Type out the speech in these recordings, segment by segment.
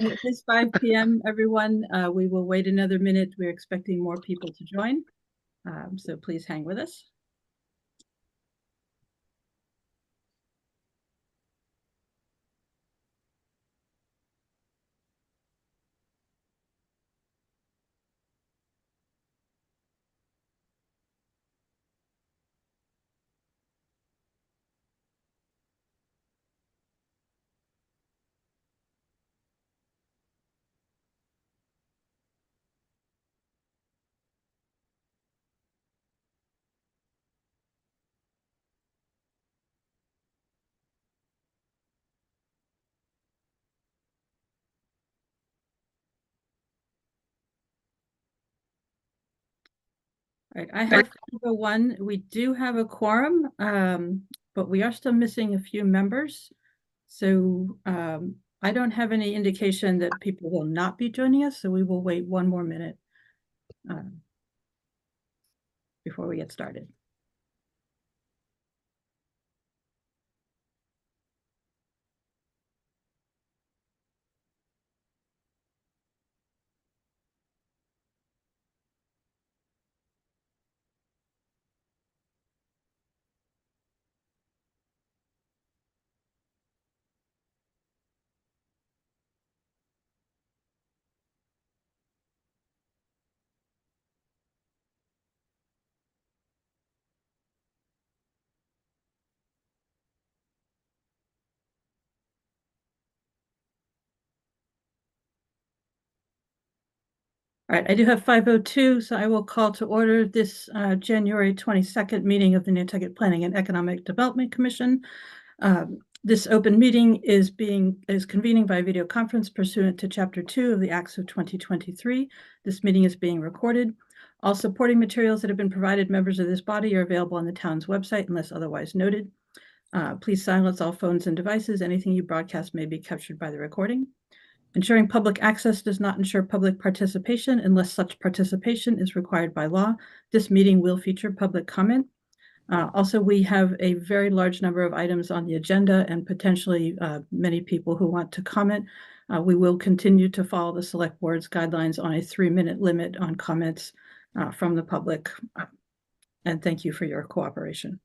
It is 5 p.m., everyone. We will wait another minute. We're expecting more people to join. So please hang with us. All right, I have 501. We do have a quorum, but we are still missing a few members. So I don't have any indication that people will not be joining us, so we will wait one more minute before we get started. All right, I do have 502, so I will call to order this January 22nd meeting of the Nantucket Planning and Economic Development Commission. This open meeting is convening by video conference pursuant to Chapter 2 of the Acts of 2023. This meeting is being recorded. All supporting materials that have been provided members of this body are available on the town's website unless otherwise noted. Please silence all phones and devices. Anything you broadcast may be captured by the recording. Ensuring public access does not ensure public participation unless such participation is required by law. This meeting will feature public comment. Also, we have a very large number of items on the agenda and potentially many people who want to comment. We will continue to follow the Select Board's guidelines on a 3-minute limit on comments from the public. And thank you for your cooperation.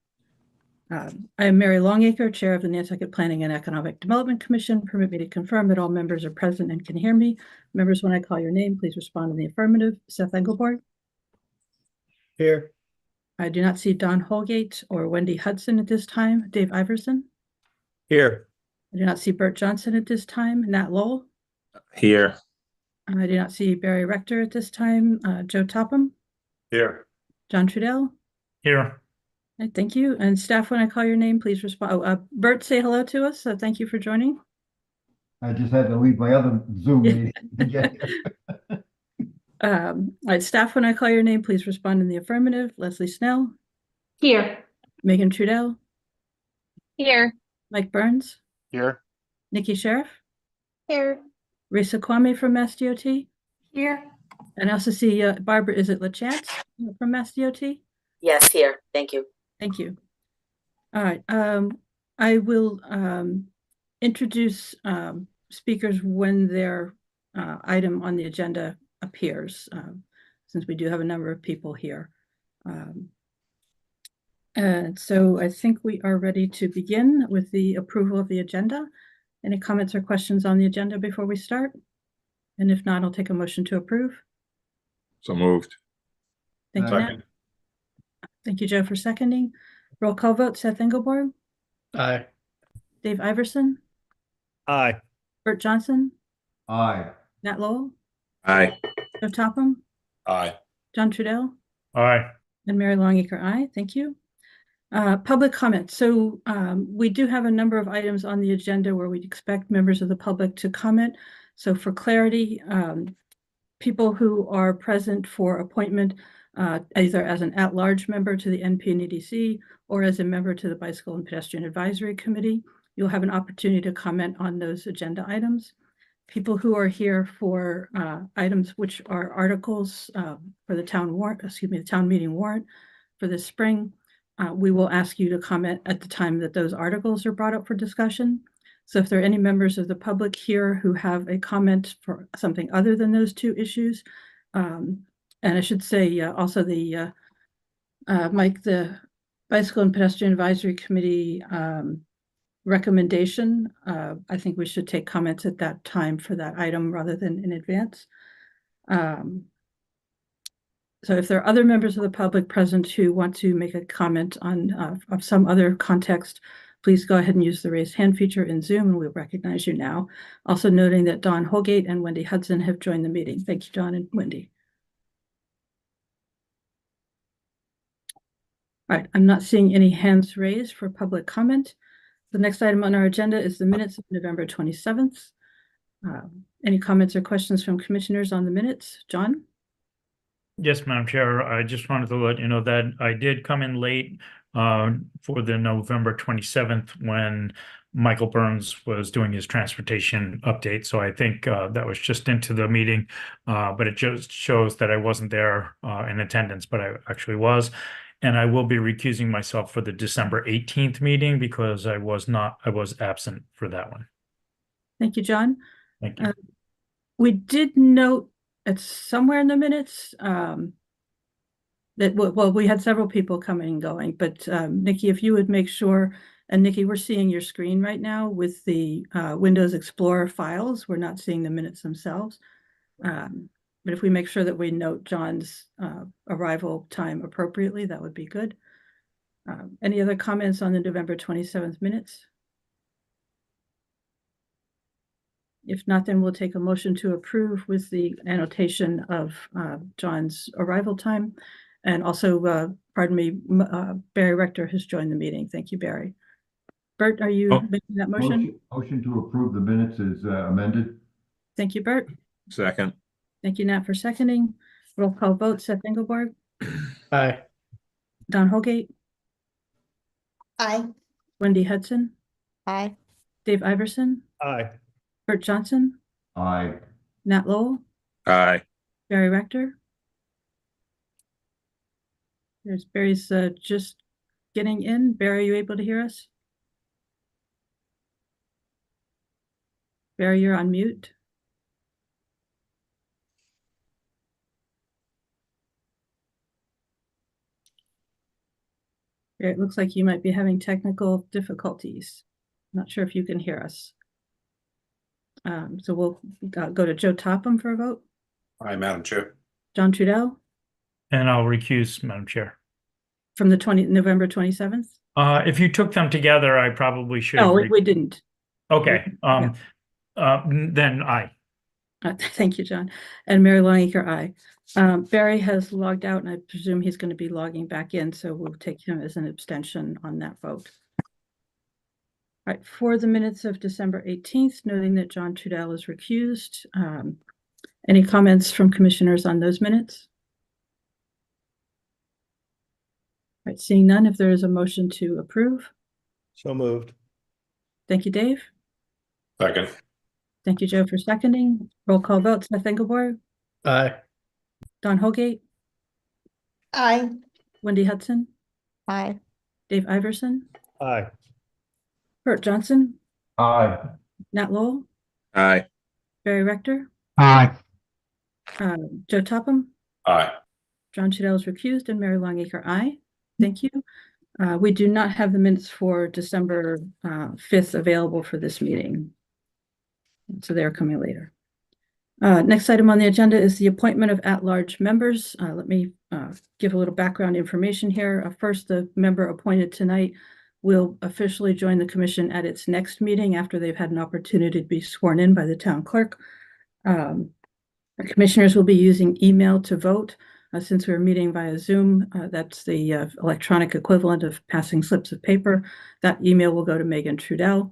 I am Mary Longacre, Chair of the Nantucket Planning and Economic Development Commission. Permit me to confirm that all members are present and can hear me. Members, when I call your name, please respond in the affirmative. Seth Engelborg. Here. I do not see Don Holgate or Wendy Hudson at this time. Dave Iverson. Here. I do not see Bert Johnson at this time. Nat Lowell. Here. I do not see Barry Rector at this time. Joe Topham. Here. John Trudell. Here. Thank you. And staff, when I call your name, please respond. Bert, say hello to us. Thank you for joining. I just had to leave my other Zoom meeting. All right, staff, when I call your name, please respond in the affirmative. Leslie Snell. Here. Megan Trudell. Here. Mike Burns. Here. Nikki Sheriff. Here. Risa Kwame from Mass DOT. Here. And I also see Barbara, is it LaChance from Mass DOT? Yes, here. Thank you. Thank you. All right. I will introduce speakers when their item on the agenda appears, since we do have a number of people here. And so I think we are ready to begin with the approval of the agenda. Any comments or questions on the agenda before we start? And if not, I'll take a motion to approve. So moved. Thank you, Nat. Thank you, Joe, for seconding. Roll call vote. Seth Engelborg. Aye. Dave Iverson. Aye. Bert Johnson. Aye. Nat Lowell. Aye. Joe Topham. Aye. John Trudell. Aye. And Mary Longacre, aye. Thank you. Public comment. So we do have a number of items on the agenda where we expect members of the public to comment. So for clarity, people who are present for appointment either as an at-large member to the NP and EDC or as a member to the Bicycle and Pedestrian Advisory Committee, you'll have an opportunity to comment on those agenda items. People who are here for items which are articles for the town warrant, the town meeting warrant for this spring, we will ask you to comment at the time that those articles are brought up for discussion. So if there are any members of the public here who have a comment for something other than those two issues, and I should say also the Mike, the Bicycle and Pedestrian Advisory Committee recommendation, I think we should take comments at that time for that item rather than in advance. So if there are other members of the public present who want to make a comment on of some other context, please go ahead and use the raise hand feature in Zoom and we'll recognize you now. Also noting that Don Holgate and Wendy Hudson have joined the meeting. Thank you, Don and Wendy. All right, I'm not seeing any hands raised for public comment. The next item on our agenda is the minutes of November 27th. Any comments or questions from commissioners on the minutes? John? Yes, Madam Chair, I just wanted to let you know that I did come in late for the November 27th when Michael Burns was doing his transportation update. So I think that was just into the meeting, but it just shows that I wasn't there in attendance, but I actually was. And I will be recusing myself for the December 18th meeting because I was absent for that one. Thank you, John. Thank you. We did note it's somewhere in the minutes that, well, we had several people coming and going, but Nikki, if you would make sure, and Nikki, we're seeing your screen right now with the Windows Explorer files. We're not seeing the minutes themselves. But if we make sure that we note John's arrival time appropriately, that would be good. Any other comments on the November 27th minutes? If not, then we'll take a motion to approve with the annotation of John's arrival time. And also, pardon me, Barry Rector has joined the meeting. Thank you, Barry. Bert, are you making that motion? Motion to approve the minutes is amended. Thank you, Bert. Second. Thank you, Nat, for seconding. Roll call vote, Seth Engelborg, Aye. Don Holgate, Aye. Wendy Hudson, Aye. Dave Iverson, Aye. Bert Johnson, Aye. Nat Lowell, Aye. Barry Rector. There's Barry's just getting in. Barry, are you able to hear us? Barry, you're on mute. It looks like you might be having technical difficulties. Not sure if you can hear us. So we'll go to Joe Topham for a vote. Aye, Madam Chair. John Trudell And I'll recuse, Madam Chair. from the November 27th. If you took them together, I probably should. Oh, we didn't. Okay. Then aye. Thank you, John. And Mary Longacre, aye. Barry has logged out and I presume he's going to be logging back in. So we'll take him as an abstention on that vote. All right, for the minutes of December 18th, noting that John Trudell is recused. Any comments from commissioners on those minutes? All right, seeing none, if there is a motion to approve. So moved. Thank you, Dave. Second. Thank you, Joe, for seconding. Roll call vote, Seth Engelborg, Aye. Don Holgate, Aye. Wendy Hudson, Aye. Dave Iverson, Aye. Bert Johnson, Aye. Nat Lowell, Aye. Barry Rector, Aye. Joe Topham, Aye. John Trudell is recused, and Mary Longacre, aye. Thank you. We do not have the minutes for December 5th available for this meeting. So they're coming later. Next item on the agenda is the appointment of at-large members. Let me give a little background information here. First, the member appointed tonight will officially join the commission at its next meeting after they've had an opportunity to be sworn in by the town clerk. Commissioners will be using email to vote. Since we're meeting via Zoom, that's the electronic equivalent of passing slips of paper. That email will go to Megan Trudell.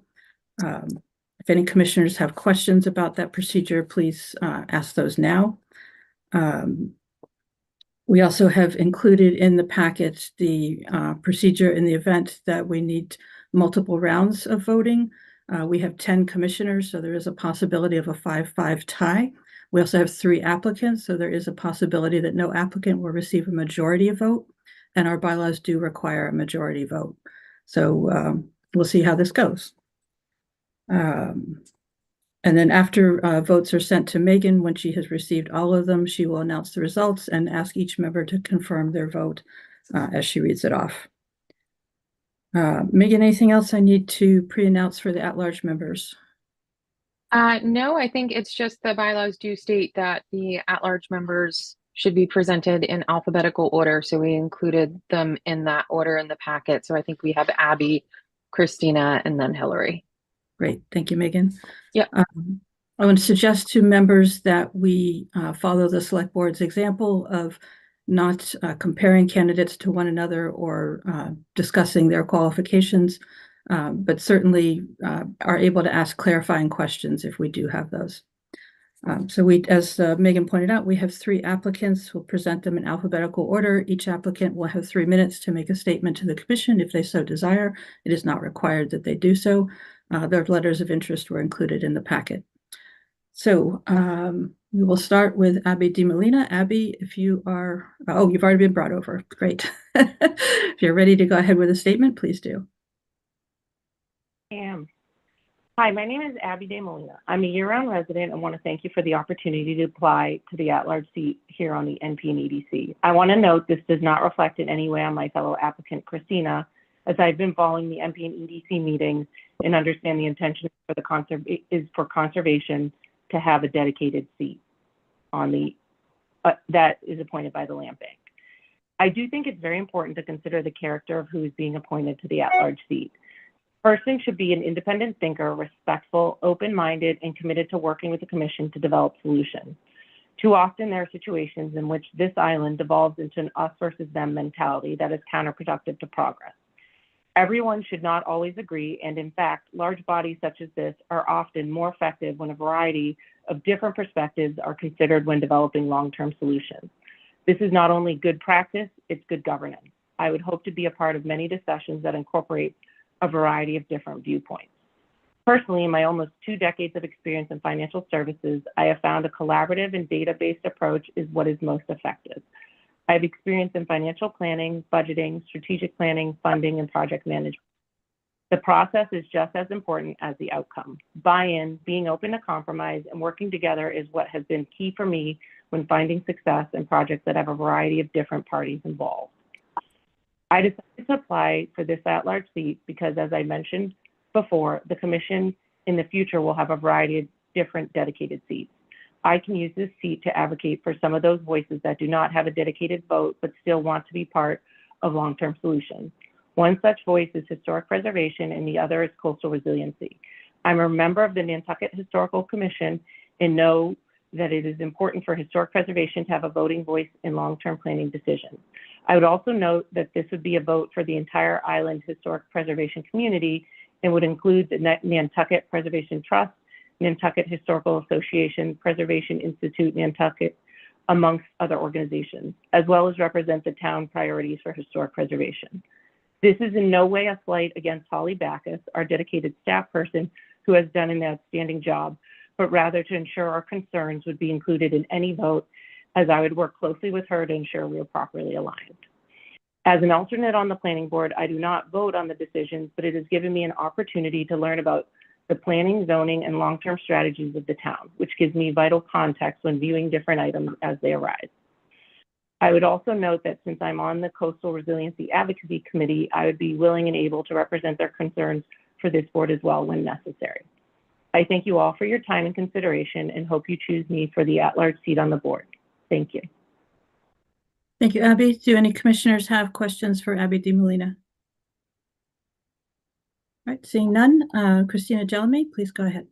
If any commissioners have questions about that procedure, please ask those now. We also have included in the packet the procedure in the event that we need multiple rounds of voting. We have 10 commissioners, so there is a possibility of a 5-5 tie. We also have 3 applicants, so there is a possibility that no applicant will receive a majority vote, and our bylaws do require a majority vote. So we'll see how this goes. And then after votes are sent to Megan, when she has received all of them, she will announce the results and ask each member to confirm their vote as she reads it off. Megan, anything else I need to pre-announce for the at-large members? No, I think it's just the bylaws do state that the at-large members should be presented in alphabetical order. So we included them in that order in the packet. So I think we have Abby, Christina, and then Hillary. Great, thank you, Megan. Yep. I want to suggest to members that we follow the select board's example of not comparing candidates to one another or discussing their qualifications, but certainly are able to ask clarifying questions if we do have those. So we, as Megan pointed out, we have 3 applicants. We'll present them in alphabetical order. Each applicant will have 3 minutes to make a statement to the commission if they so desire. It is not required that they do so. Their letters of interest were included in the packet. So we will start with Abby DiMolina. Abby, if you are, oh, you've already been brought over. Great. If you're ready to go ahead with a statement, please do. Hi, my name is Abby DeMolina. I'm a year-round resident and want to thank you for the opportunity to apply to the at-large seat here on the NP and EDC. I want to note this does not reflect in any way on my fellow applicant, Christina, as I've been following the NP and EDC meetings and understand the intention for the conservation to have a dedicated seat on the that is appointed by the land bank. I do think it's very important to consider the character of who is being appointed to the at-large seat. Person should be an independent thinker, respectful, open-minded, and committed to working with the commission to develop solutions. Too often there are situations in which this island devolves into an us versus them mentality that is counterproductive to progress. Everyone should not always agree, and in fact, large bodies such as this are often more effective when a variety of different perspectives are considered when developing long-term solutions. This is not only good practice, it's good governance. I would hope to be a part of many discussions that incorporate a variety of different viewpoints. Personally, in my almost 2 decades of experience in financial services, I have found a collaborative and data-based approach is what is most effective. I have experience in financial planning, budgeting, strategic planning, funding, and project management. The process is just as important as the outcome. Buy-in, being open to compromise, and working together is what has been key for me when finding success in projects that have a variety of different parties involved. I decided to apply for this at-large seat because, as I mentioned before, the commission in the future will have a variety of different dedicated seats. I can use this seat to advocate for some of those voices that do not have a dedicated vote but still want to be part of long-term solutions. One such voice is historic preservation and the other is coastal resiliency. I'm a member of the Nantucket Historical Commission and know that it is important for historic preservation to have a voting voice in long-term planning decisions. I would also note that this would be a vote for the entire island historic preservation community and would include the Nantucket Preservation Trust, Nantucket Historical Association, Preservation Institute, Nantucket, amongst other organizations, as well as represent the town priorities for historic preservation. This is in no way a slight against Holly Backus, our dedicated staff person who has done an outstanding job, but rather to ensure our concerns would be included in any vote, as I would work closely with her to ensure we are properly aligned. As an alternate on the planning board, I do not vote on the decisions, but it has given me an opportunity to learn about the planning, zoning, and long-term strategies of the town, which gives me vital context when viewing different items as they arise. I would also note that since I'm on the Coastal Resiliency Advocacy Committee, I would be willing and able to represent their concerns for this board as well when necessary. I thank you all for your time and consideration and hope you choose me for the at-large seat on the board. Thank you. Thank you, Abby. Do any commissioners have questions for Abby DiMolina? All right, seeing none, Christina Jelmy, please go ahead.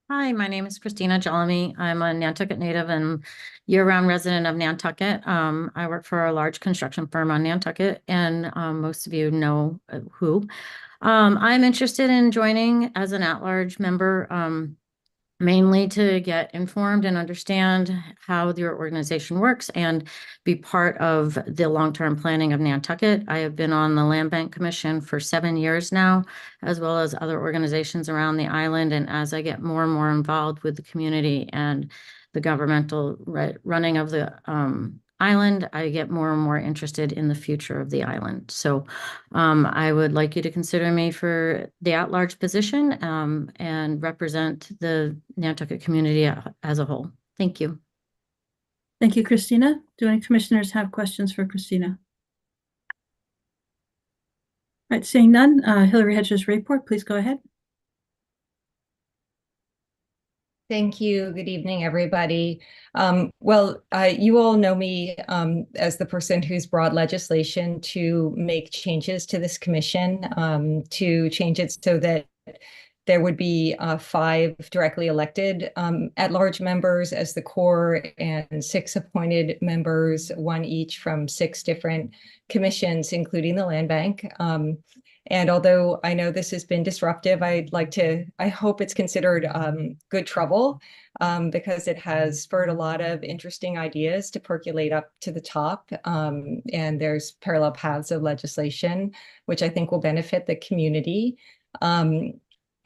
Hi, my name is Christina Jelmy. I'm a Nantucket native and year-round resident of Nantucket. I work for a large construction firm on Nantucket, and most of you know who. I'm interested in joining as an at-large member, mainly to get informed and understand how your organization works and be part of the long-term planning of Nantucket. I have been on the Land Bank Commission for 7 years now, as well as other organizations around the island. And as I get more and more involved with the community and the governmental running of the island, I get more and more interested in the future of the island. So I would like you to consider me for the at-large position and represent the Nantucket community as a whole. Thank you. Thank you, Christina. Do any commissioners have questions for Christina? All right, seeing none, Hillary Hedges report, please go ahead. Thank you. Good evening, everybody. You all know me as the person who's brought legislation to make changes to this commission, to change it so that there would be 5 directly elected at-large members as the core and 6 appointed members, 1 each from 6 different commissions, including the Land Bank. And although I know this has been disruptive, I hope it's considered good trouble because it has spurred a lot of interesting ideas to percolate up to the top. And there's parallel paths of legislation, which I think will benefit the community.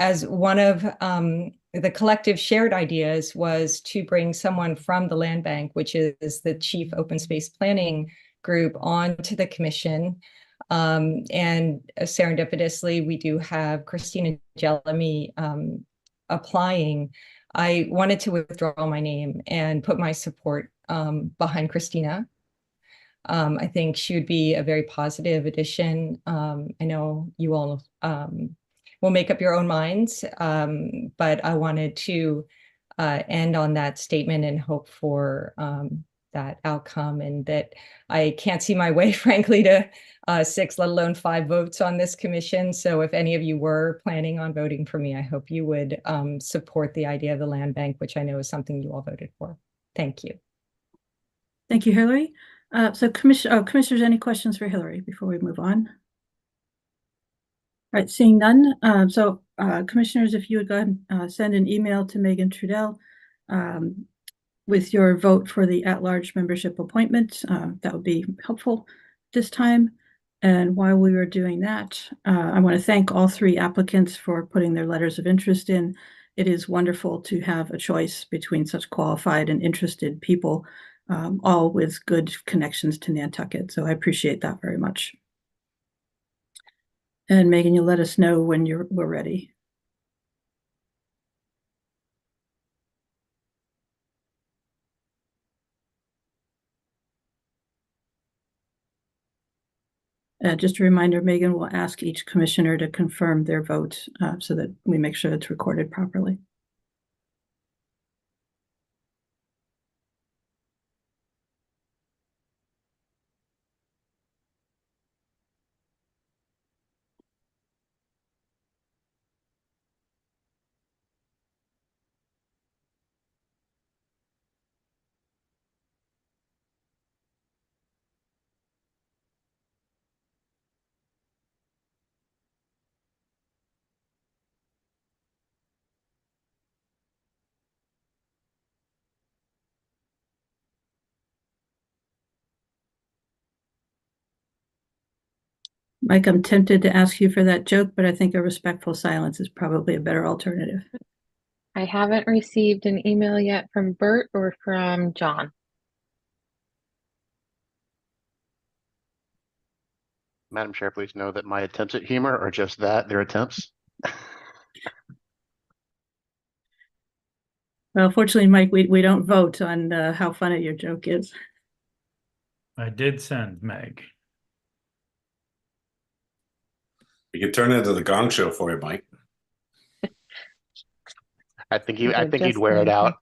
As one of the collective shared ideas was to bring someone from the Land Bank, which is the chief open space planning group, onto the commission. And serendipitously, we do have Christina Jelemy applying. I wanted to withdraw my name and put my support behind Christina. I think she would be a very positive addition. I know you all will make up your own minds, but I wanted to end on that statement and hope for that outcome, and that I can't see my way, frankly, to 6, let alone 5 votes on this commission. So if any of you were planning on voting for me, I hope you would support the idea of the Land Bank, which I know is something you all voted for. Thank you. Thank you, Hillary. Commissioners, any questions for Hillary before we move on? All right, seeing none. Commissioners, if you would go ahead and send an email to Megan Trudell with your vote for the at-large membership appointment, that would be helpful this time. And while we were doing that, I want to thank all 3 applicants for putting their letters of interest in. It is wonderful to have a choice between such qualified and interested people, all with good connections to Nantucket. So I appreciate that very much. And Megan, you'll let us know when we're ready. Just a reminder, Megan will ask each commissioner to confirm their vote so that we make sure it's recorded properly. Mike, I'm tempted to ask you for that joke, but I think a respectful silence is probably a better alternative. I haven't received an email yet from Bert or from John. Madam Chair, please know that my attempts at humor are just that, they're attempts. Well, fortunately, Mike, we don't vote on how funny your joke is. I did send Meg. We can turn it into the Gong Show for you, Mike. I think you'd wear it out.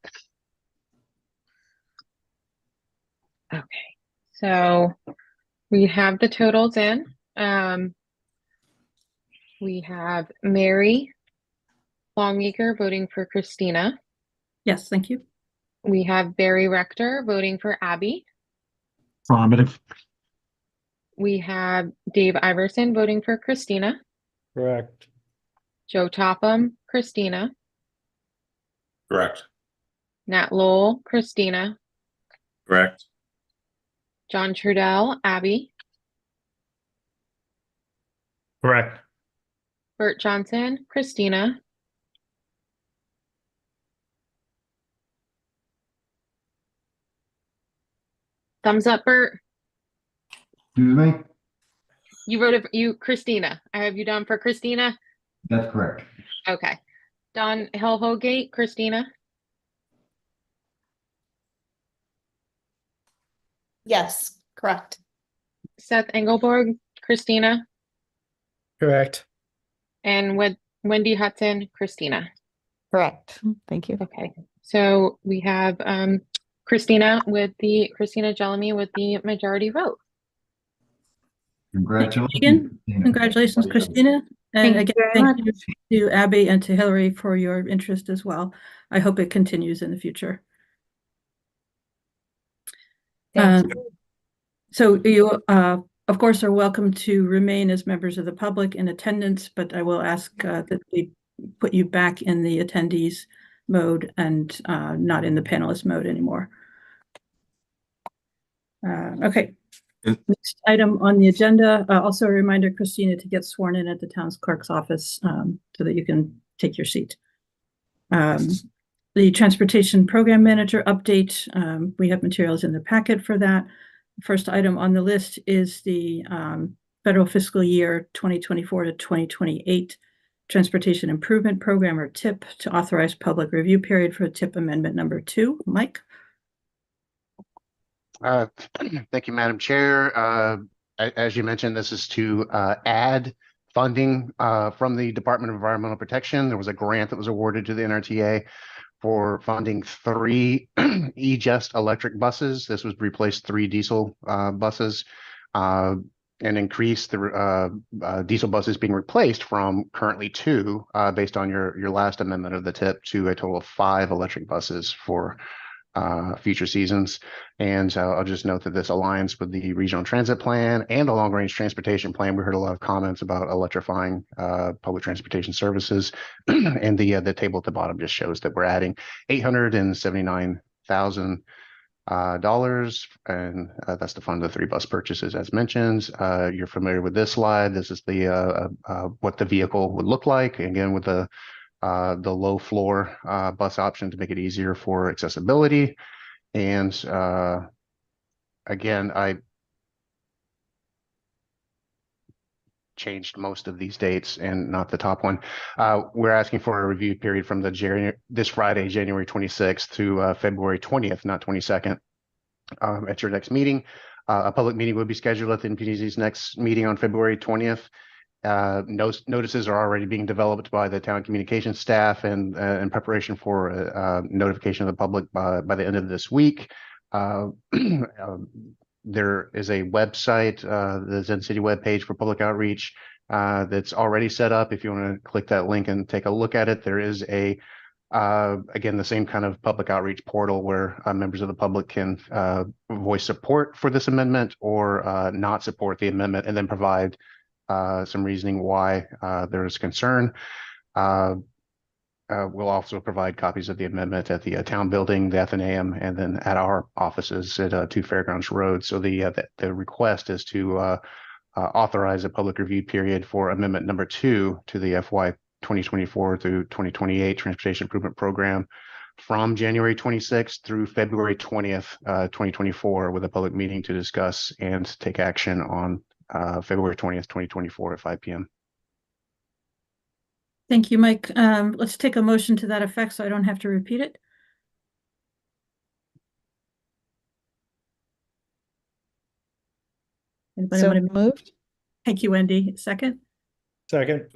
Okay, so we have the totals in. We have Mary Longacre voting for Christina. Yes, thank you. We have Barry Rector voting for Abby. Affirmative. We have Dave Iverson voting for Christina. Correct. Joe Topham, Christina. Correct. Nat Lowell, Christina. Correct. John Trudell, Abby. Correct. Bert Johnson, Christina. Thumbs up, Bert. Excuse me? You wrote it, Christina. I have you down for Christina. That's correct. Okay. Don Hill-Holgate, Christina. Yes, correct. Seth Engelborg, Christina. Correct. And with Wendy Hudson, Christina. Correct. Thank you. Okay. So we have Christina Jelemy with the majority vote. Congratulations. Megan. Christina. Congratulations, Christina. And Thank you again, very thank much. you to Abby and to Hillary for your interest as well. I hope it continues in the future. Thank So you, of course, are welcome to remain as members of the public in attendance, but I will ask that we put you back in the attendees mode and not in the panelist mode anymore. Okay. Next item on the agenda, also a reminder, Christina, to get sworn in at the town's clerk's office so that you can take your seat. The transportation program manager update, we have materials in the packet for that. First item on the list is the federal fiscal year 2024 to 2028 Transportation Improvement Program, or TIP, to authorize public review period for TIP Amendment number 2. Mike? Thank you, Madam Chair. As you mentioned, this is to add funding from the Department of Environmental Protection. There was a grant that was awarded to the NRTA for funding 3 e-Just electric buses. This was replaced 3 diesel buses and increase the diesel buses being replaced from currently 2 based on your last amendment of the TIP to a total of 5 electric buses for future seasons. And I'll just note that this aligns with the regional transit plan and the long range transportation plan. We heard a lot of comments about electrifying public transportation services, and the table at the bottom just shows that we're adding $879,000 and that's to fund the 3 bus purchases as mentioned. You're familiar with this slide. This is the what the vehicle would look like, again with the low floor bus option to make it easier for accessibility. And again, I changed most of these dates and not the top one. We're asking for a review period from this Friday, January 26th to February 20th, not 22nd, at your next meeting. A public meeting will be scheduled at the NPDC's next meeting on February 20th. Notices are already being developed by the town communications staff and in preparation for notification of the public by the end of this week. There is a website, the Zen City webpage for public outreach that's already set up. If you want to click that link and take a look at it, there is a again, the same kind of public outreach portal where members of the public can voice support for this amendment or not support the amendment, and then provide some reasoning why there is concern. We'll also provide copies of the amendment at the town building, the Athenaeum, and then at our offices at 2 Fairgrounds Road. So the request is to authorize a public review period for amendment number 2 to the FY 2024 through 2028 Transportation Improvement Program from January 26th through February 20th, 2024, with a public meeting to discuss and take action on February 20th, 2024 at 5 p.m. Thank you, Mike. Let's take a motion to that effect so I don't have to repeat it. Anybody So want to moved. Thank you, Wendy. Second? Second.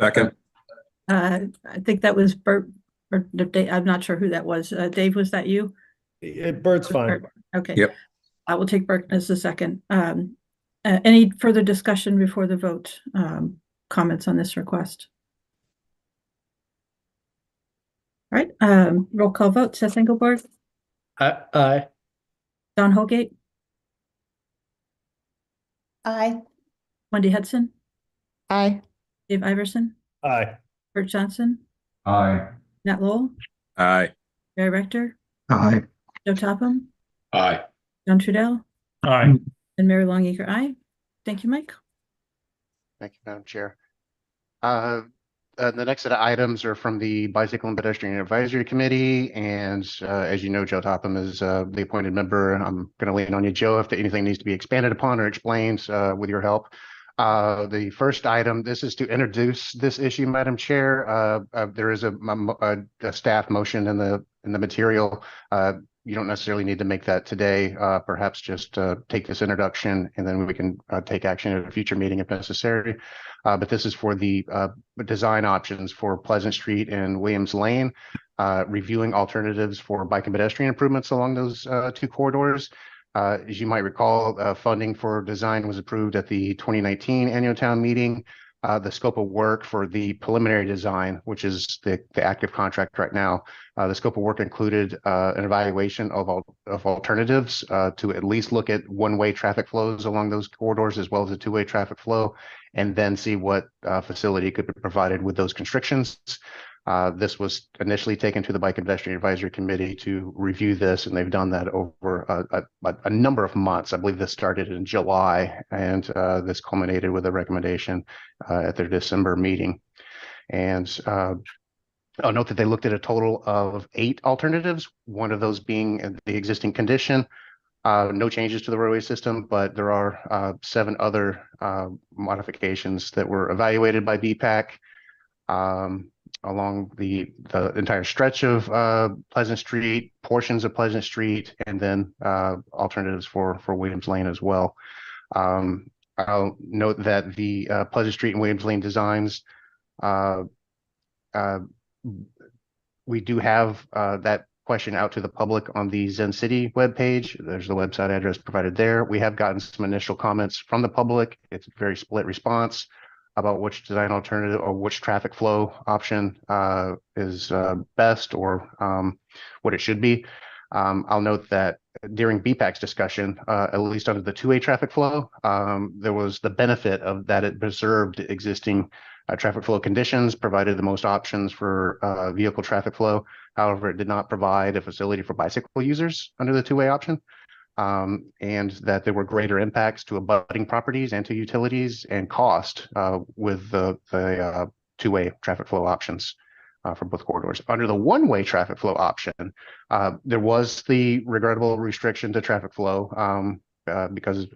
I think that was Bert or Dave. I'm not sure who that was. Dave, was that you? Bert's fine. Bert. Okay. Yep. I will take Bert as the second. Any further discussion before the vote? Comments on this request? All right. Roll call vote. Seth Engelborg, Aye. Don Holgate, Aye. Wendy Hudson, Aye. Dave Iverson, Aye. Bert Johnson, Aye. Nat Lowell, Aye. Barry Rector, Aye. Joe Topham, Aye. John Trudell, Aye. and Mary Longacre. Aye. Thank you, Mike. Thank you, Madam Chair. The next set of items are from the Bicycle and Pedestrian Advisory Committee, and as you know, Joe Topham is the appointed member. I'm going to lean on you, Joe, if anything needs to be expanded upon or explained with your help. The first item, this is to introduce this issue, Madam Chair. There is a staff motion in the material. You don't necessarily need to make that today. Perhaps just take this introduction, and then we can take action at a future meeting if necessary. But this is for the design options for Pleasant Street and Williams Lane, reviewing alternatives for bike and pedestrian improvements along those two corridors. As you might recall, funding for design was approved at the 2019 annual town meeting. The scope of work for the preliminary design, which is the active contract right now, the scope of work included an evaluation of alternatives to at least look at one-way traffic flows along those corridors as well as a two-way traffic flow, and then see what facility could be provided with those constrictions. This was initially taken to the Bike and Pedestrian Advisory Committee to review this, and they've done that over a number of months. I believe this started in July, and this culminated with a recommendation at their December meeting. And I'll note that they looked at a total of 8 alternatives, one of those being the existing condition. No changes to the roadway system, but there are 7 other modifications that were evaluated by BPAC. Along the entire stretch of Pleasant Street, portions of Pleasant Street, and then alternatives for Williams Lane as well. I'll note that the Pleasant Street and Williams Lane designs, we do have that question out to the public on the Zen City webpage. There's the website address provided there. We have gotten some initial comments from the public. It's a very split response about which design alternative or which traffic flow option is best, or what it should be. I'll note that during BPAC's discussion, at least under the two-way traffic flow, there was the benefit of that it preserved existing traffic flow conditions, provided the most options for vehicle traffic flow. However, it did not provide a facility for bicycle users under the two-way option. And that there were greater impacts to abutting properties and to utilities and cost with the two-way traffic flow options for both corridors. Under the one-way traffic flow option, there was the regrettable restriction to traffic flow because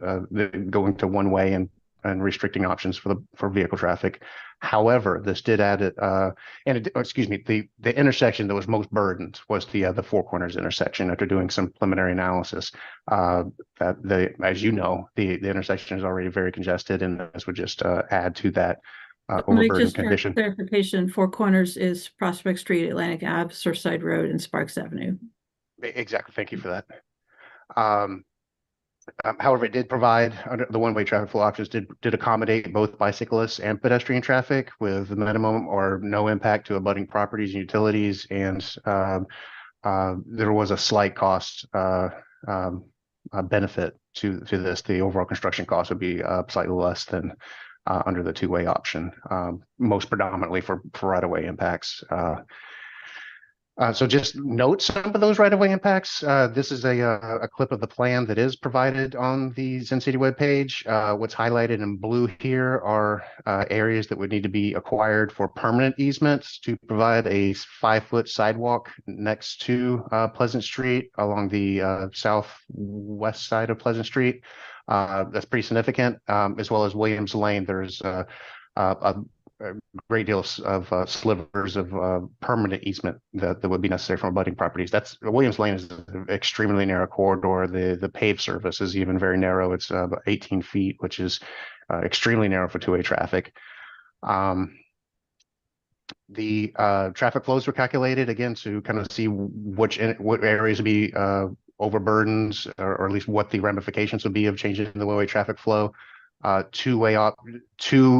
going to one-way and restricting options for vehicle traffic. However, this did add the intersection that was most burdened was the Four Corners intersection. After doing some preliminary analysis, as you know, the intersection is already very congested, and this would just add to that overburden condition. For clarification, Four Corners is Prospect Street, Atlantic Ave, Surfside Road, and Sparks Avenue. Exactly. Thank you for that. However, it did provide, under the one-way traffic flow options, did accommodate both bicyclists and pedestrian traffic with minimum or no impact to abutting properties and utilities. And there was a slight cost benefit to this. The overall construction cost would be slightly less than under the two-way option, most predominantly for right-of-way impacts. So just note some of those right-of-way impacts. This is a clip of the plan that is provided on the Zen City webpage. What's highlighted in blue here are areas that would need to be acquired for permanent easements to provide a 5-foot sidewalk next to Pleasant Street along the southwest side of Pleasant Street. That's pretty significant, as well as Williams Lane. There's a great deal of slivers of permanent easement that would be necessary from abutting properties. Williams Lane is an extremely narrow corridor. The paved surface is even very narrow. It's about 18 feet, which is extremely narrow for two-way traffic. The traffic flows were calculated again to kind of see what areas would be overburdened, or at least what the ramifications would be of changing the one-way traffic flow. Two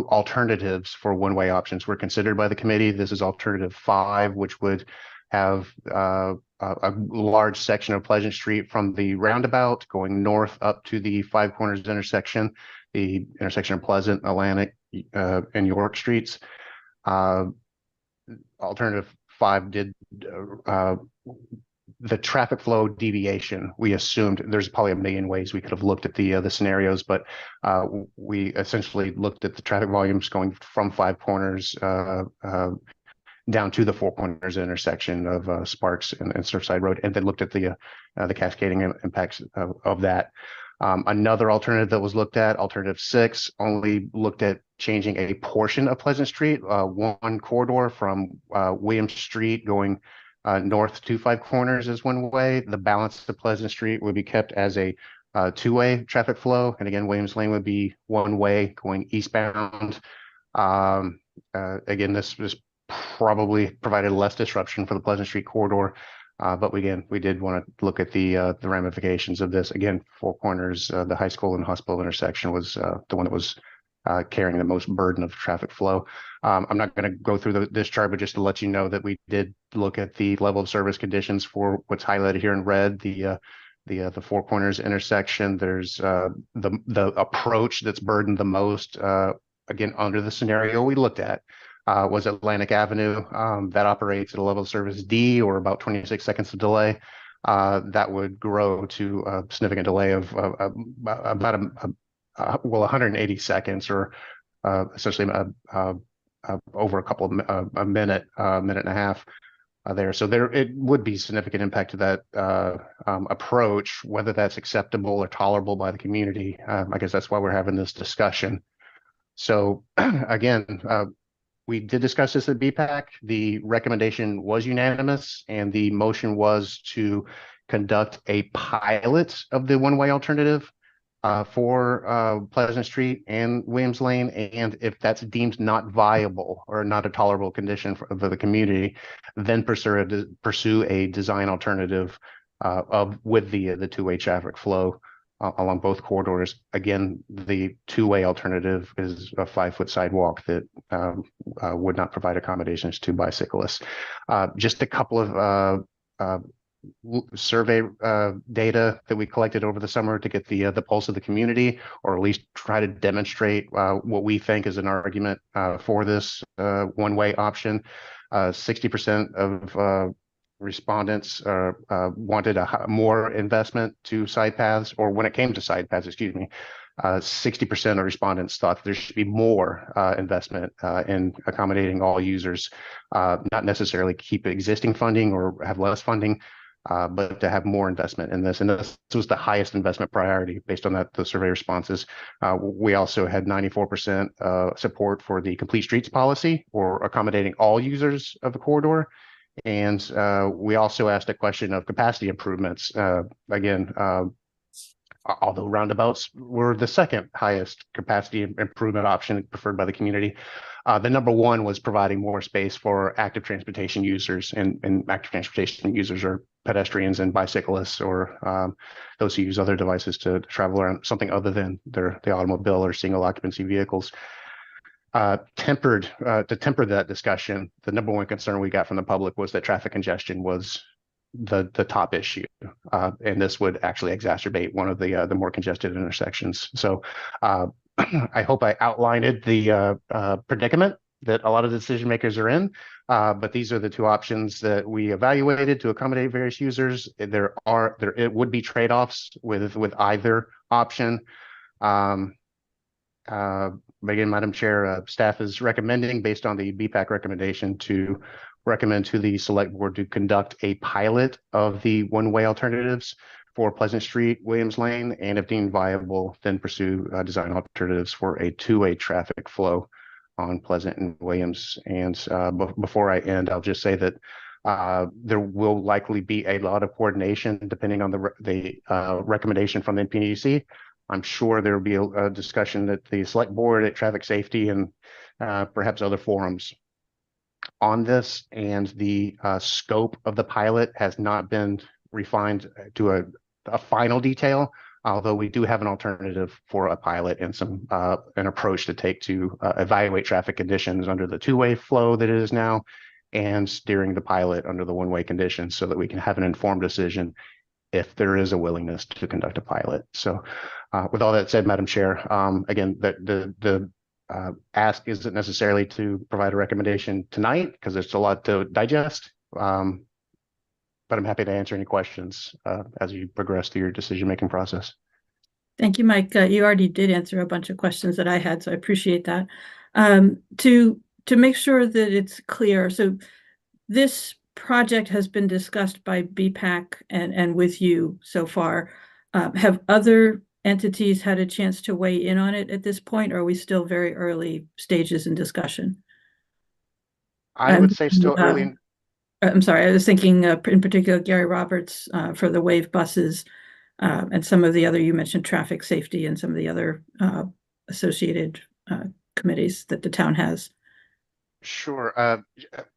alternatives for one-way options were considered by the committee. This is alternative 5, which would have a large section of Pleasant Street from the roundabout going north up to the Five Corners intersection, the intersection of Pleasant, Atlantic, and York Streets. Alternative 5 did the traffic flow deviation, we assumed there's probably a million ways we could have looked at the scenarios, but we essentially looked at the traffic volumes going from Five Corners down to the Four Corners intersection of Sparks and Surfside Road, and then looked at the cascading impacts of that. Another alternative that was looked at, alternative 6, only looked at changing a portion of Pleasant Street, one corridor from Williams Street going north to Five Corners as one way. The balance of Pleasant Street would be kept as a two-way traffic flow. And again, Williams Lane would be one way going eastbound. Again, this probably provided less disruption for the Pleasant Street corridor. But again, we did want to look at the ramifications of this. Again, Four Corners, the high school and hospital intersection was the one that was carrying the most burden of traffic flow. I'm not going to go through this chart, but just to let you know that we did look at the level of service conditions for what's highlighted here in red, the Four Corners intersection. There's the approach that's burdened the most, again, under the scenario we looked at. Was Atlantic Avenue, that operates at a level of service D, or about 26 seconds of delay. That would grow to a significant delay of about 180 seconds, or essentially over a minute and a half there. So it would be significant impact to that approach. Whether that's acceptable or tolerable by the community, I guess that's why we're having this discussion. So again, we did discuss this at BPAC. The recommendation was unanimous, and the motion was to conduct a pilot of the one-way alternative for Pleasant Street and Williams Lane. And if that's deemed not viable or not a tolerable condition for the community, then pursue a design alternative with the two-way traffic flow along both corridors. Again, the two-way alternative is a 5-foot sidewalk that would not provide accommodations to bicyclists. Just a couple of survey data that we collected over the summer to get the pulse of the community, or at least try to demonstrate what we think is an argument for this one-way option. 60% of respondents wanted more investment to side paths, or when it came to side paths, 60% of respondents thought there should be more investment in accommodating all users, not necessarily keep existing funding or have less funding, but to have more investment in this. And this was the highest investment priority based on the survey responses. We also had 94% support for the complete streets policy, or accommodating all users of the corridor. And we also asked a question of capacity improvements. Again, although roundabouts were the second highest capacity improvement option preferred by the community, the number one was providing more space for active transportation users. And active transportation users are pedestrians and bicyclists, or those who use other devices to travel around, something other than the automobile or single occupancy vehicles. To temper that discussion, the number one concern we got from the public was that traffic congestion was the top issue, and this would actually exacerbate one of the more congested intersections. So I hope I outlined the predicament that a lot of decision makers are in, but these are the two options that we evaluated to accommodate various users. It would be trade-offs with either option. Again, Madam Chair, staff is recommending, based on the BPAC recommendation, to recommend to the select board to conduct a pilot of the one-way alternatives for Pleasant Street, Williams Lane, and if deemed viable, then pursue design alternatives for a two-way traffic flow on Pleasant and Williams. And before I end, I'll just say that there will likely be a lot of coordination depending on the recommendation from the NPDC. I'm sure there will be a discussion at the select board, at traffic safety, and perhaps other forums on this. And the scope of the pilot has not been refined to a final detail, although we do have an alternative for a pilot and an approach to take to evaluate traffic conditions under the two-way flow that it is now, and steering the pilot under the one-way conditions, so that we can have an informed decision if there is a willingness to conduct a pilot. So with all that said, Madam Chair, again, the ask isn't necessarily to provide a recommendation tonight, because there's a lot to digest. I'm happy to answer any questions as you progress through your decision-making process. Thank you, Mike. You already did answer a bunch of questions that I had, so I appreciate that. To make sure that it's clear, so this project has been discussed by BPAC and with you so far. Have other entities had a chance to weigh in on it at this point, or are we still very early stages in discussion? I would say still early. I'm sorry, I was thinking in particular Gary Roberts for the wave buses and some of the other, you mentioned traffic safety and some of the other associated committees that the town has. Sure.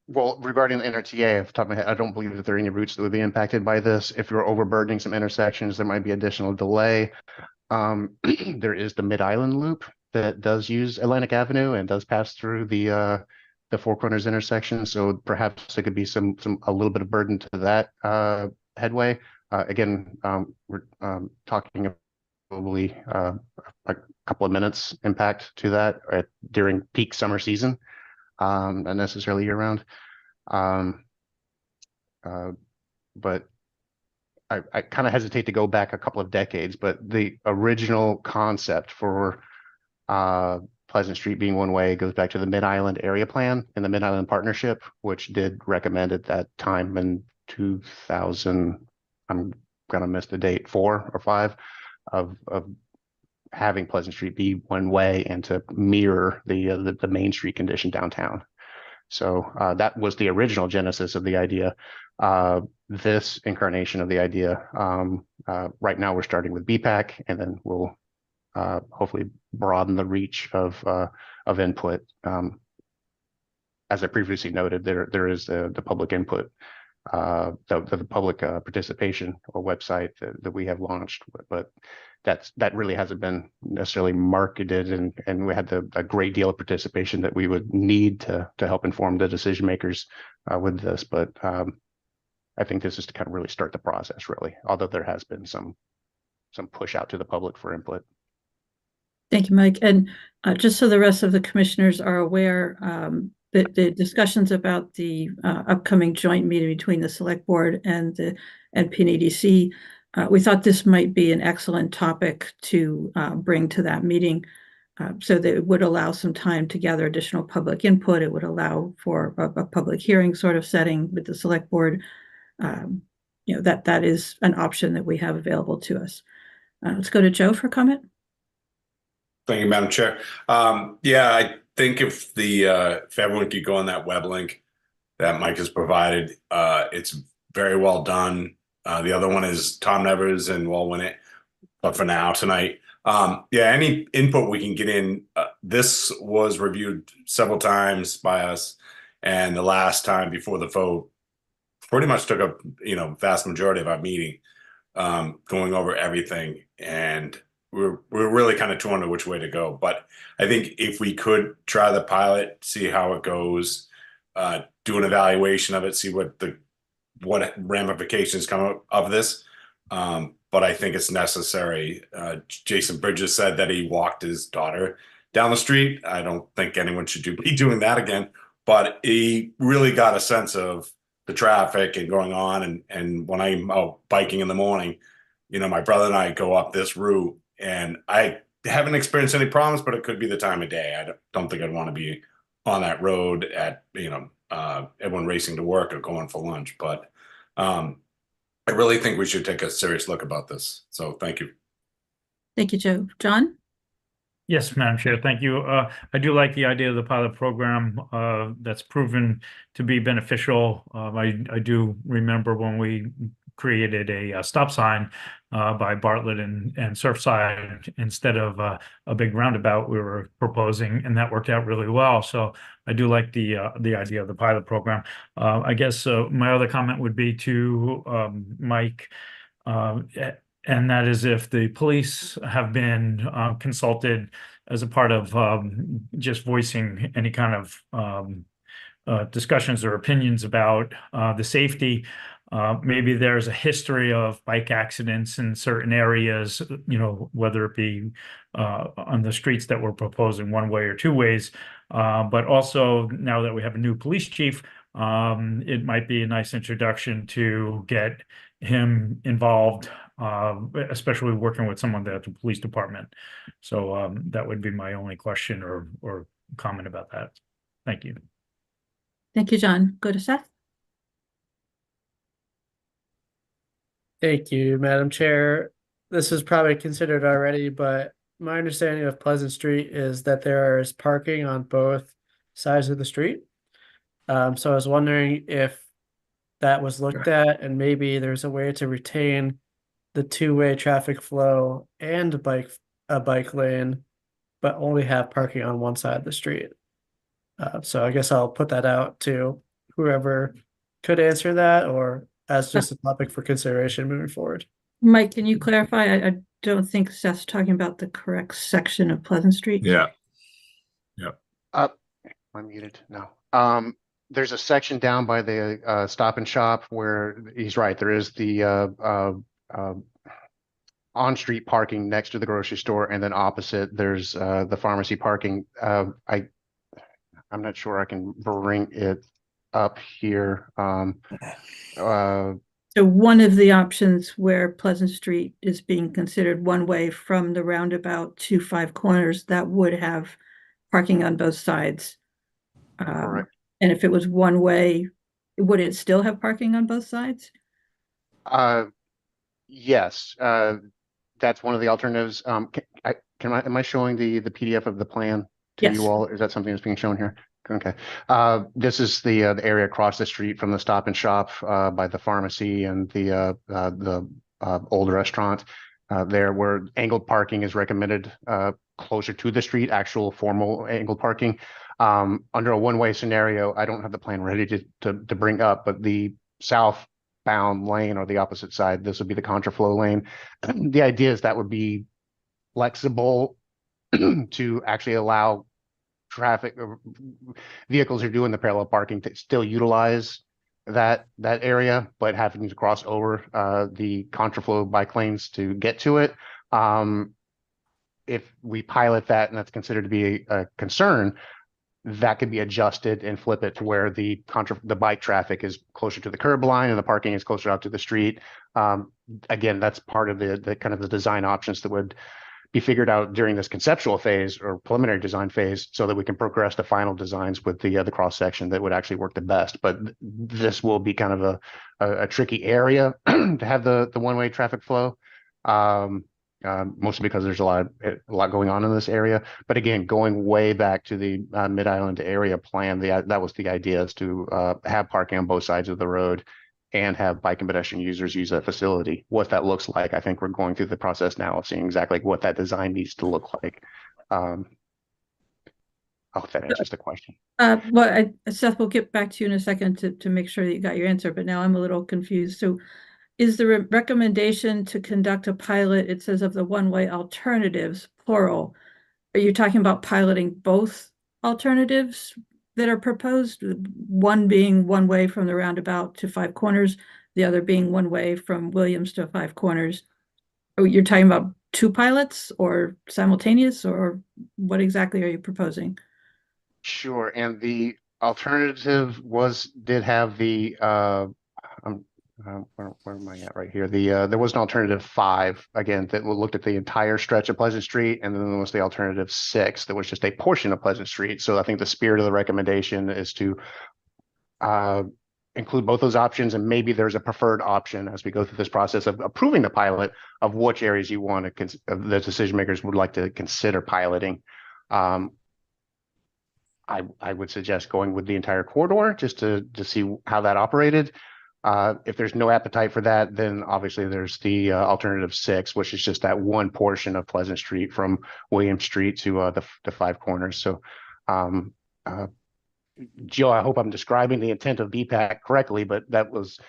Well, regarding the NRTA, off the top of my head, I don't believe that there are any routes that would be impacted by this. If you're overburdening some intersections, there might be additional delay. There is the Mid-Island Loop that does use Atlantic Avenue and does pass through the Four Corners intersection. So perhaps there could be a little bit of burden to that headway. Again, we're talking probably a couple of minutes impact to that during peak summer season. Not necessarily year round. But I kind of hesitate to go back a couple of decades, but the original concept for Pleasant Street being one way goes back to the Mid-Island Area Plan and the Mid-Island Partnership, which did recommend at that time in 2000, I'm gonna miss the date, 4 or 5, of having Pleasant Street be one way and to mirror the Main Street condition downtown. So that was the original genesis of the idea. This incarnation of the idea, right now we're starting with BPAC, and then we'll hopefully broaden the reach of input. As I previously noted, there is the public input, the public participation or website that we have launched, but that really hasn't been necessarily marketed, and we had a great deal of participation that we would need to help inform the decision makers with this. But I think this is to kind of really start the process, really, although there has been some push out to the public for input. Thank you, Mike. And just so the rest of the commissioners are aware, the discussions about the upcoming joint meeting between the Select Board and the NPNEDC, we thought this might be an excellent topic to bring to that meeting, so that it would allow some time to gather additional public input. It would allow for a public hearing sort of setting with the Select Board. That is an option that we have available to us. Let's go to Joe for comment. Thank you, Madam Chair. Yeah, I think if everyone could go on that web link that Mike has provided, it's very well done. The other one is Tom Nevers, and we'll win it. But for now, tonight, yeah, any input we can get in. This was reviewed several times by us, and the last time before the vote pretty much took up vast majority of our meeting, going over everything, and we're really kind of torn on which way to go. But I think if we could try the pilot, see how it goes, do an evaluation of it, see what ramifications come up of this. But I think it's necessary. Jason Bridges said that he walked his daughter down the street. I don't think anyone should be doing that again, but he really got a sense of the traffic and going on. And when I'm out biking in the morning, my brother and I go up this route, and I haven't experienced any problems, but it could be the time of day. I don't think I'd want to be on that road at, everyone racing to work or going for lunch. But I really think we should take a serious look about this. So thank you. Thank you, Joe. John? Yes, Madam Chair, thank you. I do like the idea of the pilot program. That's proven to be beneficial. I do remember when we created a stop sign by Bartlett and Surfside instead of a big roundabout we were proposing, and that worked out really well. So I do like the idea of the pilot program. I guess my other comment would be to Mike, and that is if the police have been consulted as a part of just voicing any kind of discussions or opinions about the safety. Maybe there's a history of bike accidents in certain areas, whether it be on the streets that we're proposing one way or two ways. But also now that we have a new police chief, it might be a nice introduction to get him involved, especially working with someone at the police department. So that would be my only question or comment about that. Thank you. Thank you, John. Go to Seth. Thank you, Madam Chair. This is probably considered already, but my understanding of Pleasant Street is that there is parking on both sides of the street. So I was wondering if that was looked at and maybe there's a way to retain the two-way traffic flow and a bike lane, but only have parking on one side of the street. So I guess I'll put that out to whoever could answer that or as just a topic for consideration moving forward. Mike, can you clarify? I don't think Seth's talking about the correct section of Pleasant Street. Yeah. I'm muted. No. There's a section down by the Stop and Shop where he's right. There is the on-street parking next to the grocery store, and then opposite there's the pharmacy parking. I'm not sure I can bring it up here. So one of the options where Pleasant Street is being considered one way from the roundabout to Five Corners, that would have parking on both sides. Correct. And if it was one way, would it still have parking on both sides? Yes, that's one of the alternatives. Am I showing the PDF of the plan to Yes. you all? Is that something that's being shown here? Okay. This is the area across the street from the Stop and Shop by the pharmacy and the old restaurant there, where angled parking is recommended closer to the street, actual formal angled parking. Under a one-way scenario, I don't have the plan ready to bring up, but the southbound lane or the opposite side, this would be the contraflow lane. The idea is that would be flexible to actually allow traffic vehicles who are doing the parallel parking to still utilize that area, but having to cross over the contraflow bike lanes to get to it. If we pilot that and that's considered to be a concern, that could be adjusted and flip it to where the bike traffic is closer to the curb line and the parking is closer out to the street. Again, that's part of the kind of the design options that would be figured out during this conceptual phase or preliminary design phase, so that we can progress to final designs with the cross section that would actually work the best. But this will be kind of a tricky area to have the one-way traffic flow. Mostly because there's a lot going on in this area. But again, going way back to the Mid-Island area plan, that was the idea, is to have parking on both sides of the road and have bike and pedestrian users use that facility. What that looks like, I think we're going through the process now of seeing exactly what that design needs to look like. I hope that answers the question. Well, Seth, we'll get back to you in a second to make sure that you got your answer, but now I'm a little confused. So is the recommendation to conduct a pilot, it says of the one-way alternatives, plural, are you talking about piloting both alternatives that are proposed? One being one way from the roundabout to Five Corners, the other being one way from Williams to Five Corners. You're talking about two pilots or simultaneous, or what exactly are you proposing? Sure, and the alternative did have the where am I at right here? There was an alternative 5 again that looked at the entire stretch of Pleasant Street, and then there was the alternative 6 that was just a portion of Pleasant Street. So I think the spirit of the recommendation is to include both those options, and maybe there's a preferred option as we go through this process of approving the pilot of which areas you want to the decision makers would like to consider piloting. I would suggest going with the entire corridor just to see how that operated. If there's no appetite for that, then obviously there's the alternative 6, which is just that one portion of Pleasant Street from William Street to the Five Corners. So, Joe, I hope I'm describing the intent of BPAC correctly, but that was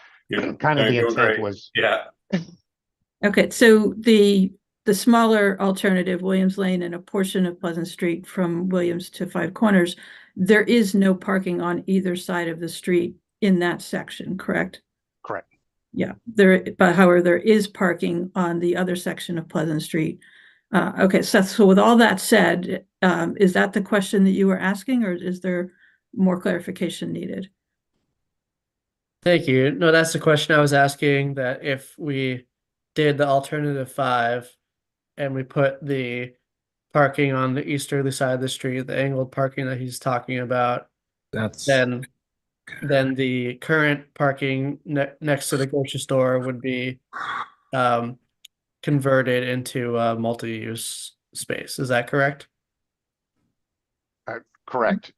kind of the intent was. Yeah. Okay, so the smaller alternative, Williams Lane, and a portion of Pleasant Street from Williams to Five Corners, there is no parking on either side of the street in that section, correct? Correct. Yeah, but however, there is parking on the other section of Pleasant Street. Okay, Seth, so with all that said, is that the question that you were asking, or is there more clarification needed? Thank you. No, that's the question I was asking, that if we did the alternative 5 and we put the parking on the easterly side of the street, the angled parking that he's talking about, That's then the current parking next to the grocery store would be converted into a multi-use space. Is that correct? Correct.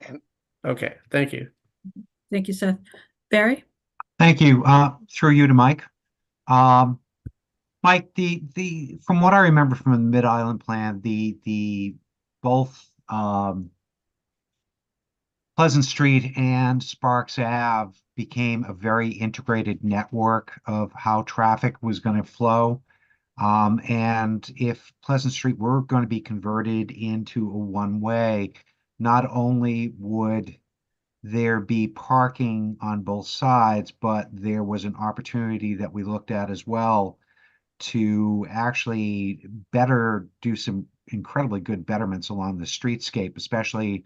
Okay, thank you. Thank you, Seth. Barry? Thank you. Through you to Mike. Mike, from what I remember from the Mid-Island plan, the both Pleasant Street and Sparks Ave became a very integrated network of how traffic was going to flow. And if Pleasant Street were going to be converted into a one-way, not only would there be parking on both sides, but there was an opportunity that we looked at as well to actually do some incredibly good betterments along the streetscape, especially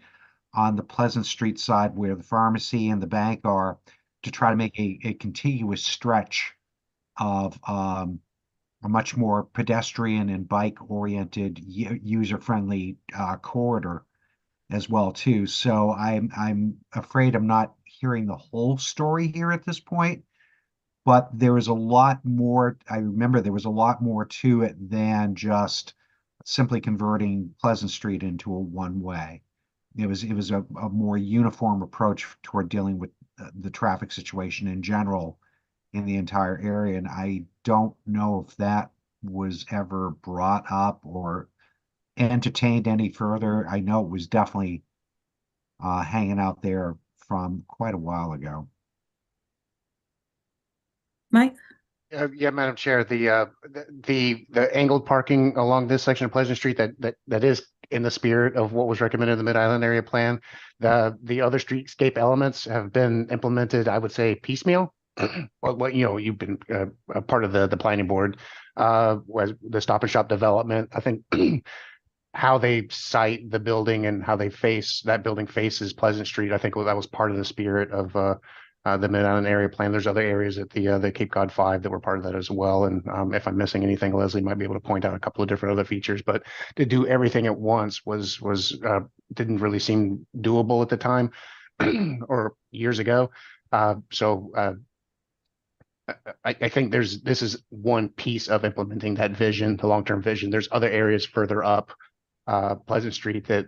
on the Pleasant Street side where the pharmacy and the bank are, to try to make a contiguous stretch of a much more pedestrian and bike-oriented, user-friendly corridor as well too. So I'm afraid I'm not hearing the whole story here at this point, but there was a lot more. I remember there was a lot more to it than just simply converting Pleasant Street into a one-way. It was a more uniform approach toward dealing with the traffic situation in general in the entire area. And I don't know if that was ever brought up or entertained any further. I know it was definitely hanging out there from quite a while ago. Mike? Yeah, Madam Chair, the angled parking along this section of Pleasant Street that is in the spirit of what was recommended in the Mid-Island area plan. The other streetscape elements have been implemented, I would say, piecemeal. Well, you've been a part of the planning board, was the Stop and Shop development. I think how they site the building and how that building faces Pleasant Street, I think that was part of the spirit of the Mid-Island area plan. There's other areas at the Cape Cod 5 that were part of that as well. And if I'm missing anything, Leslie might be able to point out a couple of different other features. But to do everything at once didn't really seem doable at the time or years ago. I think this is one piece of implementing that vision, the long-term vision. There's other areas further up Pleasant Street that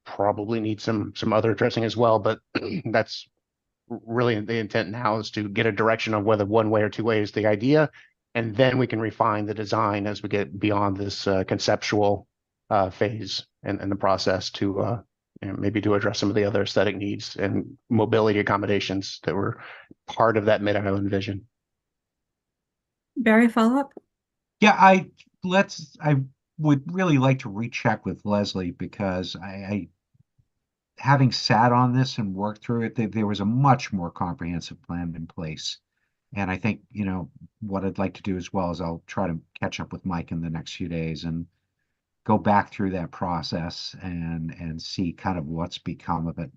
probably need some other addressing as well. But that's really the intent now, is to get a direction on whether one way or two way is the idea, and then we can refine the design as we get beyond this conceptual phase and the process to maybe to address some of the other aesthetic needs and mobility accommodations that were part of that Mid-Island vision. Barry, follow up? Yeah, I would really like to recheck with Leslie, because I having sat on this and worked through it, there was a much more comprehensive plan in place. And I think, what I'd like to do as well is I'll try to catch up with Mike in the next few days and go back through that process and see kind of what's become of it.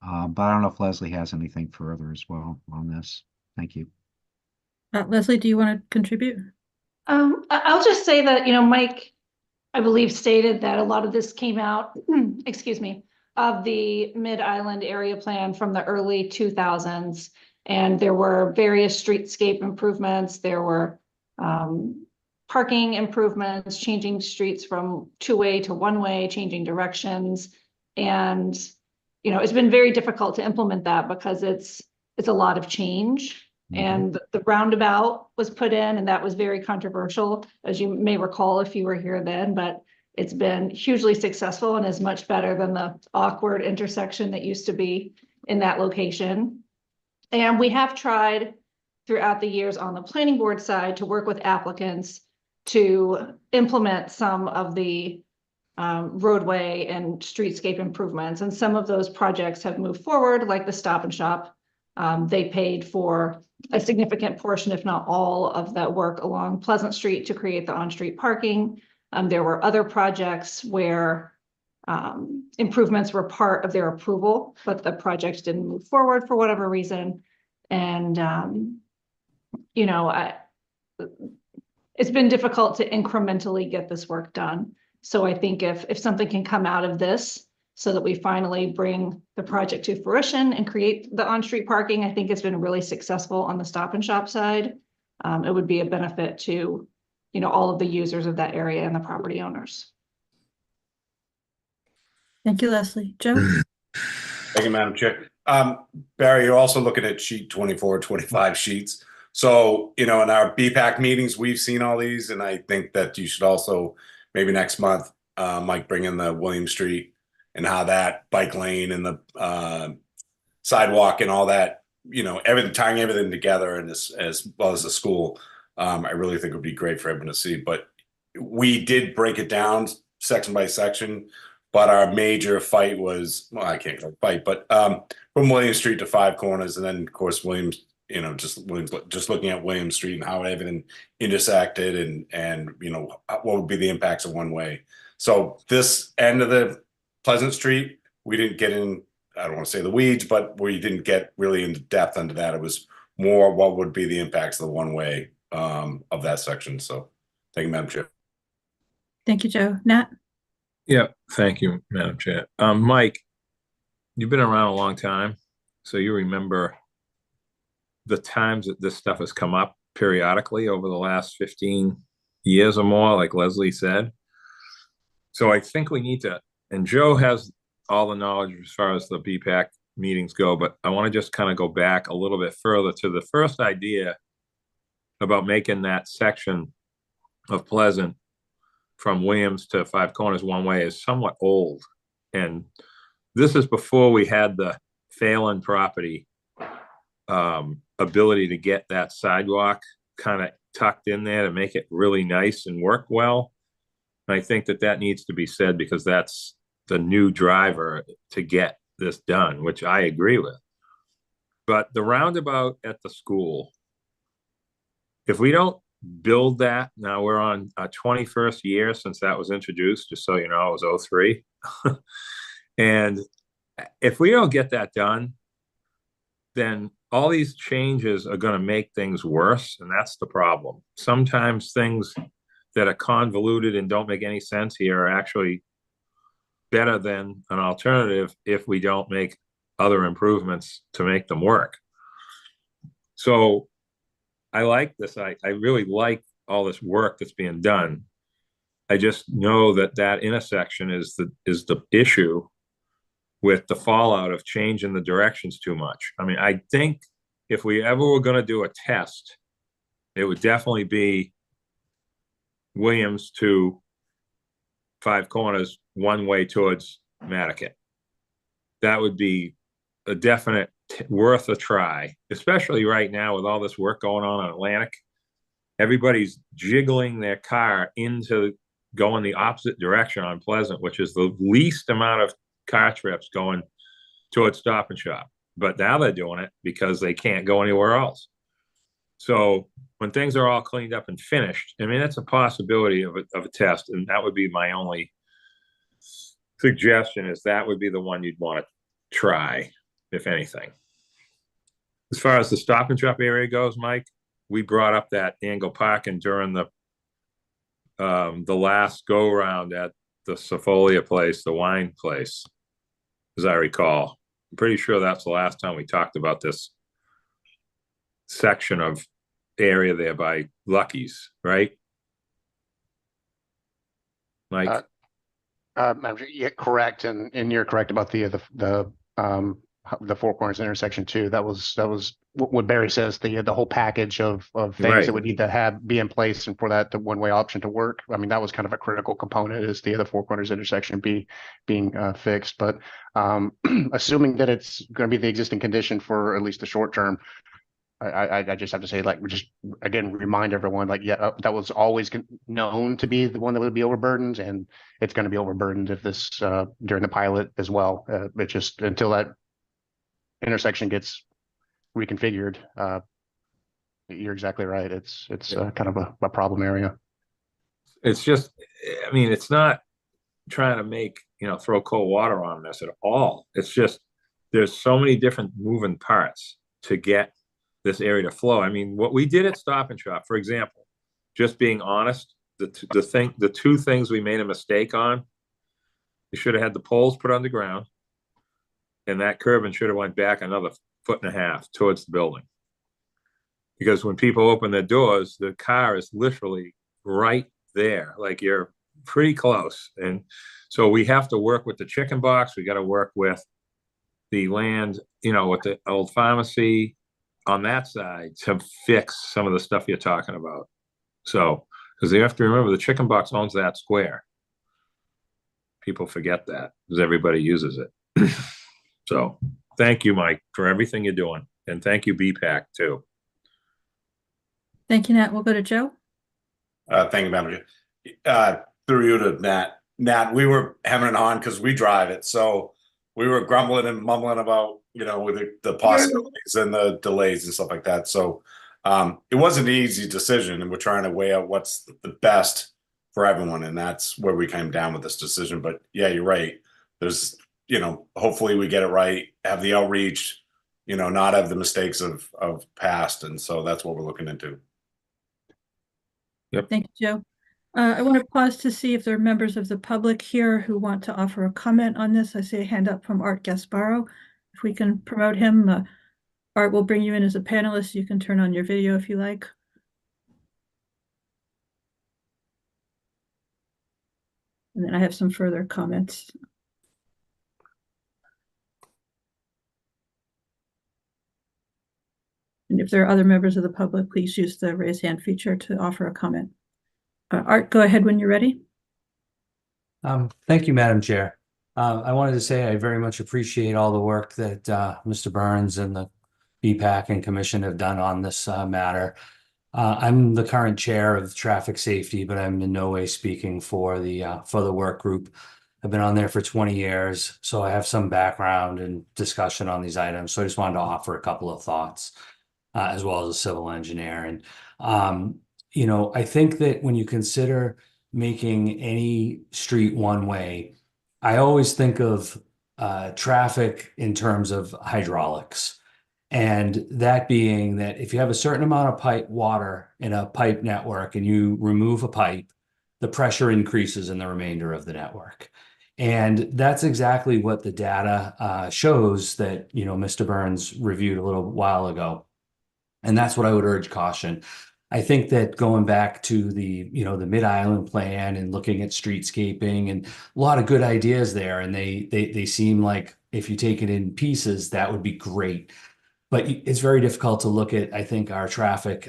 But I don't know if Leslie has anything further as well on this. Thank you. Leslie, do you want to contribute? I'll just say that, Mike, I believe, stated that a lot of this came out, excuse me, of the Mid-Island area plan from the early 2000s. And there were various streetscape improvements. There were parking improvements, changing streets from two-way to one-way, changing directions. And, it's been very difficult to implement that because it's a lot of change. And the roundabout was put in, and that was very controversial, as you may recall if you were here then, but it's been hugely successful and is much better than the awkward intersection that used to be in that location. And we have tried throughout the years on the planning board side to work with applicants to implement some of the roadway and streetscape improvements. And some of those projects have moved forward, like the Stop and Shop. They paid for a significant portion, if not all, of that work along Pleasant Street to create the on-street parking. There were other projects where improvements were part of their approval, but the project didn't move forward for whatever reason. And, you know, it's been difficult to incrementally get this work done. So I think if something can come out of this so that we finally bring the project to fruition and create the on-street parking, I think it's been really successful on the Stop and Shop side. It would be a benefit to, you know, all of the users of that area and the property owners. Thank you, Leslie. Joe? Thank you, Madam Chair. Barry, you're also looking at sheet 24, 25 sheets. So, you know, in our BPAC meetings, we've seen all these, and I think that you should also, maybe next month, Mike, bring in the William Street and how that bike lane and the sidewalk and all that, you know, everything, tying everything together, and as well as the school, I really think would be great for everyone to see. But we did break it down section by section. But our major fight was, well, I can't call it fight, but from William Street to Five Corners, and then of course Williams, you know, just looking at William Street and how everything intersected, and you know, what would be the impacts of one way. So this end of the Pleasant Street, we didn't get in, I don't want to say the weeds, but we didn't get really into depth into that. It was more what would be the impacts of the one way of that section. So thank you, Madam Chair. Thank you, Joe. Nat? Yeah, thank you, Madam Chair. Mike, you've been around a long time, so you remember the times that this stuff has come up periodically over the last 15 years or more, like Leslie said. So I think we need to, and Joe has all the knowledge as far as the BPAC meetings go, but I want to just kind of go back a little bit further to the first idea about making that section of Pleasant from Williams to Five Corners one way is somewhat old. And this is before we had the Phelan property ability to get that sidewalk kind of tucked in there to make it really nice and work well. And I think that needs to be said, because that's the new driver to get this done, which I agree with. But the roundabout at the school, if we don't build that, now we're on our 21st year since that was introduced, just so you know, it was 03. And if we don't get that done, then all these changes are going to make things worse, and that's the problem. Sometimes things that are convoluted and don't make any sense here are actually better than an alternative if we don't make other improvements to make them work. So I like this. I really like all this work that's being done. I just know that intersection is the issue with the fallout of changing the directions too much. I mean, I think if we ever were going to do a test, it would definitely be Williams to Five Corners one way towards Nantucket. That would be a definite worth a try, especially right now with all this work going on Atlantic. Everybody's jiggling their car into going the opposite direction on Pleasant, which is the least amount of car trips going towards Stop and Shop. But now they're doing it because they can't go anywhere else. So when things are all cleaned up and finished, I mean, that's a possibility of a test. And that would be my only suggestion, is that would be the one you'd want to try, if anything. As far as the Stop and Shop area goes, Mike, we brought up that angle parking during the last go round at the Sofolia place, the wine place, as I recall. I'm pretty sure that's the last time we talked about this section of area there by Lucky's, right? Mike? Yeah, correct, and you're correct about the Four Corners intersection too. That was what Barry says, the whole package of things Right. that would need to be in place, and for that the one way option to work. I mean, that was kind of a critical component, is the Four Corners intersection being fixed. But assuming that it's going to be the existing condition for at least the short term, I just have to say, like, just again remind everyone, like, yeah, that was always known to be the one that would be overburdened, and it's going to be overburdened if this during the pilot as well. It just, until that intersection gets reconfigured, you're exactly right. It's kind of a problem area. It's just, I mean, it's not trying to make, throw cold water on this at all. It's just, there's so many different moving parts to get this area to flow. I mean, what we did at Stop and Shop, for example, just being honest, the two things we made a mistake on, we should have had the poles put on the ground, and that curbing should have went back another 1.5 feet towards the building. Because when people open their doors, the car is literally right there, like you're pretty close. And so we have to work with the chicken box. We got to work with the land, you know, with the old pharmacy on that side to fix some of the stuff you're talking about. So, because you have to remember the chicken box owns that square. People forget that because everybody uses it. So thank you, Mike, for everything you're doing. And thank you, BPAC, too. Thank you, Nat. We'll go to Joe. Thank you, Madam Chair. Through you to Nat. Nat, we were having it on because we drive it. So we were grumbling and mumbling about, you know, with the possibilities and the delays and stuff like that. So it wasn't an easy decision, and we're trying to weigh out what's the best for everyone. And that's where we came down with this decision. But yeah, you're right. There's, you know, hopefully we get it right, have the outreach, you know, not have the mistakes of past. And so that's what we're looking into. Yep. Thank you, Joe. I want to pause to see if there are members of the public here who want to offer a comment on this. I see a hand up from Art Gasparo. If we can promote him, Art will bring you in as a panelist. You can turn on your video if you like. And then I have some further comments. And if there are other members of the public, please use the raise hand feature to offer a comment. Art, go ahead when you're ready. Thank you, Madam Chair. I wanted to say I very much appreciate all the work that Mr. Burns and the BPAC and Commission have done on this matter. I'm the current chair of traffic safety, but I'm in no way speaking for the work group. I've been on there for 20 years, so I have some background and discussion on these items. So I just wanted to offer a couple of thoughts, as well as a civil engineer. And you know, I think that when you consider making any street one way, I always think of traffic in terms of hydraulics. And that being that if you have a certain amount of pipe water in a pipe network and you remove a pipe, the pressure increases in the remainder of the network. And that's exactly what the data shows that, you know, Mr. Burns reviewed a little while ago. And that's what I would urge caution. I think that going back to the, you know, the Mid-Island plan and looking at streetscaping and a lot of good ideas there. And they seem like if you take it in pieces, that would be great. But it's very difficult to look at, I think, our traffic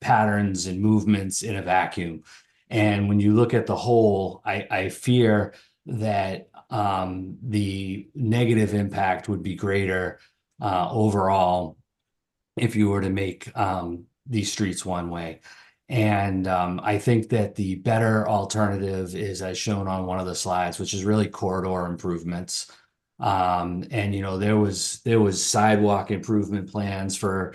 patterns and movements in a vacuum. And when you look at the whole, I fear that the negative impact would be greater overall if you were to make these streets one way. And I think that the better alternative is, as shown on one of the slides, which is really corridor improvements. And you know, there was sidewalk improvement plans for,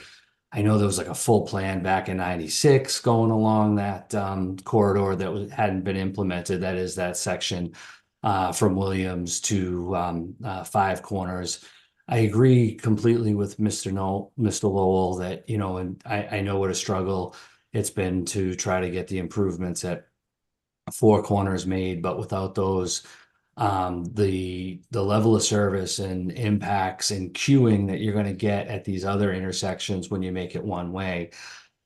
I know there was like a full plan back in '96 going along that corridor that hadn't been implemented. That is that section from Williams to Five Corners. I agree completely with Mr. Lowell that, you know, and I know what a struggle it's been to try to get the improvements at Four Corners made, but without those, the level of service and impacts and queuing that you're going to get at these other intersections when you make it one way,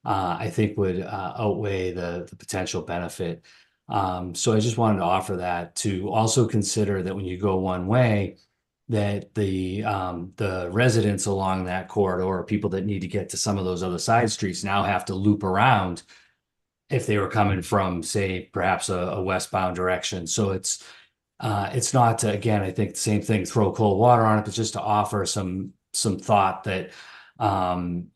I think would outweigh the potential benefit. So I just wanted to offer that, to also consider that when you go one way, that the residents along that corridor, or people that need to get to some of those other side streets, now have to loop around if they were coming from, say, perhaps a westbound direction. So it's not to, again, I think the same thing, throw cold water on it, but just to offer some thought that,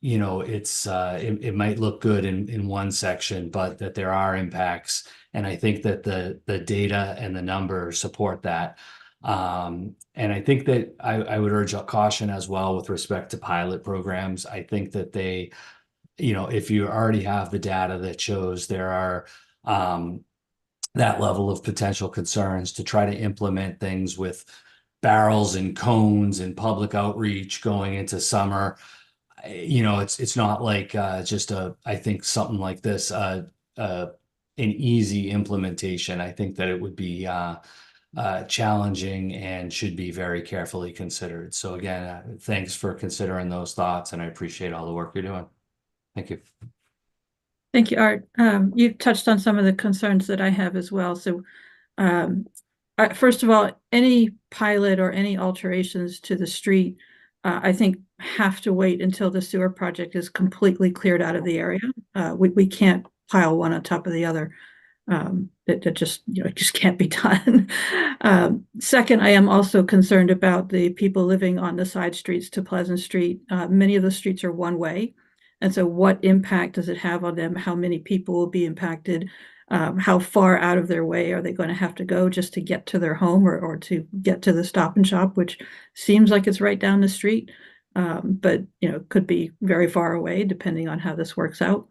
you know, it might look good in one section, but that there are impacts. And I think that the data and the numbers support that. And I think that I would urge caution as well with respect to pilot programs. I think that they, you know, if you already have the data that shows there are that level of potential concerns, to try to implement things with barrels and cones and public outreach going into summer, you know, it's not like just I think something like this, an easy implementation. I think that it would be challenging and should be very carefully considered. So again, thanks for considering those thoughts, and I appreciate all the work you're doing. Thank you. Thank you, Art. You touched on some of the concerns that I have as well. So, first of all, any pilot or any alterations to the street, I think have to wait until the sewer project is completely cleared out of the area. We can't pile one on top of the other. That just, you know, it just can't be done. Second, I am also concerned about the people living on the side streets to Pleasant Street. Many of the streets are one way. And so what impact does it have on them? How many people will be impacted? How far out of their way are they going to have to go just to get to their home or to get to the Stop and Shop, which seems like it's right down the street, but, you know, could be very far away depending on how this works out.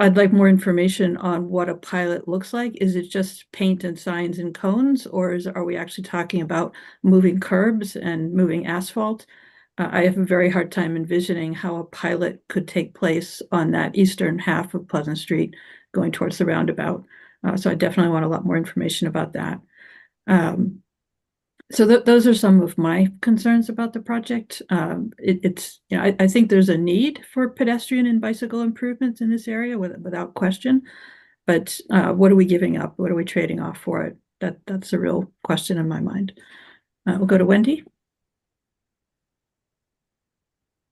I'd like more information on what a pilot looks like. Is it just paint and signs and cones, or are we actually talking about moving curbs and moving asphalt? I have a very hard time envisioning how a pilot could take place on that eastern half of Pleasant Street going towards the roundabout. So I definitely want a lot more information about that. So those are some of my concerns about the project. It's, you know, I think there's a need for pedestrian and bicycle improvements in this area without question. But what are we giving up? What are we trading off for it? That's a real question in my mind. We'll go to Wendy.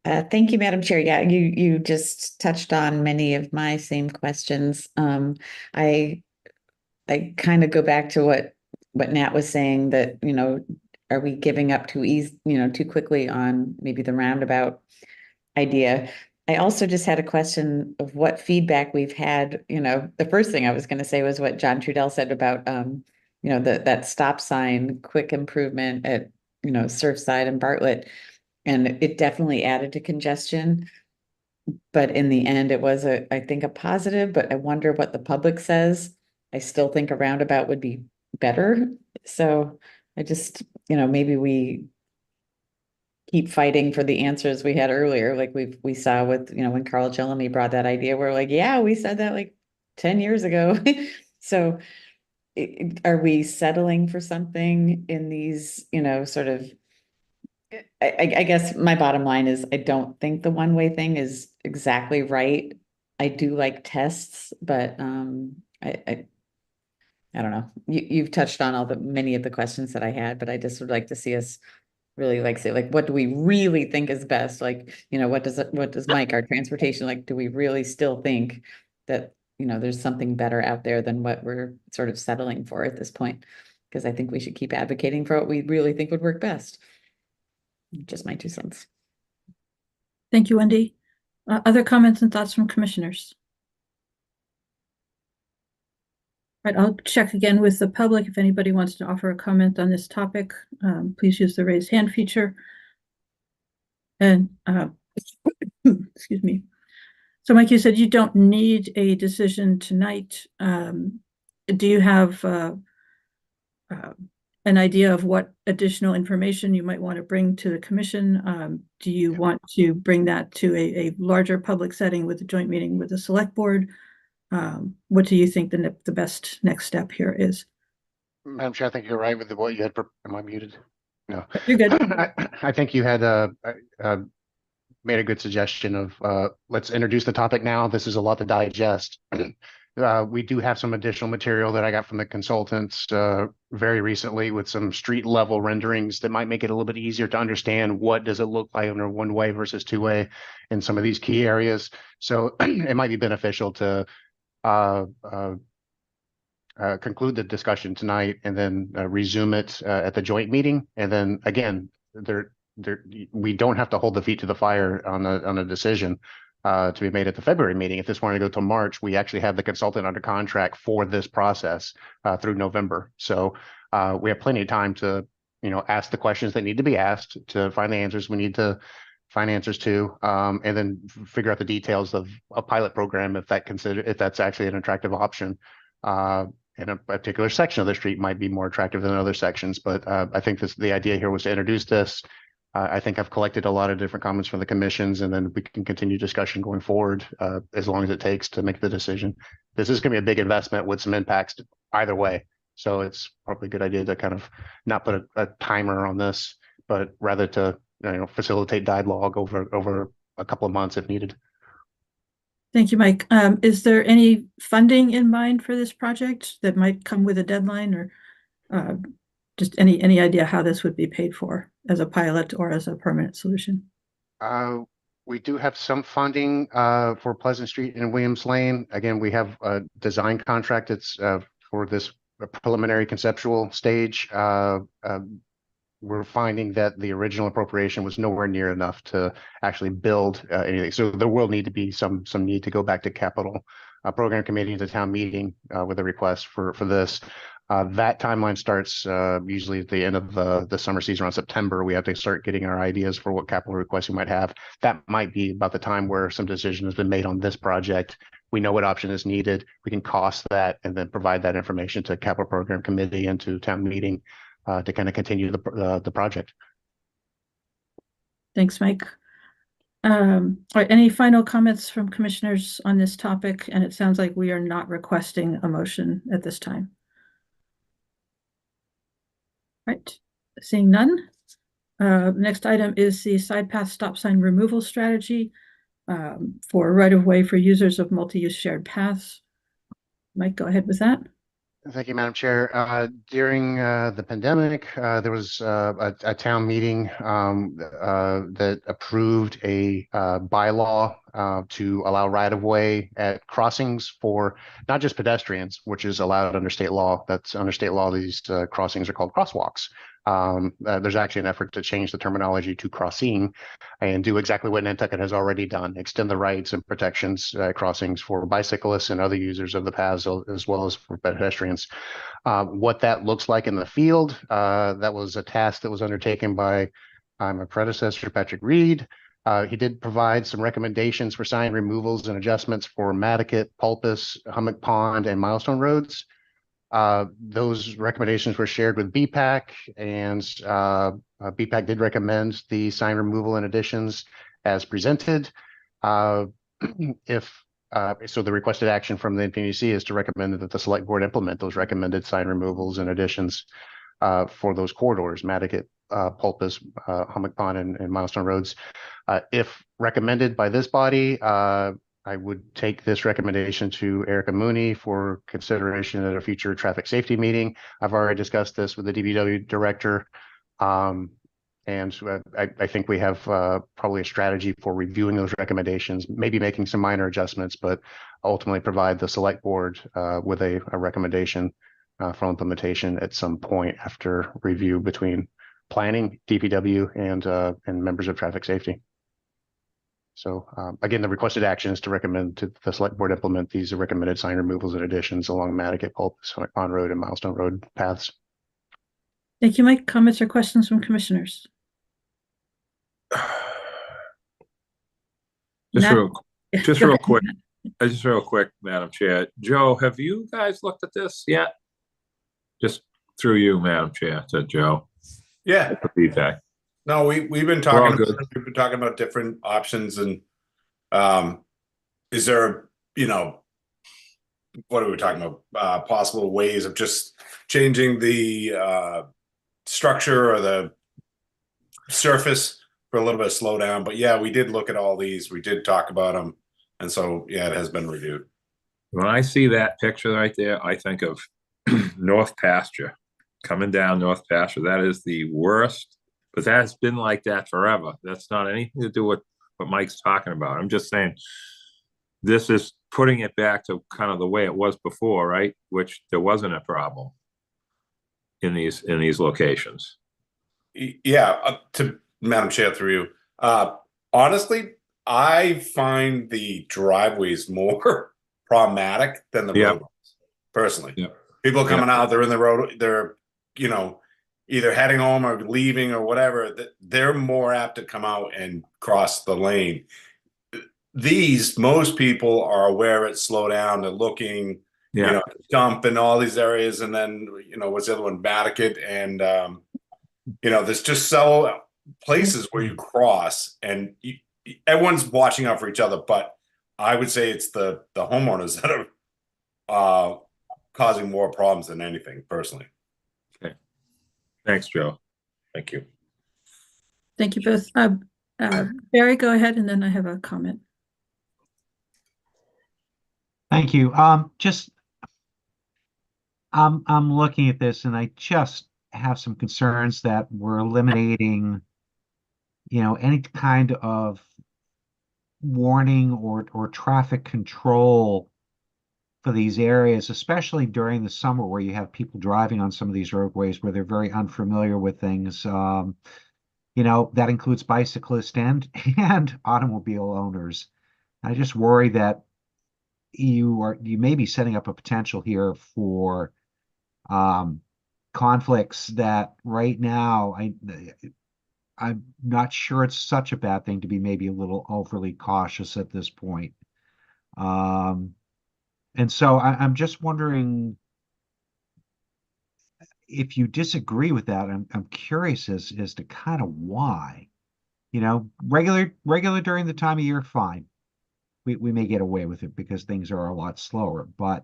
Thank you, Madam Chair. Yeah, you just touched on many of my same questions. I kind of go back to what Nat was saying, that, you know, are we giving up too too quickly on maybe the roundabout idea? I also just had a question of what feedback we've had. You know, the first thing I was going to say was what John Trudell said about, you know, that stop sign, quick improvement at, you know, Surfside and Bartlett. And it definitely added to congestion. But in the end, it was I think a positive, but I wonder what the public says. I still think a roundabout would be better. So I just, you know, maybe we keep fighting for the answers we had earlier. Like we saw with, you know, when Carl Jellamy brought that idea, we're like, yeah, we said that like 10 years ago. So are we settling for something in these, you know, sort of, I guess my bottom line is I don't think the one-way thing is exactly right. I do like tests, but I don't know. You've touched on many of the questions that I had, but I just would like to see us really like say, like, what do we really think is best? Like, you know, what does Mike, our transportation, like, do we really still think that, you know, there's something better out there than what we're sort of settling for at this point? Because I think we should keep advocating for what we really think would work best. Just my 2 cents. Thank you, Wendy. Other comments and thoughts from commissioners? Right, I'll check again with the public. If anybody wants to offer a comment on this topic, please use the raise hand feature. And excuse me. So Mike, you said you don't need a decision tonight. Do you have an idea of what additional information you might want to bring to the commission? Do you want to bring that to a larger public setting with a joint meeting with the select board? What do you think the best next step here is? Madam Chair, I think you're right with what you had. Am I muted? No. You're good. I think you had made a good suggestion of let's introduce the topic now. This is a lot to digest. We do have some additional material that I got from the consultants very recently with some street level renderings that might make it a little bit easier to understand what does it look like under one way versus two way in some of these key areas. So it might be beneficial to conclude the discussion tonight and then resume it at the joint meeting. And then again, we don't have to hold the feet to the fire on a decision to be made at the February meeting. If this wanted to go till March, we actually have the consultant under contract for this process through November. So we have plenty of time to, you know, ask the questions that need to be asked, to find the answers we need to find answers to, and then figure out the details of a pilot program if that's actually an attractive option. In a particular section of the street might be more attractive than other sections, but I think the idea here was to introduce this, I think I've collected a lot of different comments from the commissions, and then we can continue discussion going forward as long as it takes to make the decision. This is going to be a big investment with some impacts either way. So it's probably a good idea to kind of not put a timer on this, but rather to facilitate dialogue over a couple of months if needed. Thank you, Mike. Is there any funding in mind for this project that might come with a deadline, or just any idea how this would be paid for as a pilot or as a permanent solution? We do have some funding for Pleasant Street and Williams Lane. Again, we have a design contract. It's for this preliminary conceptual stage. We're finding that the original appropriation was nowhere near enough to actually build anything. So there will need to be some need to go back to capital program committee and the town meeting with a request for this. That timeline starts usually at the end of the summer season around September. We have to start getting our ideas for what capital requests we might have. That might be about the time where some decision has been made on this project. We know what option is needed. We can cost that and then provide that information to capital program committee and to town meeting to kind of continue the project. Thanks, Mike. All right, any final comments from commissioners on this topic? And it sounds like we are not requesting a motion at this time. Right, seeing none. Next item is the side path stop sign removal strategy for right-of-way for users of multi-use shared paths. Mike, go ahead with that. Thank you, Madam Chair. During the pandemic, there was a town meeting that approved a bylaw to allow right-of-way at crossings for not just pedestrians, which is allowed under state law. That's under state law, these crossings are called crosswalks. There's actually an effort to change the terminology to crossing and do exactly what Nantucket has already done, extend the rights and protections crossings for bicyclists and other users of the paths, as well as for pedestrians. What that looks like in the field, that was a task that was undertaken by my predecessor, Patrick Reed. He did provide some recommendations for sign removals and adjustments for Nantucket, Pulpus, Hummock Pond, and Milestone roads. Those recommendations were shared with BPAC, and BPAC did recommend the sign removal and additions as presented. So the requested action from the NPDC is to recommend that the select board implement those recommended sign removals and additions for those corridors, Nantucket, Pulpus, Hummock Pond, and Milestone roads. If recommended by this body, I would take this recommendation to Erica Mooney for consideration at a future traffic safety meeting. I've already discussed this with the DPW director. And I think we have probably a strategy for reviewing those recommendations, maybe making some minor adjustments, but ultimately provide the select board with a recommendation for implementation at some point after review between planning, DPW, and members of traffic safety. So again, the requested action is to recommend to the select board implement these recommended sign removals and additions along Nantucket, Pulpus, Hummock Pond Road, and Milestone Road paths. Thank you, Mike. Comments or questions from commissioners? Just real quick, Madam Chair. Joe, have you guys looked at this yet? Just through you, Madam Chair, to Joe. Yeah. Feedback. No, we've been talking about different options, and is there, what are we talking about? Possible ways of just changing the structure or the surface for a little bit of slowdown. But yeah, we did look at all these. We did talk about them, and so yeah, it has been reviewed. When I see that picture right there, I think of North Pasture, coming down North Pasture. That is the worst. But that's been like that forever. That's not anything to do with what Mike's talking about. I'm just saying this is putting it back to kind of the way it was before, right? Which there wasn't a problem in these locations. Yeah, to Madam Chair, through you. Honestly, I find the driveways more problematic than the road, personally. Yep. People are coming out, they're in the road, they're, either heading home or leaving or whatever, they're more apt to come out and cross the lane. Most people are aware it, slow down, they're looking, dump in all these areas, and then, what's the other one, Nantucket, and, there's just so places where you cross and everyone's watching out for each other, but I would say it's the homeowners that are causing more problems than anything, personally. Okay. Thanks, Joe. Thank you. Thank you both. Barry, go ahead, and then I have a comment. Thank you. I'm looking at this and I just have some concerns that we're eliminating, any kind of warning or traffic control for these areas, especially during the summer where you have people driving on some of these roadways where they're very unfamiliar with things. That includes bicyclists and automobile owners. I just worry that you may be setting up a potential here for conflicts that right now I'm not sure it's such a bad thing to be maybe a little overly cautious at this point. And so I'm just wondering if you disagree with that. I'm curious as to kind of why. Regular during the time of year, fine. We may get away with it because things are a lot slower, but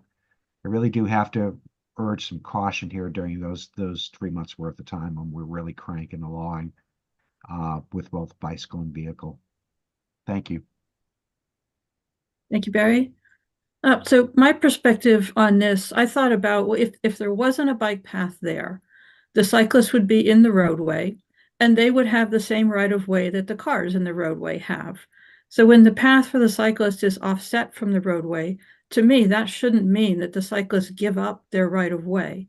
I really do have to urge some caution here during those 3 months worth of time when we're really cranking along with both bicycle and vehicle. Thank you. Thank you, Barry. So my perspective on this, I thought about, well, if there wasn't a bike path there, the cyclists would be in the roadway and they would have the same right of way that the cars in the roadway have. So when the path for the cyclist is offset from the roadway, to me, that shouldn't mean that the cyclists give up their right of way.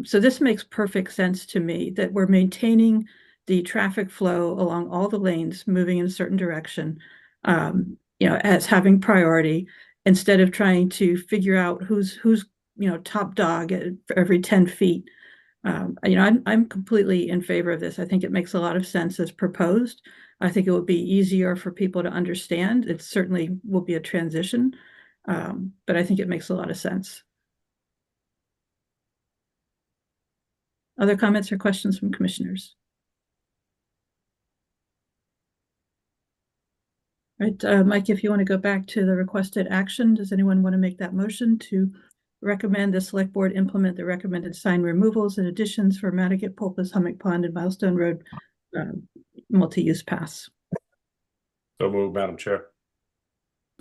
So this makes perfect sense to me that we're maintaining the traffic flow along all the lanes, moving in a certain direction, as having priority, instead of trying to figure out who's top dog for every 10 feet. I'm completely in favor of this. I think it makes a lot of sense as proposed. I think it would be easier for people to understand. It certainly will be a transition, but I think it makes a lot of sense. Other comments or questions from commissioners? Right, Mike, if you want to go back to the requested action, does anyone want to make that motion to recommend the select board implement the recommended sign removals and additions for Nantucket, Pulpus, Hummock Pond, and Milestone Road multi-use pass? So move, Madam Chair.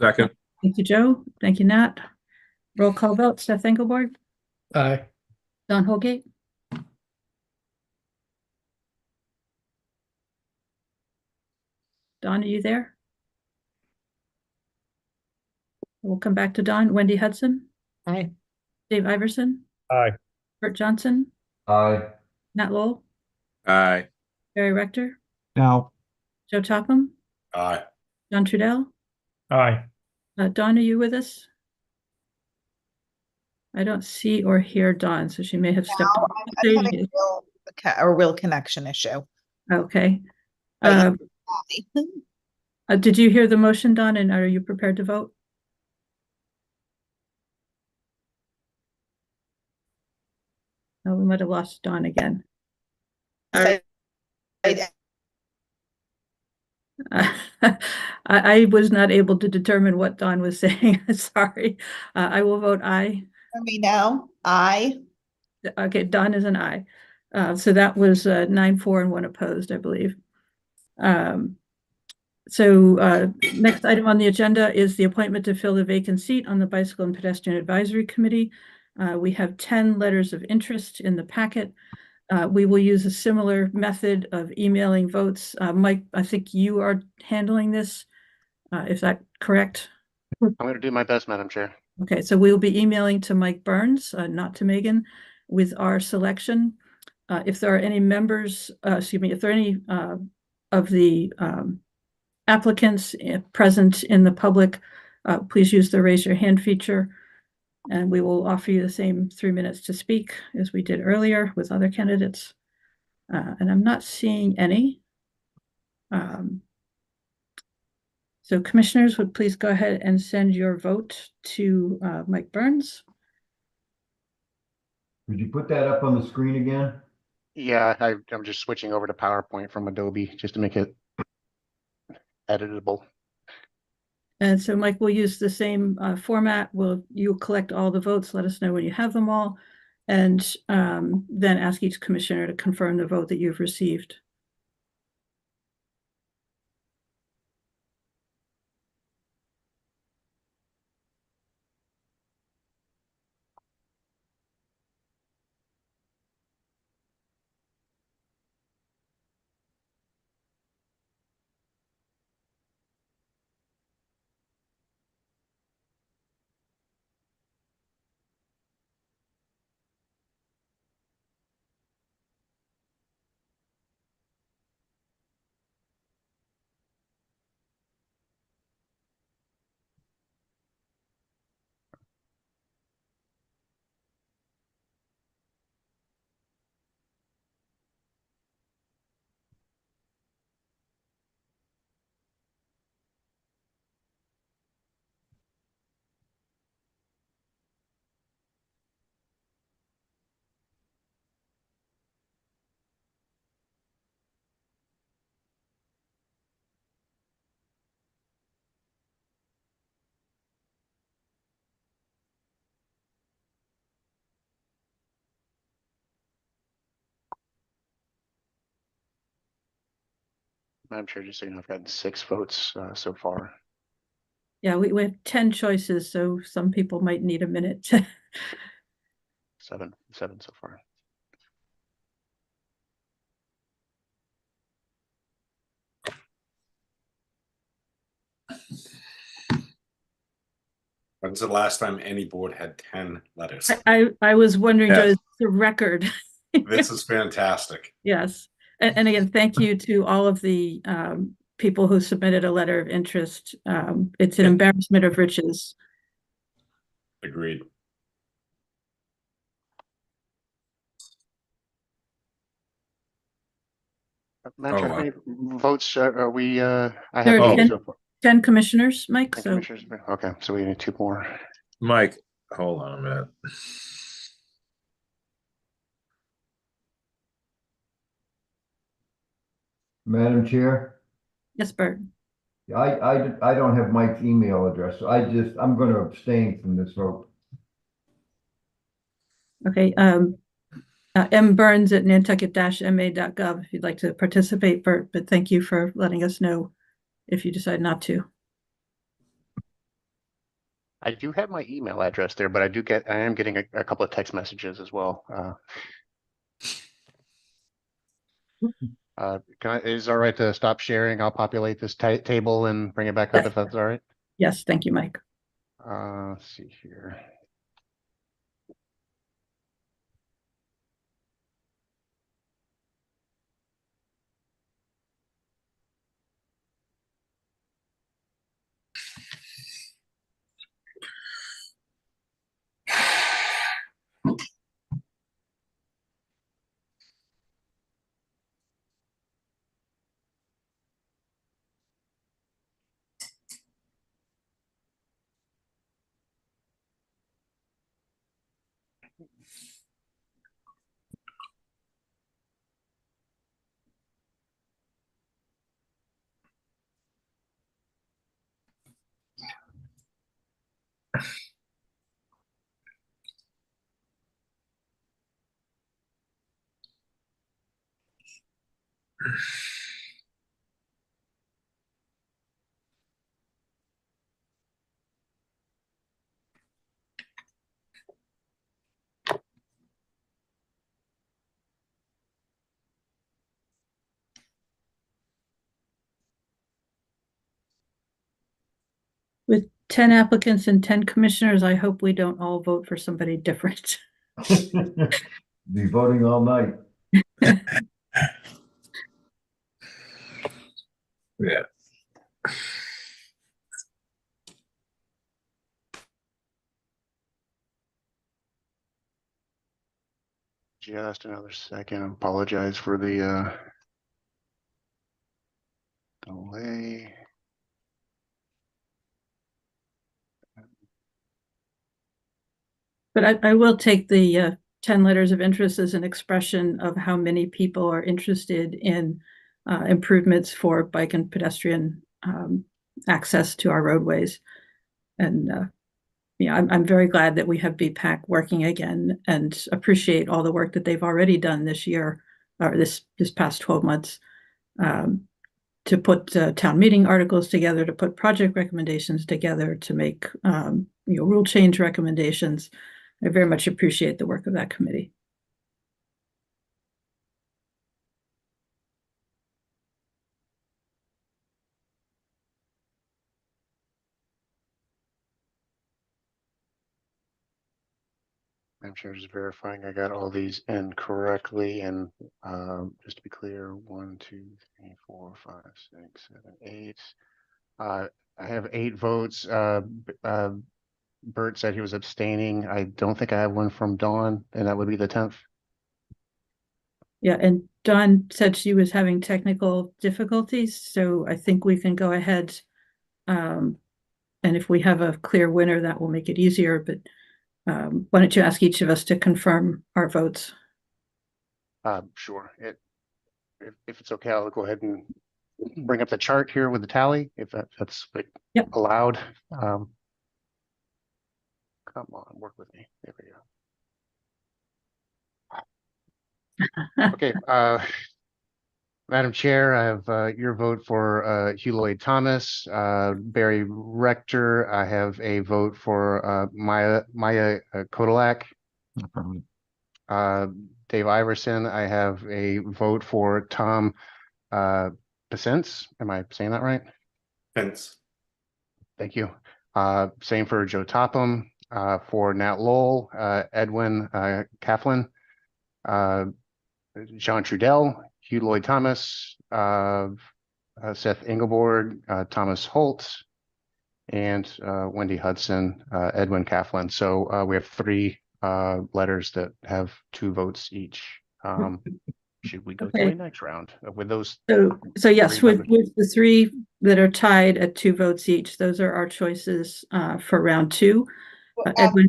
Second. Thank you, Joe. Thank you, Nat. Roll call vote. Seth Engelborg, Aye. Don Holgate, Don, are you there? We'll come back to Don. Wendy Hudson, Aye. Dave Iverson, Aye. Bert Johnson, Aye. Nat Lowell, Aye. Barry Rector, No. Joe Topham, Aye. John Trudell. Aye. Dawn, are you with us? I don't see or hear Dawn, so she may have stepped No, off. I'm having a real connection issue. Okay. But Did you hear the motion, Dawn, and are you prepared to vote? Oh, we might have lost Dawn again. I was not able to determine what Dawn was saying. Sorry. I will vote aye. For me now, aye. Okay, Dawn is an aye. So that was 9-4 and 1 opposed, I believe. So next item on the agenda is the appointment to fill the vacant seat on the Bicycle and Pedestrian Advisory Committee. We have 10 letters of interest in the packet. We will use a similar method of emailing votes. Mike, I think you are handling this. Is that correct? I'm going to do my best, Madam Chair. Okay, so we'll be emailing to Mike Burns, not to Megan, with our selection. If there are any members, if there are any of the applicants present in the public, please use the raise your hand feature, and we will offer you the same 3 minutes to speak as we did earlier with other candidates. And I'm not seeing any. So commissioners would please go ahead and send your vote to Mike Burns. Would you put that up on the screen again? Yeah, I'm just switching over to PowerPoint from Adobe just to make it editable. And so Mike will use the same format. You'll collect all the votes, let us know when you have them all, and then ask each commissioner to confirm the vote that you've received. Madam Chair, just so you know, I've gotten 6 votes so far. Yeah, we have 10 choices, so some people might need a minute to. 7 so far. When's the last time any board had 10 letters? I was wondering, Yes. does the record? This is fantastic. Yes. And again, thank you to all of the people who submitted a letter of interest. It's an embarrassment of riches. Agreed. Madam Chair, how many votes are we? I There have are 10 so far. 10 commissioners, Mike. 10 So commissioners. Okay, so we need 2 more. Mike, hold on a minute. Madam Chair, yes, Bert. I don't have Mike's email address, so I'm going to abstain from this vote. Okay. mburns@nantucket-ma.gov if you'd like to participate, Bert, but thank you for letting us know if you decide not to. I do have my email address there, but I am getting a couple of text messages as well. Is it all right to stop sharing? I'll populate this table and bring it back up if that's all right. Yes, thank you, Mike. Let's see here. With 10 applicants and 10 commissioners, I hope we don't all vote for somebody different. Be voting all night. Yeah. Just another second. I apologize for the delay. But I will take the 10 letters of interest is an expression of how many people are interested in improvements for bike and pedestrian access to our roadways. And I'm very glad that we have BPAC working again, and appreciate all the work that they've already done this year, or this past 12 months, to put town meeting articles together, to put project recommendations together, to make rule change recommendations. I very much appreciate the work of that committee. I'm sure just verifying I got all these in correctly. And just to be clear, 1, 2, 3, 4, 5, 6, 7, 8. I have 8 votes. Bert said he was abstaining. I don't think I have one from Dawn, and that would be the 10th. Yeah, and Dawn said she was having technical difficulties, so I think we can go ahead. And if we have a clear winner, that will make it easier. But why don't you ask each of us to confirm our votes? Sure. If it's okay, I'll go ahead and bring up the chart here with the tally, if that's allowed. Come on, work with me. There we go. Okay. Madam Chair, I have your vote for Hugh Lloyd Thomas. Barry Rector, I have a vote for Maya Kodalak. Dave Iverson, I have a vote for Tom Pacence. Am I saying that right? Pence. Thank you. Same for Joe Topham. For Nat Lowell, Edwin Claflin, John Trudell, Hugh Lloyd Thomas, Seth Ingeborg, Thomas Holt, and Wendy Hudson, Edwin Claflin. So we have 3 letters that have 2 votes each. Should we go to a next round with those? So yes, with the 3 that are tied at 2 votes each, those are our choices for round 2. Edwin,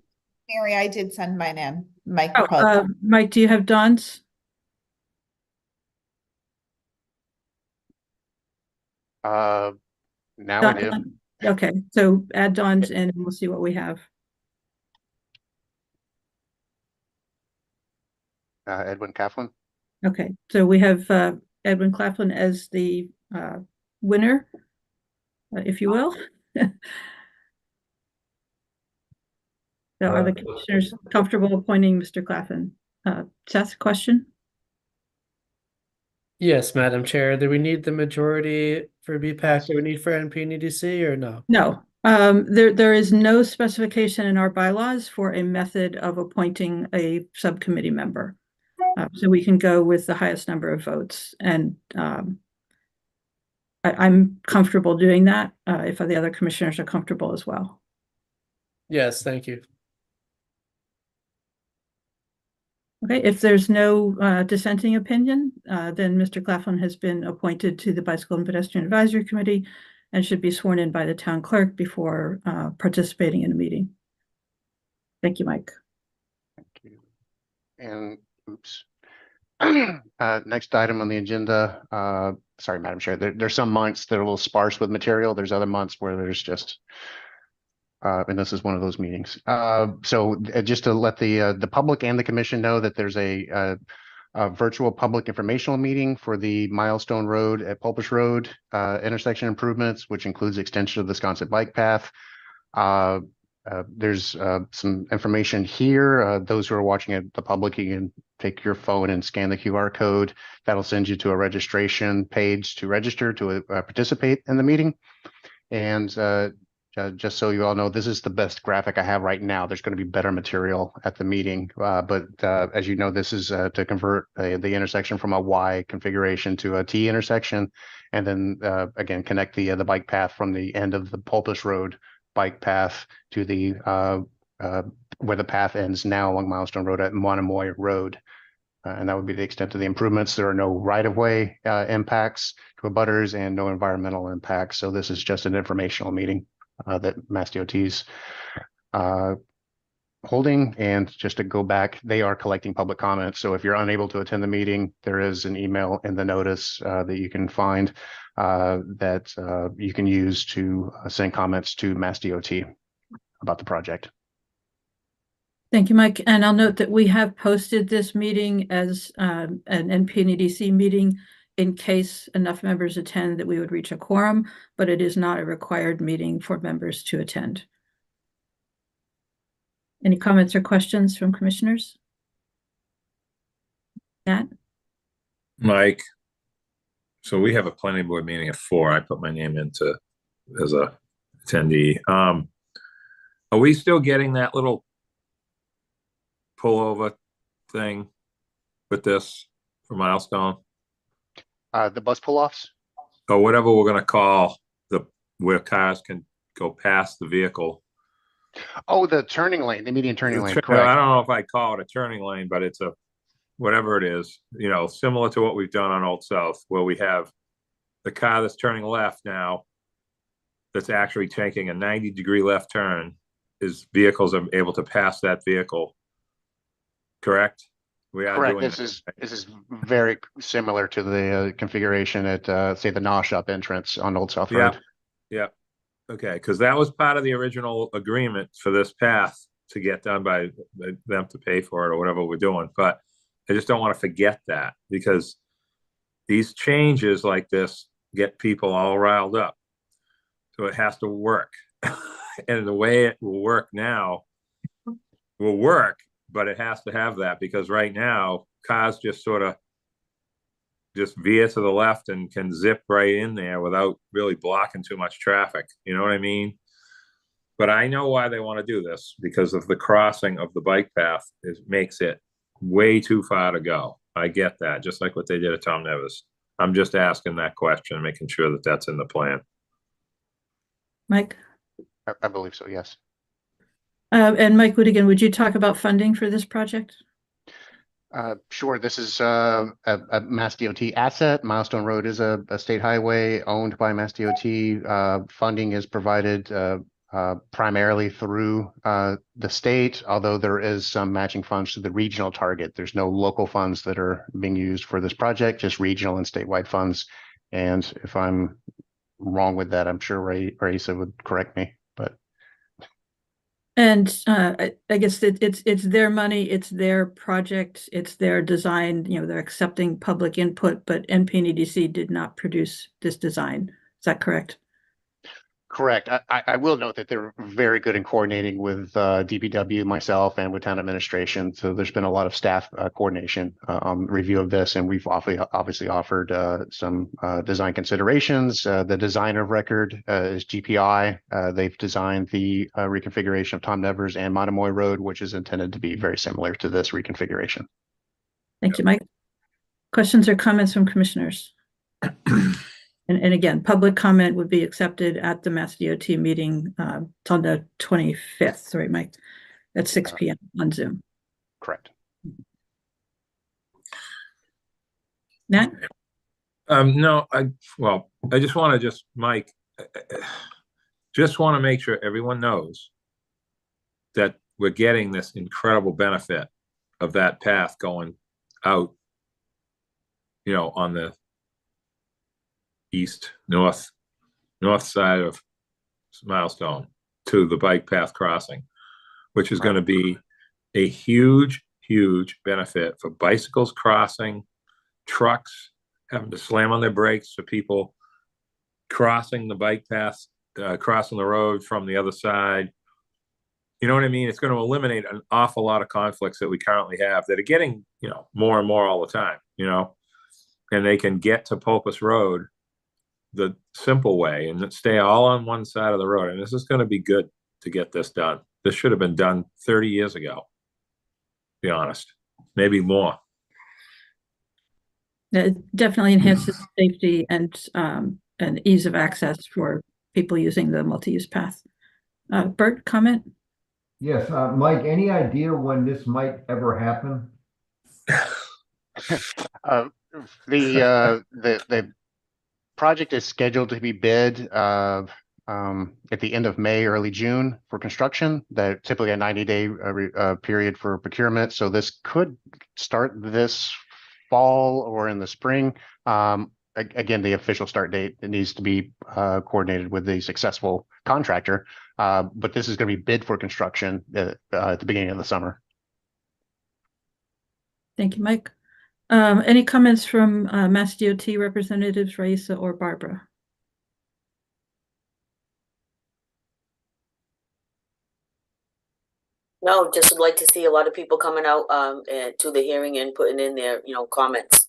Mary, I did send mine in. Mike, Mike, do you have Dawn's? Now I do. Okay, so add Dawn's in and we'll see what we have. Edwin Claflin. Okay, so we have Edwin Claflin as the winner, if you will. So are the commissioners comfortable appointing Mr. Claflin? Seth, question? Yes, Madam Chair. Do we need the majority for BPAC? Do we need for NP and EDC or no? No. There is no specification in our bylaws for a method of appointing a subcommittee member. So we can go with the highest number of votes, and I'm comfortable doing that if the other commissioners are comfortable as well. Yes, thank you. Okay, if there's no dissenting opinion, then Mr. Claflin has been appointed to the Bicycle and Pedestrian Advisory Committee and should be sworn in by the town clerk before participating in a meeting. Thank you, Mike. Thank you. And oops. Next item on the agenda. Sorry, Madam Chair. There's some months that are a little sparse with material. There's other months where there's just and this is one of those meetings. So just to let the public and the commission know that there's a virtual public informational meeting for the Milestone Road at Pulpus Road intersection improvements, which includes extension of the Sconset bike path. There's some information here. Those who are watching it, the public, you can take your phone and scan the QR code. That'll send you to a registration page to register to participate in the meeting. And just so you all know, this is the best graphic I have right now. There's going to be better material at the meeting. But as you know, this is to convert the intersection from a Y configuration to a T intersection. And then again, connect the bike path from the end of the Pulpus Road bike path to the where the path ends now along Milestone Road at Monomoy Road. And that would be the extent of the improvements. There are no right-of-way impacts to abutters and no environmental impacts. So this is just an informational meeting that Mass DOT's holding. And just to go back, they are collecting public comments. So if you're unable to attend the meeting, there is an email in the notice that you can find that you can use to send comments to Mass DOT about the project. Thank you, Mike. And I'll note that we have posted this meeting as an NPNEDC meeting in case enough members attend that we would reach a quorum, but it is not a required meeting for members to attend. Any comments or questions from commissioners? Nat? Mike. So we have a planning board meeting at 4. I put my name into as a attendee. Are we still getting that little pullover thing with this for Milestone? The bus pull-offs? Or whatever we're gonna call where cars can go past the vehicle. Oh, the turning lane, the median turning lane, I correct. don't know if I call it a turning lane, but it's whatever it is, similar to what we've done on Old South, where we have the car that's turning left now, that's actually taking a 90-degree left turn, vehicles are able to pass that vehicle. Correct? We are Correct. doing This is very similar to the configuration at say the Nosh Up entrance on Old South Road. Yeah. Okay, because that was part of the original agreement for this path to get done by them to pay for it or whatever we're doing. But I just don't want to forget that, because these changes like this get people all riled up. So it has to work. And the way it will work now will work, but it has to have that, because right now cars just sort of just veer to the left and can zip right in there without really blocking too much traffic. You know what I mean? But I know why they want to do this, because of the crossing of the bike path. It makes it way too far to go. I get that, just like what they did at Tom Nevis. I'm just asking that question, making sure that that's in the plan. Mike? I believe so, yes. And Mike Woodigan, would you talk about funding for this project? Sure. This is a Mass DOT asset. Milestone Road is a state highway owned by Mass DOT. Funding is provided primarily through the state, although there is some matching funds to the regional target. There's no local funds that are being used for this project, just regional and statewide funds. And if I'm wrong with that, I'm sure Raisa would correct me. But And I guess it's their money, it's their project, it's their design, they're accepting public input, but NPNEDC did not produce this design. Is that correct? correct. I will note that they're very good in coordinating with DPW, myself, and with town administration. So there's been a lot of staff coordination on review of this, and we've obviously offered some design considerations. The design of record is GPI. They've designed the reconfiguration of Tom Nevers and Monomoy Road, which is intended to be very similar to this reconfiguration. Thank you, Mike. Questions or comments from commissioners? And again, public comment would be accepted at the Mass DOT meeting on the 25th, right, Mike? At 6 p.m. on Zoom. Correct. Nat? No, I just want to Mike, just want to make sure everyone knows that we're getting this incredible benefit of that path going out, on the north side of Milestone to the bike path crossing, which is going to be a huge benefit for bicycles crossing, trucks having to slam on their brakes for people crossing the bike path, crossing the road from the other side. You know what I mean? It's going to eliminate an awful lot of conflicts that we currently have that are getting, more and more all the time, and they can get to Pulpus Road the simple way and stay all on one side of the road. And this is going to be good to get this done. This should have been done 30 years ago, to be honest, maybe more. It definitely enhances safety and ease of access for people using the multi-use path. Bert, comment? Yes, Mike, any idea when this might ever happen? The project is scheduled to be bid at the end of May, early June for construction. That typically a 90-day period for procurement. So this could start this fall or in the spring. Again, the official start date, it needs to be coordinated with the successful contractor. But this is going to be bid for construction at the beginning of the summer. Thank you, Mike. Any comments from Mass DOT representatives, Raisa or Barbara? No, just would like to see a lot of people coming out to the hearing and putting in their, comments.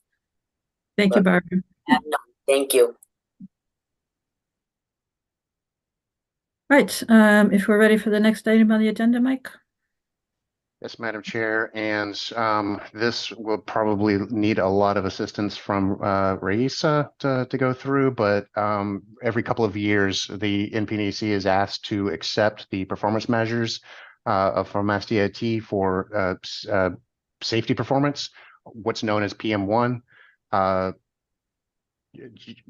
Thank you, Barbara. No, thank you. Right, if we're ready for the next item on the agenda, Mike? Yes, Madam Chair, and this will probably need a lot of assistance from Raisa to go through, but every couple of years, the NPDC is asked to accept the performance measures from Mass DOT for safety performance, what's known as PM1.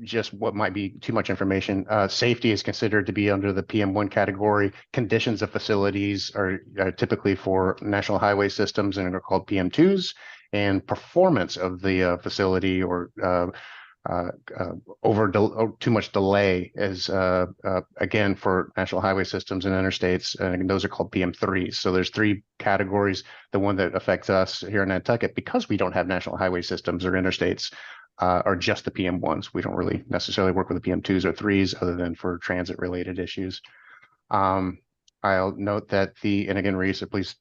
Just what might be too much information. Safety is considered to be under the PM1 category. Conditions of facilities are typically for national highway systems and are called PM2s. And performance of the facility or too much delay is again for national highway systems and interstates, and those are called PM3s. So there's three categories. The one that affects us here in Nantucket, because we don't have national highway systems or interstates, are just the PM1s. We don't really necessarily work with the PM2s or 3s other than for transit related issues. I'll note that and again, Reese, please,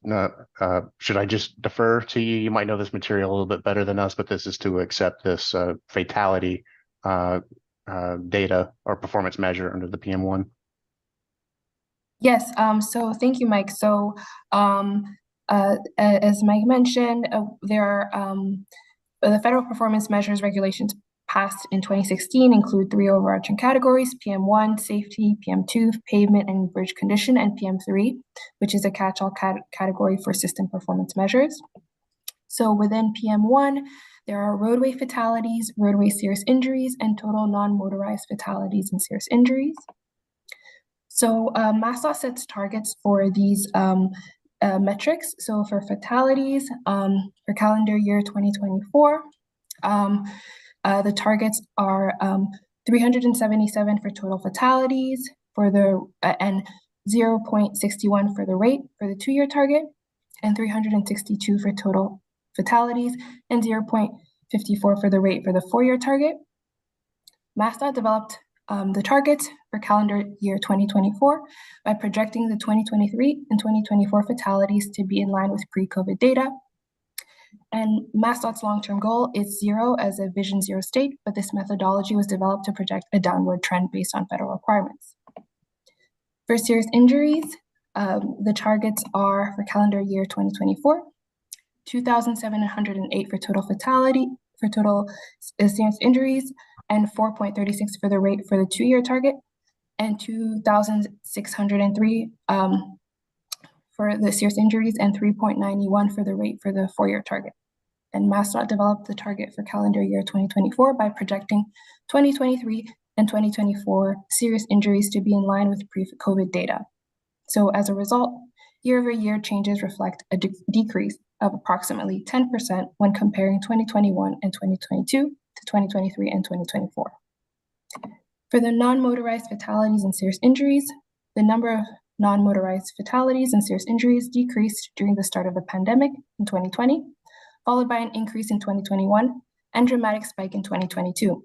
should I just defer to you? You might know this material a little bit better than us, but this is to accept this fatality data or performance measure under the PM1. Yes, so thank you, Mike. So as Mike mentioned, there are the federal performance measures regulations passed in 2016 include three overarching categories: PM1, safety; PM2, pavement and bridge condition; and PM3, which is a catch-all category for system performance measures. So within PM1, there are roadway fatalities, roadway serious injuries, and total non-motorized fatalities and serious injuries. So MassDOT sets targets for these metrics. So for fatalities, for calendar year 2024, the targets are 377 for total fatalities and 0.61 for the rate for the 2-year target, and 362 for total fatalities and 0.54 for the rate for the 4-year target. MassDOT developed the targets for calendar year 2024 by projecting the 2023 and 2024 fatalities to be in line with pre-COVID data. And MassDOT's long-term goal is 0 as a Vision 0 state, but this methodology was developed to project a downward trend based on federal requirements. For serious injuries, the targets are for calendar year 2024, 2,708 for total serious injuries, and 4.36 for the rate for the 2-year target, and 2,603 for the serious injuries, and 3.91 for the rate for the 4-year target. And MassDOT developed the target for calendar year 2024 by projecting 2023 and 2024 serious injuries to be in line with pre-COVID data. So as a result, year-over-year changes reflect a decrease of approximately 10% when comparing 2021 and 2022 to 2023 and 2024. For the non-motorized fatalities and serious injuries, the number of non-motorized fatalities and serious injuries decreased during the start of the pandemic in 2020, followed by an increase in 2021 and dramatic spike in 2022.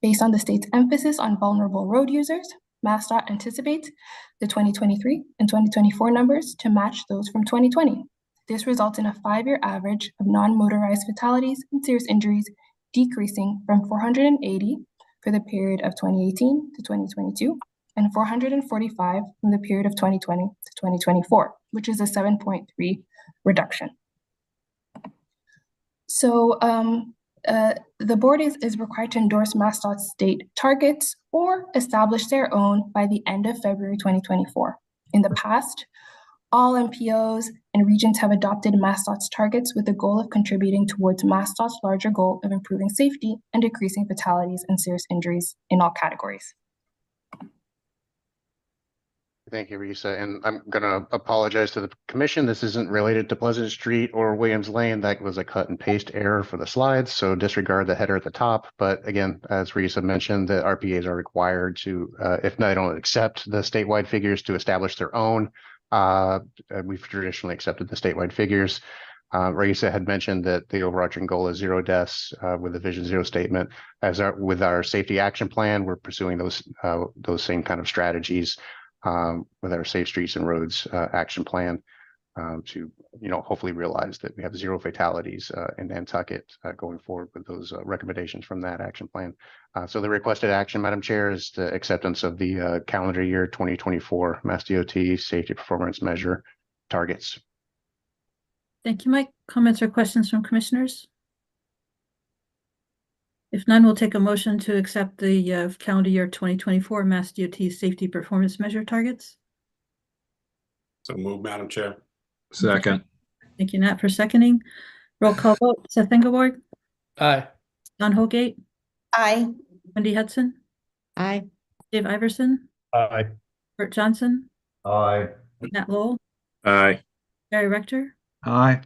Based on the state's emphasis on vulnerable road users, MassDOT anticipates the 2023 and 2024 numbers to match those from 2020. This results in a 5-year average of non-motorized fatalities and serious injuries decreasing from 480 for the period of 2018 to 2022 and 445 from the period of 2020 to 2024, which is a 7.3 reduction. So the board is required to endorse MassDOT's state targets or establish their own by the end of February 2024. In the past, all MPOs and regions have adopted MassDOT's targets with the goal of contributing towards MassDOT's larger goal of improving safety and decreasing fatalities and serious injuries in all categories. Thank you, Risa. And I'm going to apologize to the commission. This isn't related to Pleasant Street or Williams Lane. That was a cut and paste error for the slides. So disregard the header at the top. But again, as Risa mentioned, the RPAs are required to, if they don't accept the statewide figures, to establish their own. We've traditionally accepted the statewide figures. Risa had mentioned that the overarching goal is 0 deaths with the Vision Zero statement. With our safety action plan, we're pursuing those same kind of strategies with our Safe Streets and Roads action plan to hopefully realize that we have 0 fatalities in Nantucket going forward with those recommendations from that action plan. So the requested action, Madam Chair, is the acceptance of the calendar year 2024 Mass DOT safety performance measure targets. Thank you, Mike. Comments or questions from commissioners? If none, we'll take a motion to accept the calendar year 2024 Mass DOT safety performance measure targets. So move, Madam Chair. Second. Thank you, Nat, for seconding. Roll call vote. Seth Engelborg, Aye. Don Holgate, Aye. Wendy Hudson, Aye. Dave Iverson, Aye. Bert Johnson, Aye. Nat Lowell, Aye. Barry Rector, Aye.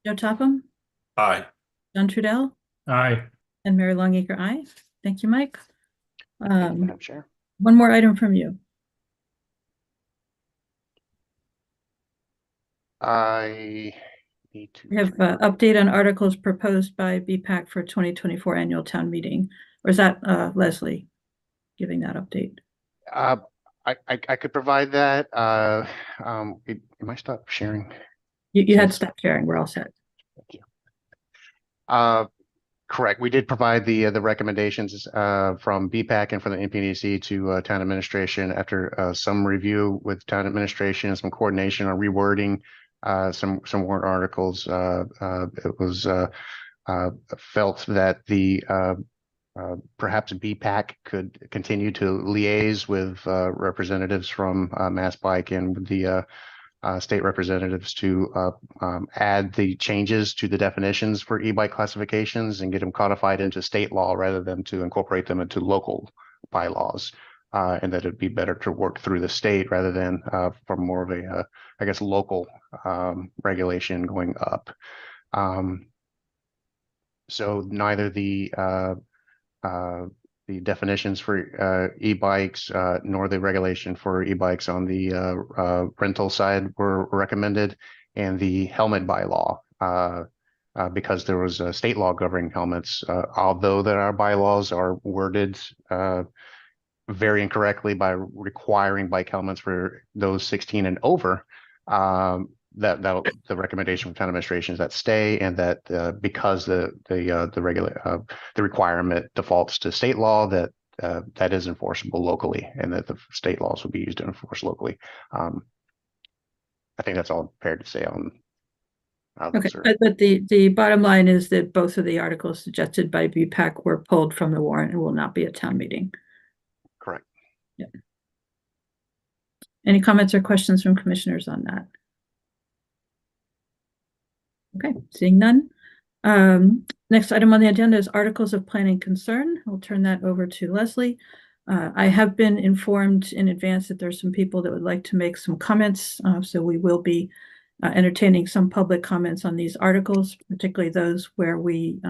Joe Topham, Aye. John Trudell, Aye. and Mary Longacre, aye. Thank you, Mike. Madam Chair. One more item from you. I need to. We have update on articles proposed by BPAC for 2024 annual town meeting. Or is that Leslie giving that update? I could provide that. Am I stop sharing? You had stopped sharing. We're all set. Thank you. Correct. We did provide the recommendations from BPAC and from the NPDC to town administration after some review with town administration and some coordination on rewording some warrant articles. It was felt that the perhaps BPAC could continue to liaise with representatives from Mass Bike and with the state representatives to add the changes to the definitions for e-bike classifications and get them codified into state law rather than to incorporate them into local bylaws. And that it'd be better to work through the state rather than from more of a, I guess, local regulation going up. So neither the definitions for e-bikes nor the regulation for e-bikes on the rental side were recommended, and the helmet bylaw because there was a state law governing helmets, although that our bylaws are worded very incorrectly by requiring bike helmets for those 16 and over. That the recommendation from town administration is that stay, and that because the requirement defaults to state law, that that is enforceable locally, and that the state laws will be used to enforce locally. I think that's all I'm prepared to say on. Okay, but the bottom line is that both of the articles suggested by BPAC were pulled from the warrant and will not be at town meeting. Correct. Yeah. Any comments or questions from commissioners on that? Okay, seeing none. Next item on the agenda is articles of planning concern. I'll turn that over to Leslie. I have been informed in advance that there's some people that would like to make some comments, so we will be entertaining some public comments on these articles, particularly those where we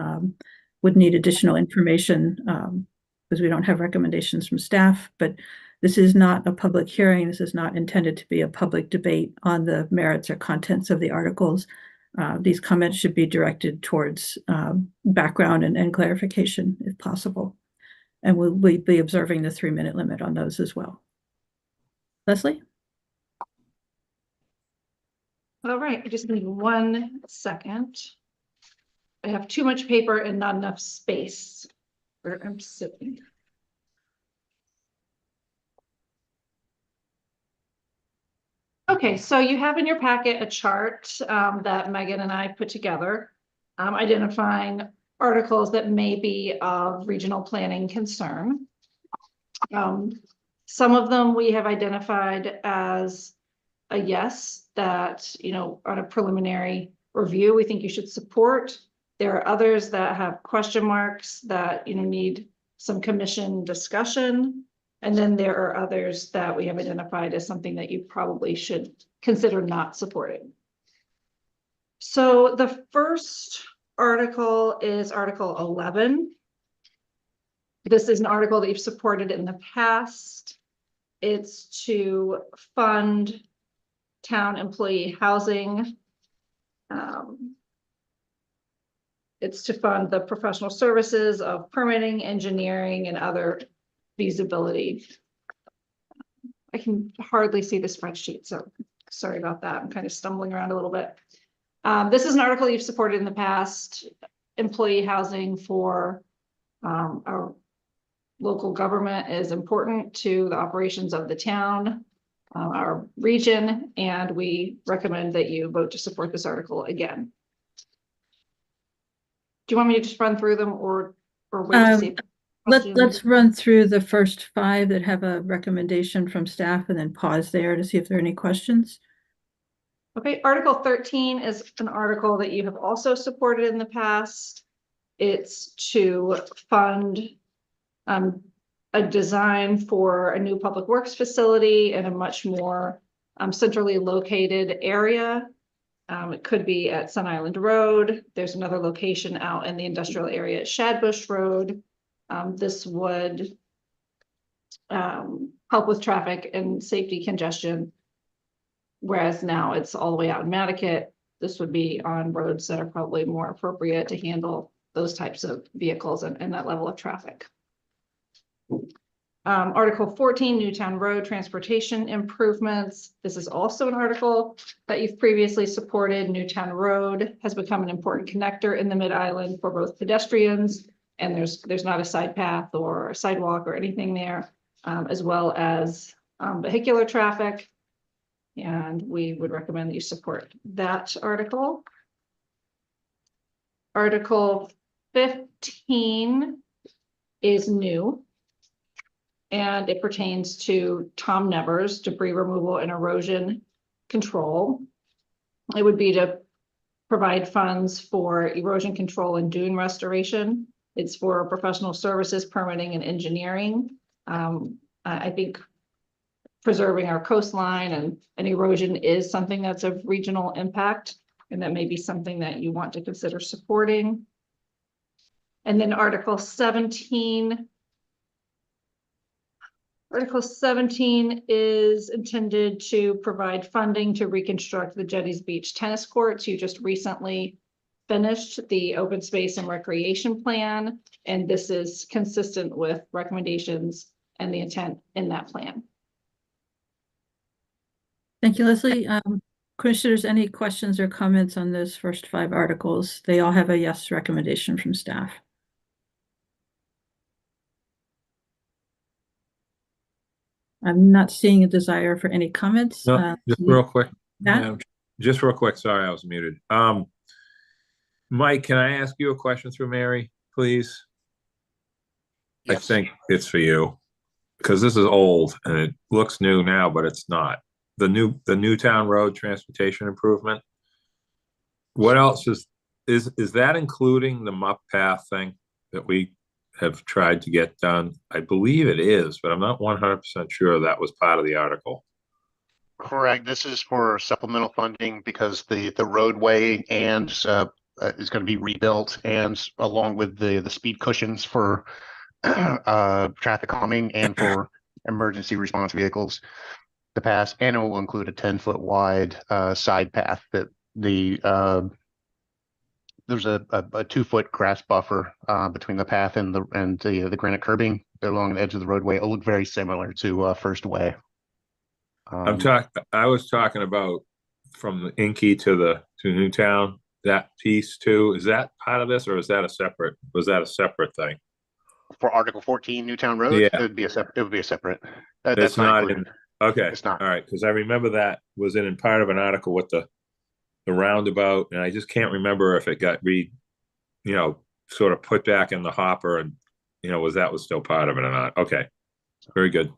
would need additional information because we don't have recommendations from staff. But this is not a public hearing. This is not intended to be a public debate on the merits or contents of the articles. These comments should be directed towards background and clarification if possible. And we'll be observing the 3-minute limit on those as well. Leslie? All right, I just need 1 second. I have too much paper and not enough space where I'm sitting. Okay, so you have in your packet a chart that Megan and I put together, identifying articles that may be of regional planning concern. Some of them we have identified as a yes, that, on a preliminary review, we think you should support. There are others that have question marks that, need some commission discussion. And then there are others that we have identified as something that you probably should consider not supporting. So the first article is Article 11. This is an article that you've supported in the past. It's to fund town employee housing. It's to fund the professional services of permitting, engineering, and other feasibility. I can hardly see the spreadsheet, so sorry about that. I'm kind of stumbling around a little bit. This is an article you've supported in the past, employee housing for our local government is important to the operations of the town, our region, and we recommend that you vote to support this article again. Do you want me to just run through them or wait to see? Let's run through the first 5 that have a recommendation from staff and then pause there to see if there are any questions. Okay, Article 13 is an article that you have also supported in the past. It's to fund a design for a new public works facility in a much more centrally located area. It could be at Sun Island Road. There's another location out in the industrial area at Shadbush Road. This would help with traffic and safety congestion. Whereas now it's all the way out in Nantucket. This would be on roads that are probably more appropriate to handle those types of vehicles and that level of traffic. Article 14, Newtown Road transportation improvements. This is also an article that you've previously supported. Newtown Road has become an important connector in the Mid-Island for both pedestrians, and there's not a side path or a sidewalk or anything there, as well as vehicular traffic. And we would recommend that you support that article. Article 15 is new. And it pertains to Tom Nevers, debris removal and erosion control. It would be to provide funds for erosion control and dune restoration. It's for professional services, permitting, and engineering. I think preserving our coastline and erosion is something that's of regional impact, and that may be something that you want to consider supporting. And then Article 17. Article 17 is intended to provide funding to reconstruct the Jetties Beach tennis courts. You just recently finished the open space and recreation plan, and this is consistent with recommendations and the intent in that plan. Thank you, Leslie. Commissioners, any questions or comments on those first 5 articles? They all have a yes recommendation from staff. I'm not seeing a desire for any comments. No, just real quick. Matt? Just real quick. Sorry, I was muted. Mike, can I ask you a question through Mary, please? Yes. I think it's for you because this is old and it looks new now, but it's not. The Newtown Road transportation improvement. What else is that including the MUP path thing that we have tried to get done? I believe it is, but I'm not 100% sure that was part of the article. Correct. This is for supplemental funding because the roadway and is going to be rebuilt, and along with the speed cushions for traffic calming and for emergency response vehicles to pass, and it will include a 10-foot wide side path that there's a 2-foot grass buffer between the path and the granite curbing along the edge of the roadway. It'll look very similar to First Way. I was talking about from the Inky to Newtown, that piece too. Is that part of this, or was that a separate thing? For Article 14, Newtown Road, yeah, it would be a separate. That's not included. Okay, it's not. All right, because I remember that was in part of an article with the roundabout, and I just can't remember if it got sort of put back in the hopper, and was still part of it or not. Okay, very good.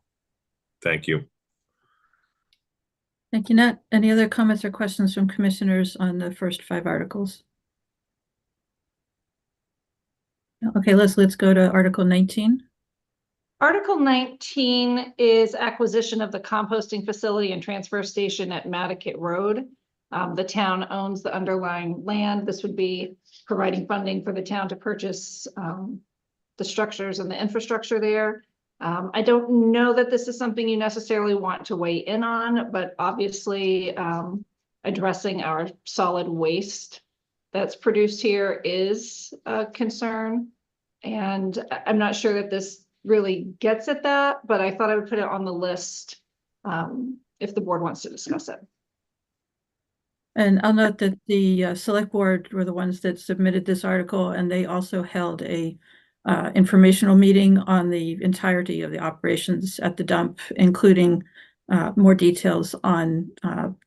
Thank you. Thank you, Nat. Any other comments or questions from commissioners on the first 5 articles? Okay, let's go to Article 19. Article 19 is acquisition of the composting facility and transfer station at Nantucket Road. The town owns the underlying land. This would be providing funding for the town to purchase the structures and the infrastructure there. I don't know that this is something you necessarily want to weigh in on, but obviously addressing our solid waste that's produced here is a concern. And I'm not sure that this really gets at that, but I thought I would put it on the list if the board wants to discuss it. And I'll note that the select board were the ones that submitted this article, and they also held a informational meeting on the entirety of the operations at the dump, including more details on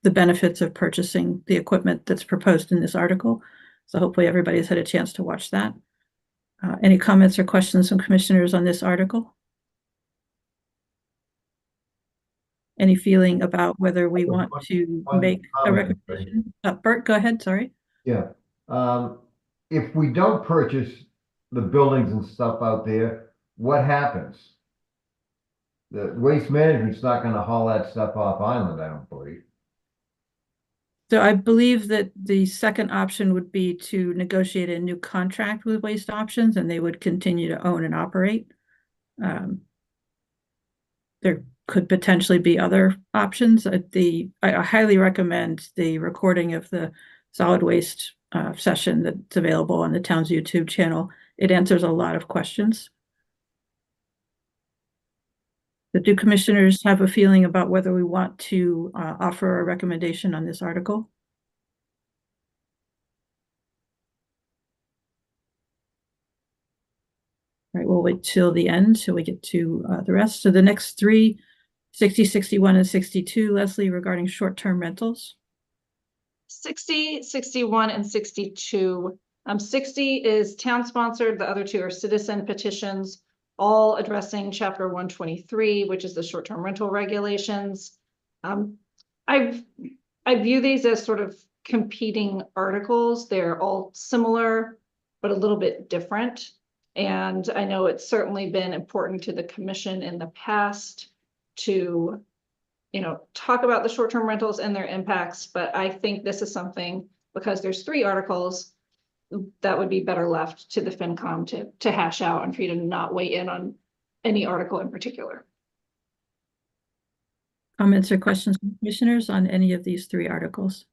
the benefits of purchasing the equipment that's proposed in this article. So hopefully everybody's had a chance to watch that. Any comments or questions from commissioners on this article? Any feeling about whether we want to make a recommendation? Bert, go ahead, sorry. Yeah. If we don't purchase the buildings and stuff out there, what happens? The waste management's not gonna haul that stuff off island, I don't believe. So I believe that the second option would be to negotiate a new contract with Waste Options, and they would continue to own and operate. There could potentially be other options. I highly recommend the recording of the solid waste session that's available on the town's YouTube channel. It answers a lot of questions. But do commissioners have a feeling about whether we want to offer a recommendation on this article? All right, we'll wait till the end till we get to the rest. So the next three, 60, 61, and 62, Leslie, regarding short-term rentals. 60, 61, and 62. 60 is town-sponsored. The other two are citizen petitions, all addressing Chapter 123, which is the short-term rental regulations. I view these as sort of competing articles. They're all similar, but a little bit different. And I know it's certainly been important to the commission in the past to, talk about the short-term rentals and their impacts, but I think this is something, because there's three articles, that would be better left to the FinCom to hash out and for you to not weigh in on any article in particular. Comments or questions from commissioners on any of these three articles?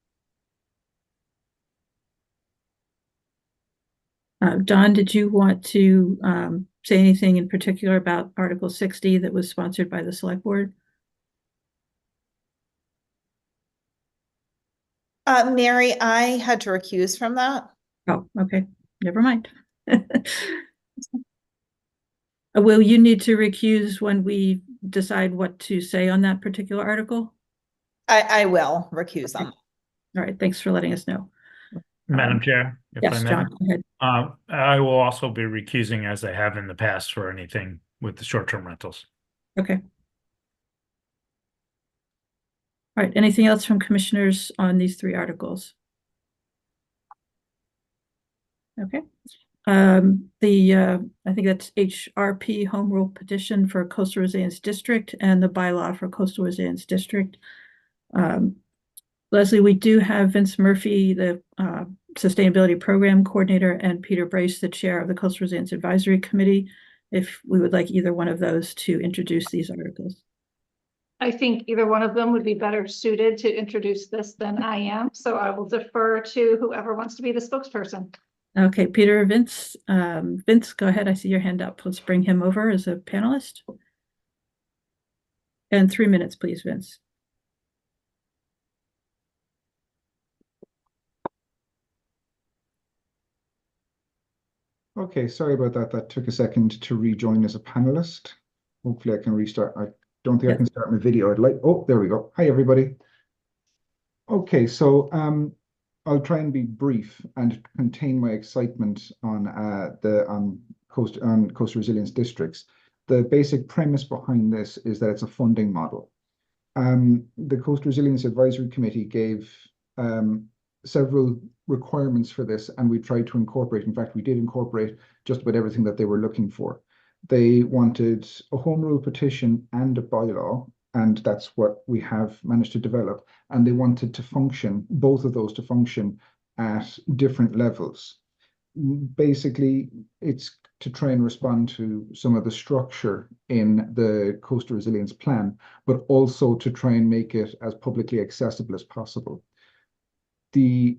Don, did you want to say anything in particular about Article 60 that was sponsored by the select board? Mary, I had to recuse from that. Oh, okay. Never mind. Will you need to recuse when we decide what to say on that particular article? I will recuse on that. All right, thanks for letting us know. Madam Chair, if I Yes, may. John, go ahead. I will also be recusing as I have in the past for anything with the short-term rentals. Okay. All right, anything else from commissioners on these three articles? Okay. I think that's HRP Home Rule Petition for Coastal Resilience District and the bylaw for Coastal Resilience District. Leslie, we do have Vince Murphy, the Sustainability Program Coordinator, and Peter Brace, the Chair of the Coastal Resilience Advisory Committee, if we would like either one of those to introduce these articles. I think either one of them would be better suited to introduce this than I am, so I will defer to whoever wants to be the spokesperson. Okay, Peter, Vince, go ahead. I see your hand up. Let's bring him over as a panelist. And 3 minutes, please, Vince. Okay, sorry about that. That took a second to rejoin as a panelist. Hopefully I can restart. I don't think I can start my video. Oh, there we go. Hi, everybody. Okay, so I'll try and be brief and contain my excitement on coastal resilience districts. The basic premise behind this is that it's a funding model. The Coastal Resilience Advisory Committee gave several requirements for this, and we tried to incorporate. In fact, we did incorporate just about everything that they were looking for. They wanted a home rule petition and a bylaw, and that's what we have managed to develop. And they wanted to function, both of those to function at different levels. Basically, it's to try and respond to some of the structure in the coastal resilience plan, but also to try and make it as publicly accessible as possible. The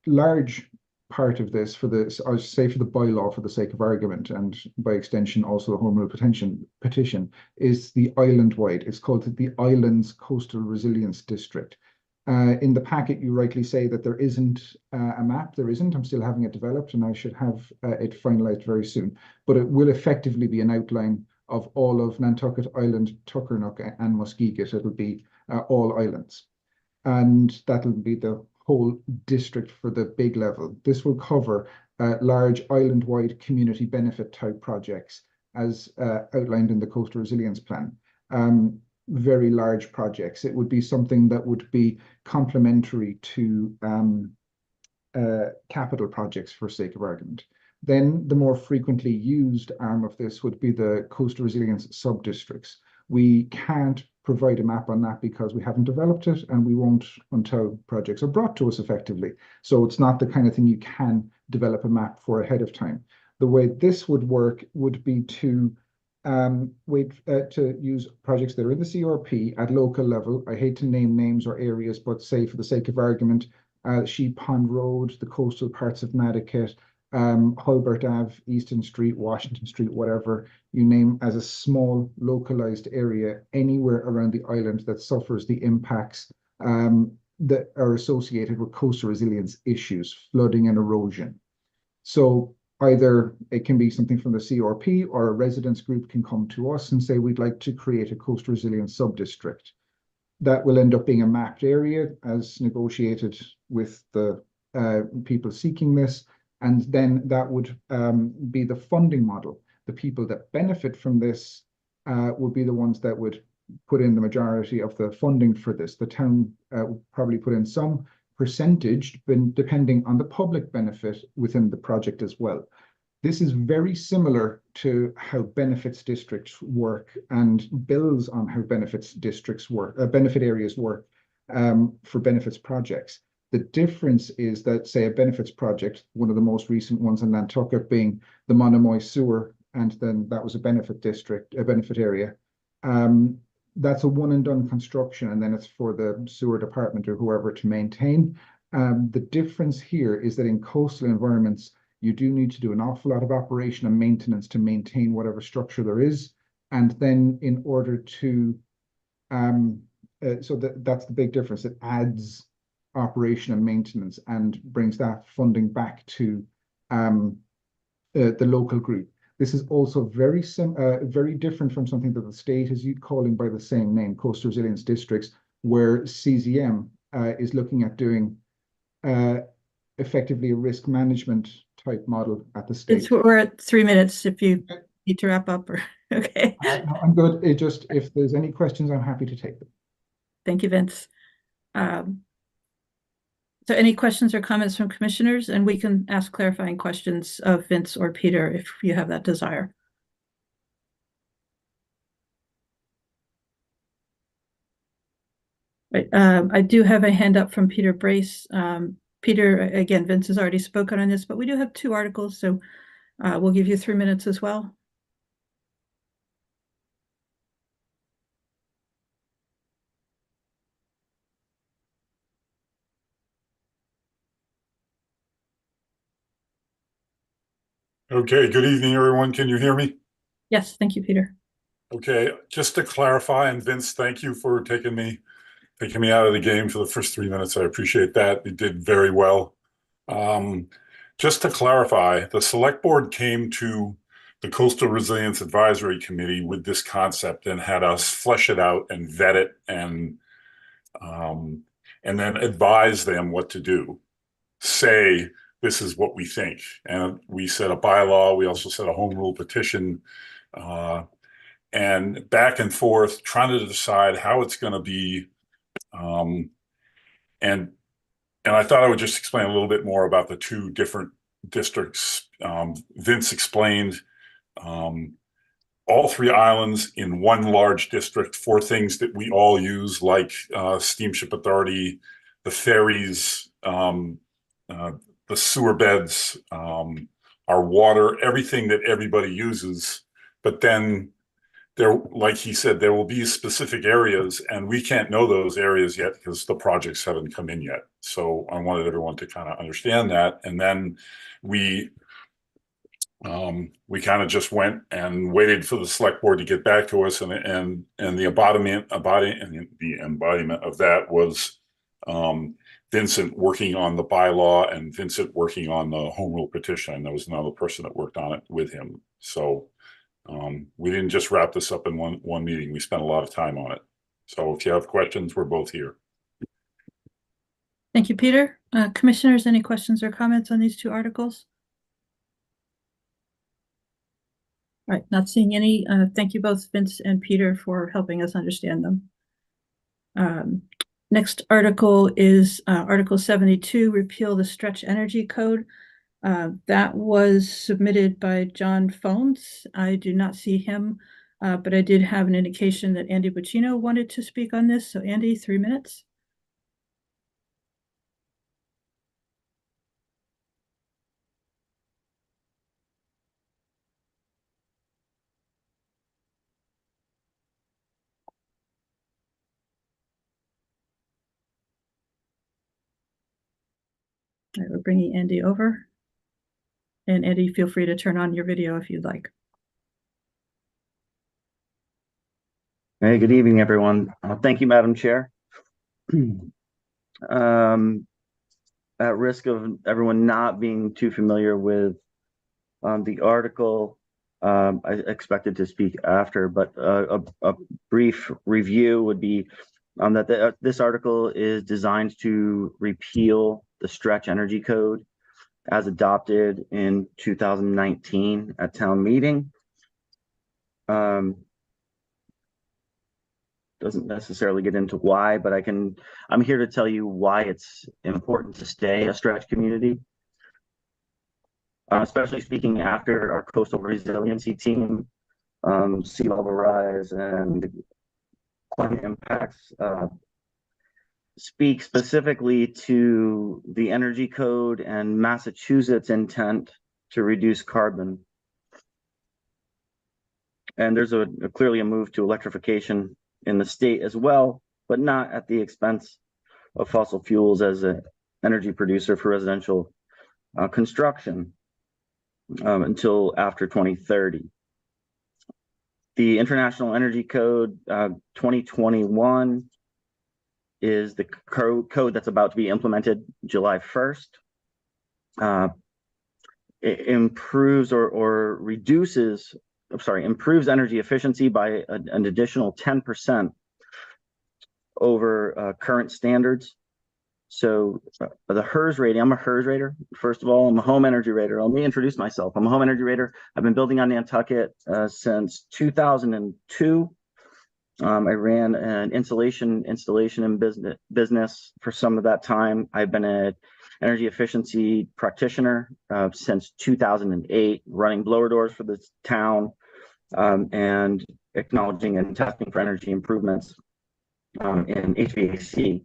large part of this for the, I say for the bylaw for the sake of argument, and by extension also the home rule petition, is the island-wide. It's called the Islands Coastal Resilience District. In the packet, you rightly say that there isn't a map. There isn't. I'm still having it developed, and I should have it finalized very soon. But it will effectively be an outline of all of Nantucket Island, Tuckernuck, and Muskeget. It'll be all islands, and that'll be the whole district for the big level. This will cover large island-wide community benefit type projects as outlined in the Coastal Resilience Plan. Very large projects. It would be something that would be complementary to capital projects for sake of argument. Then the more frequently used arm of this would be the coastal resilience sub-districts. We can't provide a map on that because we haven't developed it, and we won't until projects are brought to us effectively. So it's not the kind of thing you can develop a map for ahead of time. The way this would work would be to to use projects that are in the CRP at local level. I hate to name names or areas, but say for the sake of argument, Sheep Pond Road, the coastal parts of Nantucket, Hulbert Ave, Easton Street, Washington Street, whatever you name, as a small localized area anywhere around the island that suffers the impacts that are associated with coastal resilience issues, flooding and erosion. So either it can be something from the CRP, or a residents group can come to us and say, we'd like to create a coastal resilience sub-district. That will end up being a mapped area as negotiated with the people seeking this. And then that would be the funding model. The people that benefit from this would be the ones that would put in the majority of the funding for this. The town would probably put in some percentage, depending on the public benefit within the project as well. This is very similar to how benefits districts work and builds on how benefits districts work, benefit areas work for benefits projects. The difference is that, say, a benefits project, one of the most recent ones in Nantucket being the Monomoy Sewer, and then that was a benefit district, a benefit area. That's a one and done construction, and then it's for the sewer department or whoever to maintain. The difference here is that in coastal environments, you do need to do an awful lot of operation and maintenance to maintain whatever structure there is. And then in order to, that's the big difference. It adds operation and maintenance and brings that funding back to the local group. This is also very different from something that the state is calling by the same name, Coastal Resilience Districts, where CZM is looking at doing effectively a risk management type model at the state. We're at 3 minutes if you need to wrap up. Or okay. I'm good. It just, if there's any questions, I'm happy to take them. Thank you, Vince. So any questions or comments from commissioners? And we can ask clarifying questions of Vince or Peter if you have that desire. Right. I do have a hand up from Peter Brace. Peter, again, Vince has already spoken on this, but we do have 2 articles, so we'll give you 3 minutes as well. Okay, good evening, everyone. Can you hear me? Yes, thank you, Peter. Okay, just to clarify, and Vince, thank you for taking me out of the game for the first 3 minutes. I appreciate that. You did very well. Just to clarify, the select board came to the Coastal Resilience Advisory Committee with this concept and had us flesh it out and vet it and then advise them what to do. Say, this is what we think. And we set a bylaw. We also set a home rule petition, and back and forth trying to decide how it's going to be. And I thought I would just explain a little bit more about the 2 different districts. Vince explained all three islands in one large district for things that we all use, like steamship authority, the ferries, the sewer beds, our water, everything that everybody uses. But then there, like he said, there will be specific areas, and we can't know those areas yet because the projects haven't come in yet. So I wanted everyone to kind of understand that. And then we kind of just went and waited for the select board to get back to us, and the embodiment of that was Vincent working on the bylaw and Vincent working on the home rule petition. And there was another person that worked on it with him. So we didn't just wrap this up in one meeting. We spent a lot of time on it. So if you have questions, we're both here. Thank you, Peter. Commissioners, any questions or comments on these two articles? All right, not seeing any. Thank you both, Vince and Peter, for helping us understand them. Next article is Article 72, repeal the stretch energy code. That was submitted by John Phones. I do not see him, but I did have an indication that Andy Buccino wanted to speak on this. So Andy, 3 minutes. All right, we're bringing Andy over. And Andy, feel free to turn on your video if you'd like. Hey, good evening, everyone. Thank you, Madam Chair. At risk of everyone not being too familiar with the article, I expected to speak after, but a brief review would be that this article is designed to repeal the stretch energy code as adopted in 2019 at town meeting. Doesn't necessarily get into why, but I'm here to tell you why it's important to stay a stretch community. Especially speaking after our coastal resiliency team, sea level rise and climate impacts speak specifically to the energy code and Massachusetts intent to reduce carbon. And there's clearly a move to electrification in the state as well, but not at the expense of fossil fuels as an energy producer for residential construction until after 2030. The International Energy Code 2021 is the code that's about to be implemented July 1st. It improves improves energy efficiency by an additional 10% over current standards. So the HERS rating, I'm a HERS rater. First of all, I'm a home energy rater. Let me introduce myself. I'm a home energy rater. I've been building on Nantucket since 2002. I ran an installation and business for some of that time. I've been an energy efficiency practitioner since 2008, running blower doors for the town and acknowledging and testing for energy improvements in HVAC.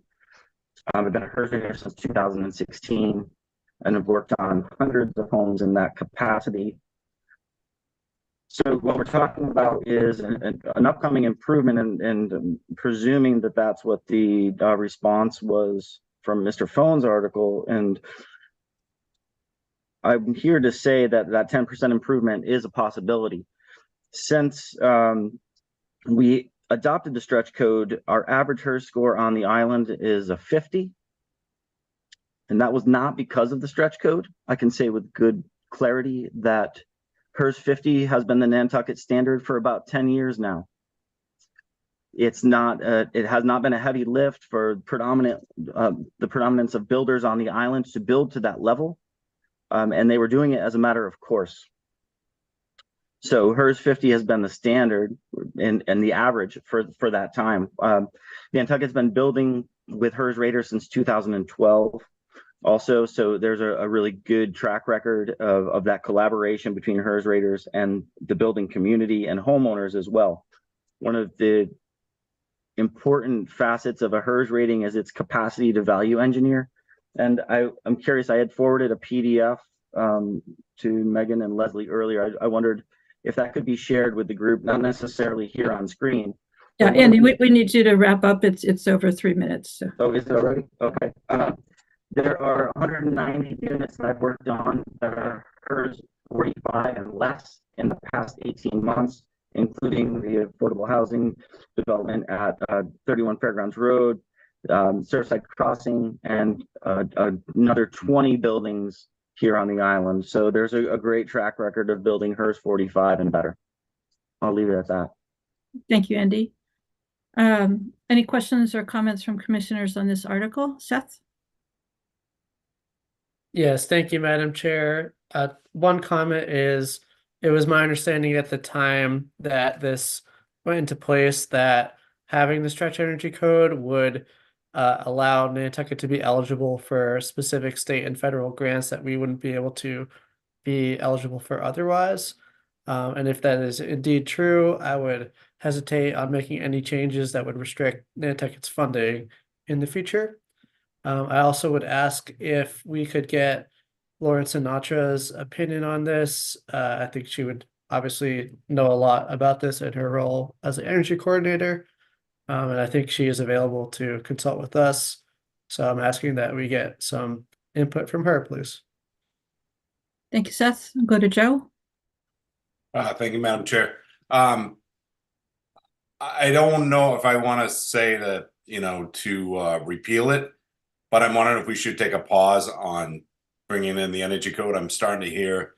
I've been a HERS rater since 2016 and have worked on hundreds of homes in that capacity. So what we're talking about is an upcoming improvement, and presuming that that's what the response was from Mr. Phone's article. And I'm here to say that 10% improvement is a possibility. Since we adopted the stretch code, our average HERS score on the island is a 50. And that was not because of the stretch code. I can say with good clarity that HERS 50 has been the Nantucket standard for about 10 years now. It's not. It has not been a heavy lift for the predominance of builders on the island to build to that level, and they were doing it as a matter of course. So HERS 50 has been the standard and the average for that time. Nantucket's been building with HERS raters since 2012. also. So there's a really good track record of that collaboration between HERS raters and the building community and homeowners as well. One of the important facets of a HERS rating is its capacity to value engineer. And I'm curious, I had forwarded a PDF to Megan and Leslie earlier. I wondered if that could be shared with the group, not necessarily here on screen. Yeah, Andy, we need you to wrap up. It's over 3 minutes. So. Oh, is it already? Okay. There are 190 units that I've worked on that are HERS 45 and less in the past 18 months, including the affordable housing development at 31 Fairgrounds Road, Surfside Crossing, and another 20 buildings here on the island. So there's a great track record of building HERS 45 and better. I'll leave it at that. Thank you, Andy. Any questions or comments from commissioners on this article? Seth? Yes, thank you, Madam Chair. One comment is, it was my understanding at the time that this went into place that having the stretch energy code would allow Nantucket to be eligible for specific state and federal grants that we wouldn't be able to be eligible for otherwise. And if that is indeed true, I would hesitate on making any changes that would restrict Nantucket's funding in the future. I also would ask if we could get Lauren Sinatra's opinion on this. I think she would obviously know a lot about this in her role as an energy coordinator. And I think she is available to consult with us. So I'm asking that we get some input from her, please. Thank you, Seth. I'll go to Joe. Thank you, Madam Chair. I don't know if I want to say that, to repeal it, but I'm wondering if we should take a pause on bringing in the energy code. I'm starting to hear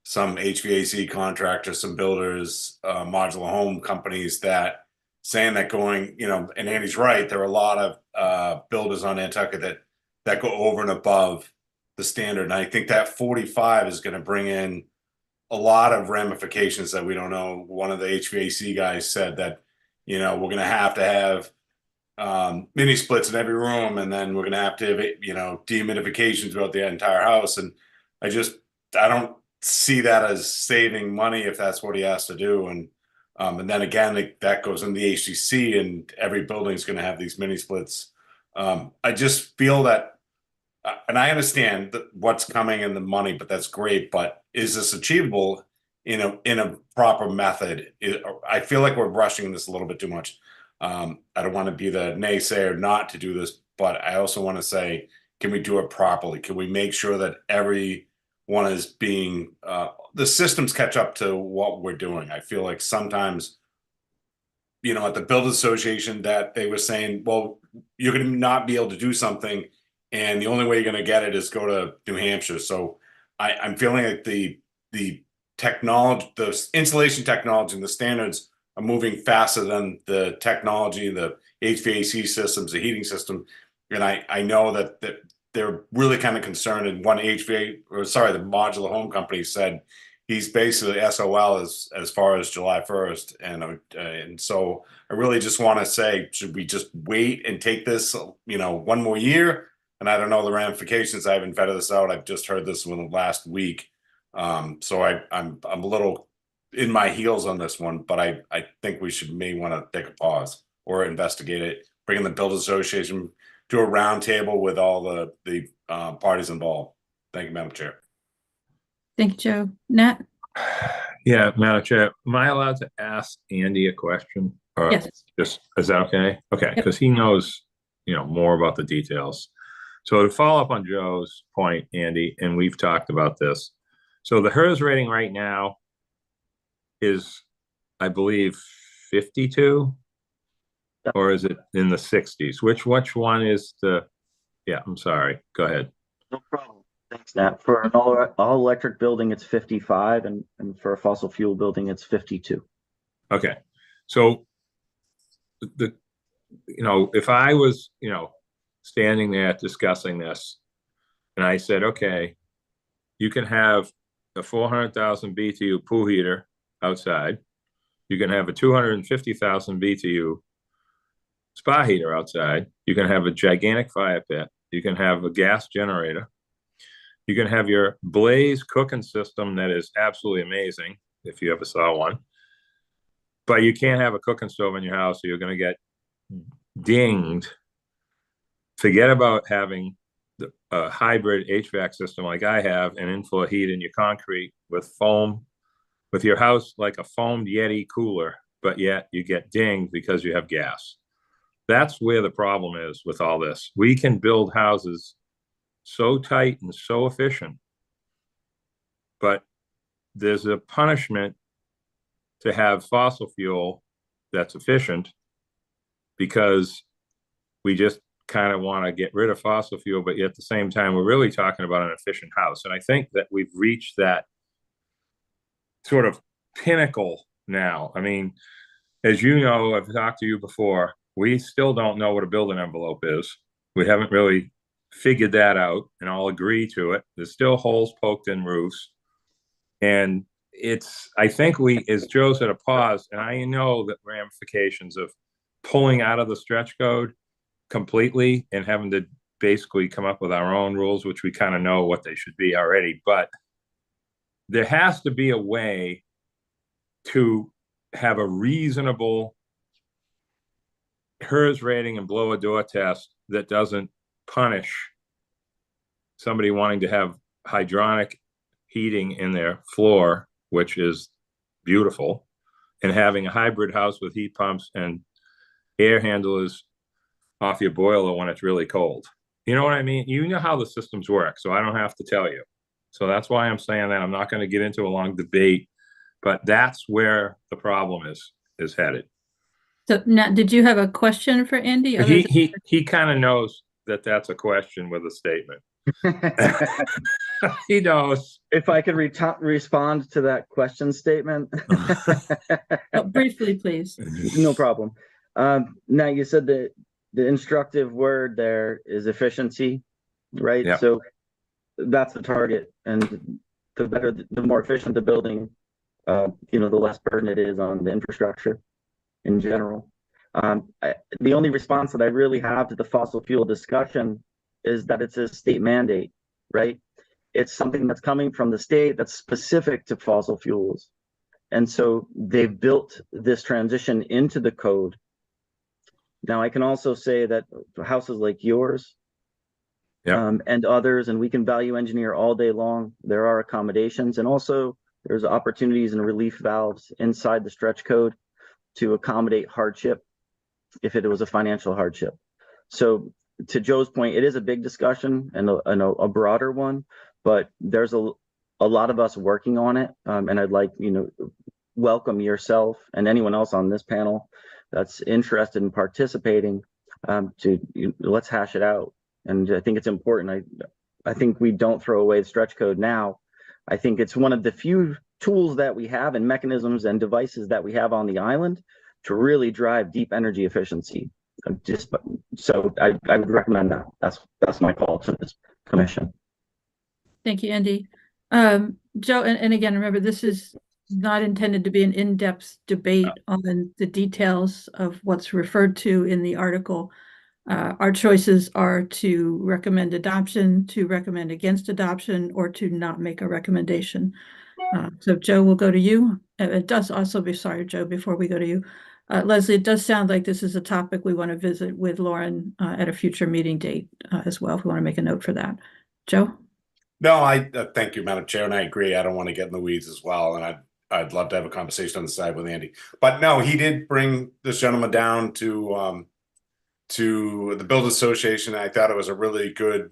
some HVAC contractors, some builders, modular home companies that saying that going, and Andy's right, there are a lot of builders on Nantucket that go over and above the standard. And I think that 45 is going to bring in a lot of ramifications that we don't know. One of the HVAC guys said that, we're going to have mini splits in every room, and then we're going to have, dehumidifications throughout the entire house. And I don't see that as saving money if that's what he has to do. And then again, that goes in the HCC, and every building is going to have these mini splits. I just feel that, and I understand what's coming in the money, but that's great. But is this achievable in a proper method? I feel like we're rushing this a little bit too much. I don't want to be the naysayer not to do this, but I also want to say, can we do it properly? Can we make sure that everyone is being, the systems catch up to what we're doing? I feel like sometimes, at the Builders Association, that they were saying, well, you're going to not be able to do something, and the only way you're going to get it is go to New Hampshire. So I'm feeling like the technology, the installation technology and the standards are moving faster than the technology, the HVAC systems, the heating system. And I know that they're really kind of concerned. And the modular home company said he's basically SOL as far as July 1st. And so I really just want to say, should we just wait and take this, one more year? And I don't know the ramifications. I haven't vetted this out. I've just heard this within the last week. So I'm a little in my heels on this one, but I think we may want to take a pause or investigate it, bring in the Builders Association, do a roundtable with all the parties involved. Thank you, Madam Chair. Thank you, Joe. Nat? Yeah, Madam Chair, am I allowed to ask Andy a question? Or Yes. Is that okay? Okay, because he knows, more about the details. So to follow up on Joe's point, Andy, and we've talked about this. So the HERS rating right now is, I believe, 52, or is it in the 60s? Which one is yeah, I'm sorry. Go ahead. No problem. Thanks, Nat. For an all electric building, it's 55, and for a fossil fuel building, it's 52. Okay. So if I was, standing there discussing this, and I said, okay, you can have a 400,000 BTU pool heater outside. You can have a 250,000 BTU spa heater outside. You can have a gigantic fire pit. You can have a gas generator. You can have your Blaze cooking system that is absolutely amazing if you ever saw one. But you can't have a cooking stove in your house, or you're going to get dinged. Forget about having a hybrid HVAC system like I have and inflow heat in your concrete with foam, with your house like a foamed Yeti cooler, but yet you get dinged because you have gas. That's where the problem is with all this. We can build houses so tight and so efficient, but there's a punishment to have fossil fuel that's efficient because we just kind of want to get rid of fossil fuel, but yet at the same time, we're really talking about an efficient house. And I think that we've reached that sort of pinnacle now. I mean, as you know, I've talked to you before, we still don't know what a building envelope is. We haven't really figured that out, and I'll agree to it. There's still holes poked in roofs. And I think we, as Joe said, a pause, and I know that ramifications of pulling out of the stretch code completely and having to basically come up with our own rules, which we kind of know what they should be already. But there has to be a way to have a reasonable HERS rating and blow a door test that doesn't punish somebody wanting to have hydronic heating in their floor, which is beautiful, and having a hybrid house with heat pumps and air handlers off your boiler when it's really cold. You know what I mean? You know how the systems work, so I don't have to tell you. So that's why I'm saying that. I'm not going to get into a long debate, but that's where the problem is headed. So now, did you have a question for Andy? He kind of knows that that's a question with a statement. He knows. If I could respond to that question statement. Briefly, please. No problem. Now, you said that the instructive word there is efficiency, right? Yeah. So that's the target, and the more efficient the building, the less burden it is on the infrastructure in general. The only response that I really have to the fossil fuel discussion is that it's a state mandate, right? It's something that's coming from the state that's specific to fossil fuels. And so they've built this transition into the code. Now, I can also say that houses like yours, and others, and we can value engineer all day long, there are accommodations, and also there's opportunities and relief valves inside the stretch code to accommodate hardship if it was a financial hardship. So to Joe's point, it is a big discussion and a broader one, but there's a lot of us working on it. And I'd like, welcome yourself and anyone else on this panel that's interested in participating let's hash it out. And I think it's important. I think we don't throw away the stretch code now. I think it's one of the few tools that we have and mechanisms and devices that we have on the island to really drive deep energy efficiency. So I would recommend that. That's my call to this commission. Thank you, Andy. Joe, and again, remember, this is not intended to be an in-depth debate on the details of what's referred to in the article. Our choices are to recommend adoption, to recommend against adoption, or to not make a recommendation. So Joe, we'll go to you. It does also be, sorry, Joe, before we go to you. Leslie, it does sound like this is a topic we want to visit with Lauren at a future meeting date as well, if we want to make a note for that. Joe? No, I thank you, Madam Chair, and I agree. I don't want to get in the weeds as well, and I'd love to have a conversation on the side with Andy. But no, he did bring this gentleman down to the Builders Association. I thought it was a really good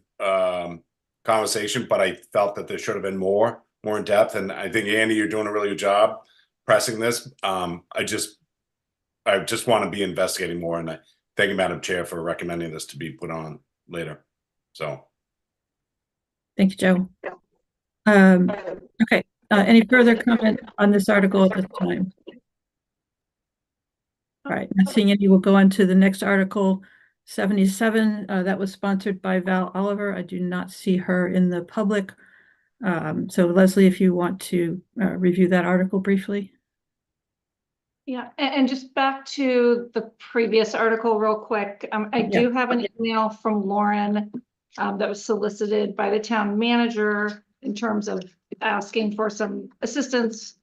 conversation, but I felt that there should have been more in depth. And I think, Andy, you're doing a really good job pressing this. I just want to be investigating more, and I thank you, Madam Chair, for recommending this to be put on later. So. Thank you, Joe. Okay, any further comment on this article at this time? All right, not seeing any, we'll go on to the next article, 77. That was sponsored by Val Oliver. I do not see her in the public. So Leslie, if you want to review that article briefly. Yeah, and just back to the previous article real quick. I do have an email from Lauren that was solicited by the town manager in terms of asking for some assistance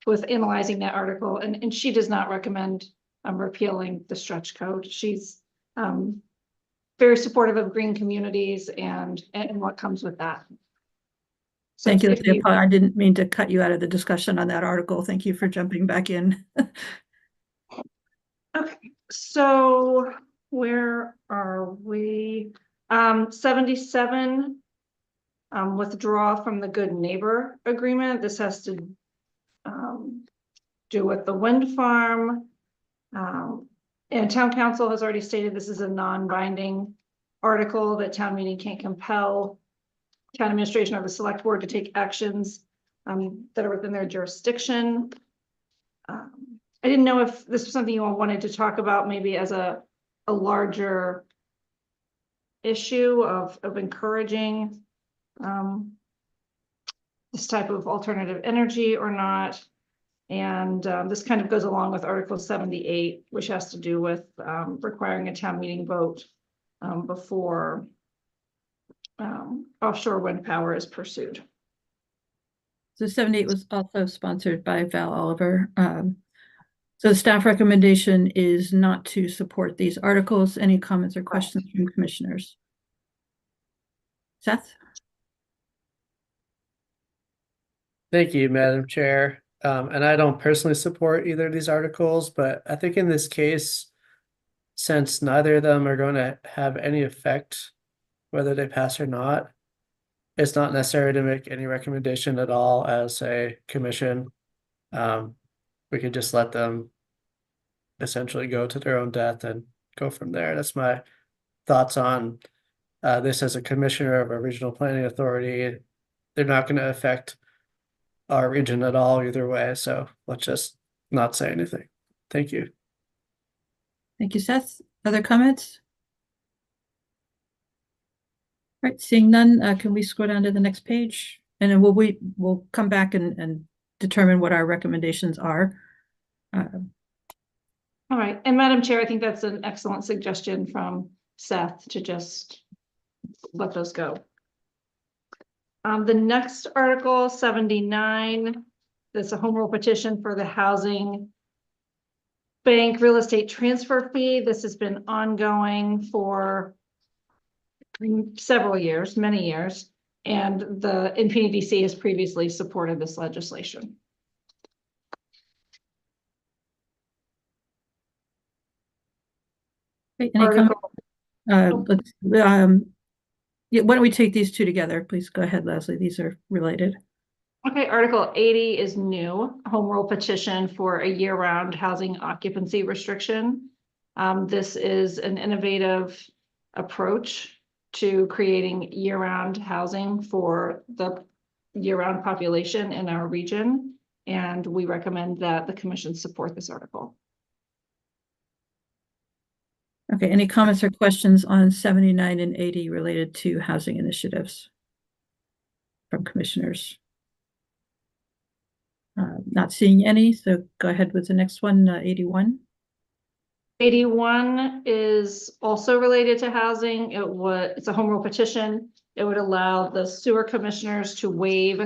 with analyzing that article. And she does not recommend repealing the stretch code. She's very supportive of green communities and what comes with that. So Thank you. if you- I didn't mean to cut you out of the discussion on that article. Thank you for jumping back in. Okay, so where are we? 77, withdraw from the good neighbor agreement. This has to do with the wind farm. And town council has already stated this is a non-binding article that town meeting can't compel town administration or the select board to take actions that are within their jurisdiction. I didn't know if this was something you all wanted to talk about, maybe as a larger issue of encouraging this type of alternative energy or not. And this kind of goes along with Article 78, which has to do with requiring a town meeting vote before offshore wind power is pursued. So 78 was also sponsored by Val Oliver. So the staff recommendation is not to support these articles. Any comments or questions from commissioners? Seth? Thank you, Madam Chair. And I don't personally support either of these articles, but I think in this case, since neither of them are going to have any effect, whether they pass or not, it's not necessary to make any recommendation at all as a commission. We could just let them essentially go to their own death and go from there. That's my thoughts on this as a commissioner of a regional planning authority. They're not going to affect our region at all either way, so let's just not say anything. Thank you. Thank you, Seth. Other comments? All right, seeing none, can we scroll down to the next page? And then we'll come back and determine what our recommendations are. All right, and Madam Chair, I think that's an excellent suggestion from Seth to just let those go. The next article, 79, that's a home rule petition for the housing bank real estate transfer fee. This has been ongoing for several years, many years, and the NPDC has previously supported this legislation. Okay, any comments? Yeah, why don't we take these two together? Please go ahead, Leslie. These are related. Okay, Article 80 is new, home rule petition for a year-round housing occupancy restriction. This is an innovative approach to creating year-round housing for the year-round population in our region, and we recommend that the commission support this article. Okay, any comments or questions on 79 and 80 related to housing initiatives from commissioners? Not seeing any, so go ahead with the next one, 81. 81 is also related to housing. It's a home rule petition. It would allow the sewer commissioners to waive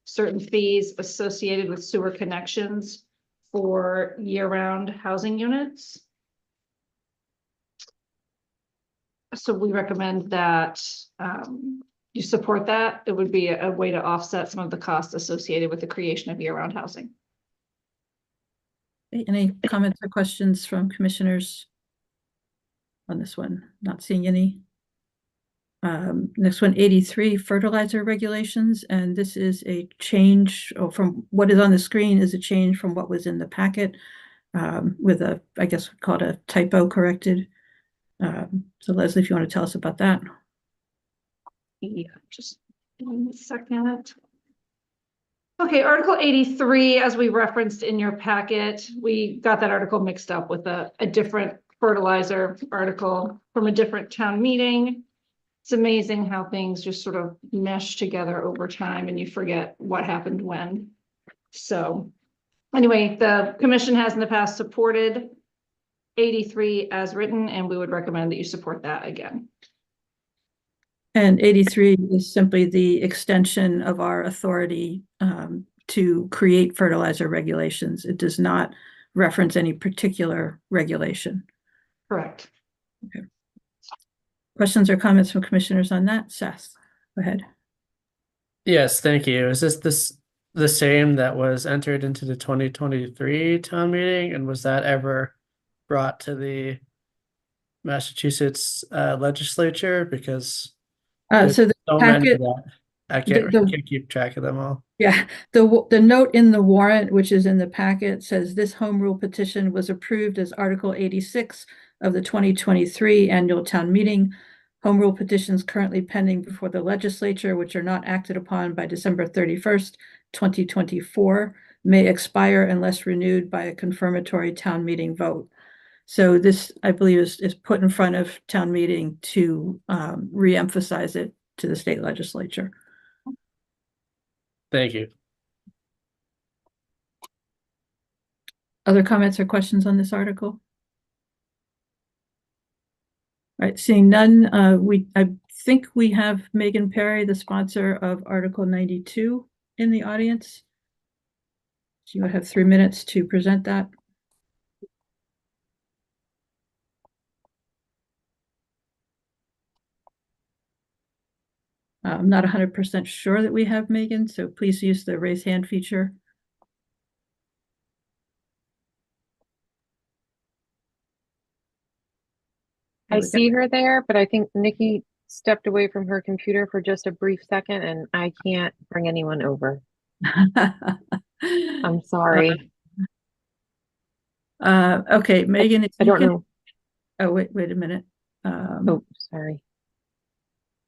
certain fees associated with sewer connections for year-round housing units. So we recommend that you support that. It would be a way to offset some of the costs associated with the creation of year-round housing. Okay, any comments or questions from commissioners on this one? Not seeing any. Next one, 83, fertilizer regulations, and this is a change from what is on the screen is a change from what was in the packet with a, I guess we call it a typo corrected. So Leslie, if you want to tell us about that. Yeah, just 1 second. Okay, Article 83, as we referenced in your packet, we got that article mixed up with a different fertilizer article from a different town meeting. It's amazing how things just sort of mesh together over time and you forget what happened when. So anyway, the commission has in the past supported 83 as written, and we would recommend that you support that again. And 83 is simply the extension of our authority to create fertilizer regulations. It does not reference any particular regulation. Correct. Okay. Questions or comments from commissioners on that? Seth, go ahead. Yes, thank you. Is this the same that was entered into the 2023 town meeting? And was that ever brought to the Massachusetts legislature? Because there's So the so many packet, that I the- can't keep track of them all. yeah, the note in the warrant, which is in the packet, says this home rule petition was approved as Article 86 of the 2023 annual town meeting. Home rule petitions currently pending before the legislature, which are not acted upon by December 31st, 2024, may expire unless renewed by a confirmatory town meeting vote. So this, I believe, is put in front of town meeting to reemphasize it to the state legislature. Thank you. Other comments or questions on this article? All right, seeing none, I think we have Megan Perry, the sponsor of Article 92, in the audience. She would have 3 minutes to present that. I'm not 100% sure that we have Megan, so please use the raise hand feature. I see her there, but I think Nikki stepped away from her computer for just a brief second and I can't bring anyone over. I'm sorry. Okay, Megan, if I you don't can. know. Oh, wait a minute. Oh, sorry.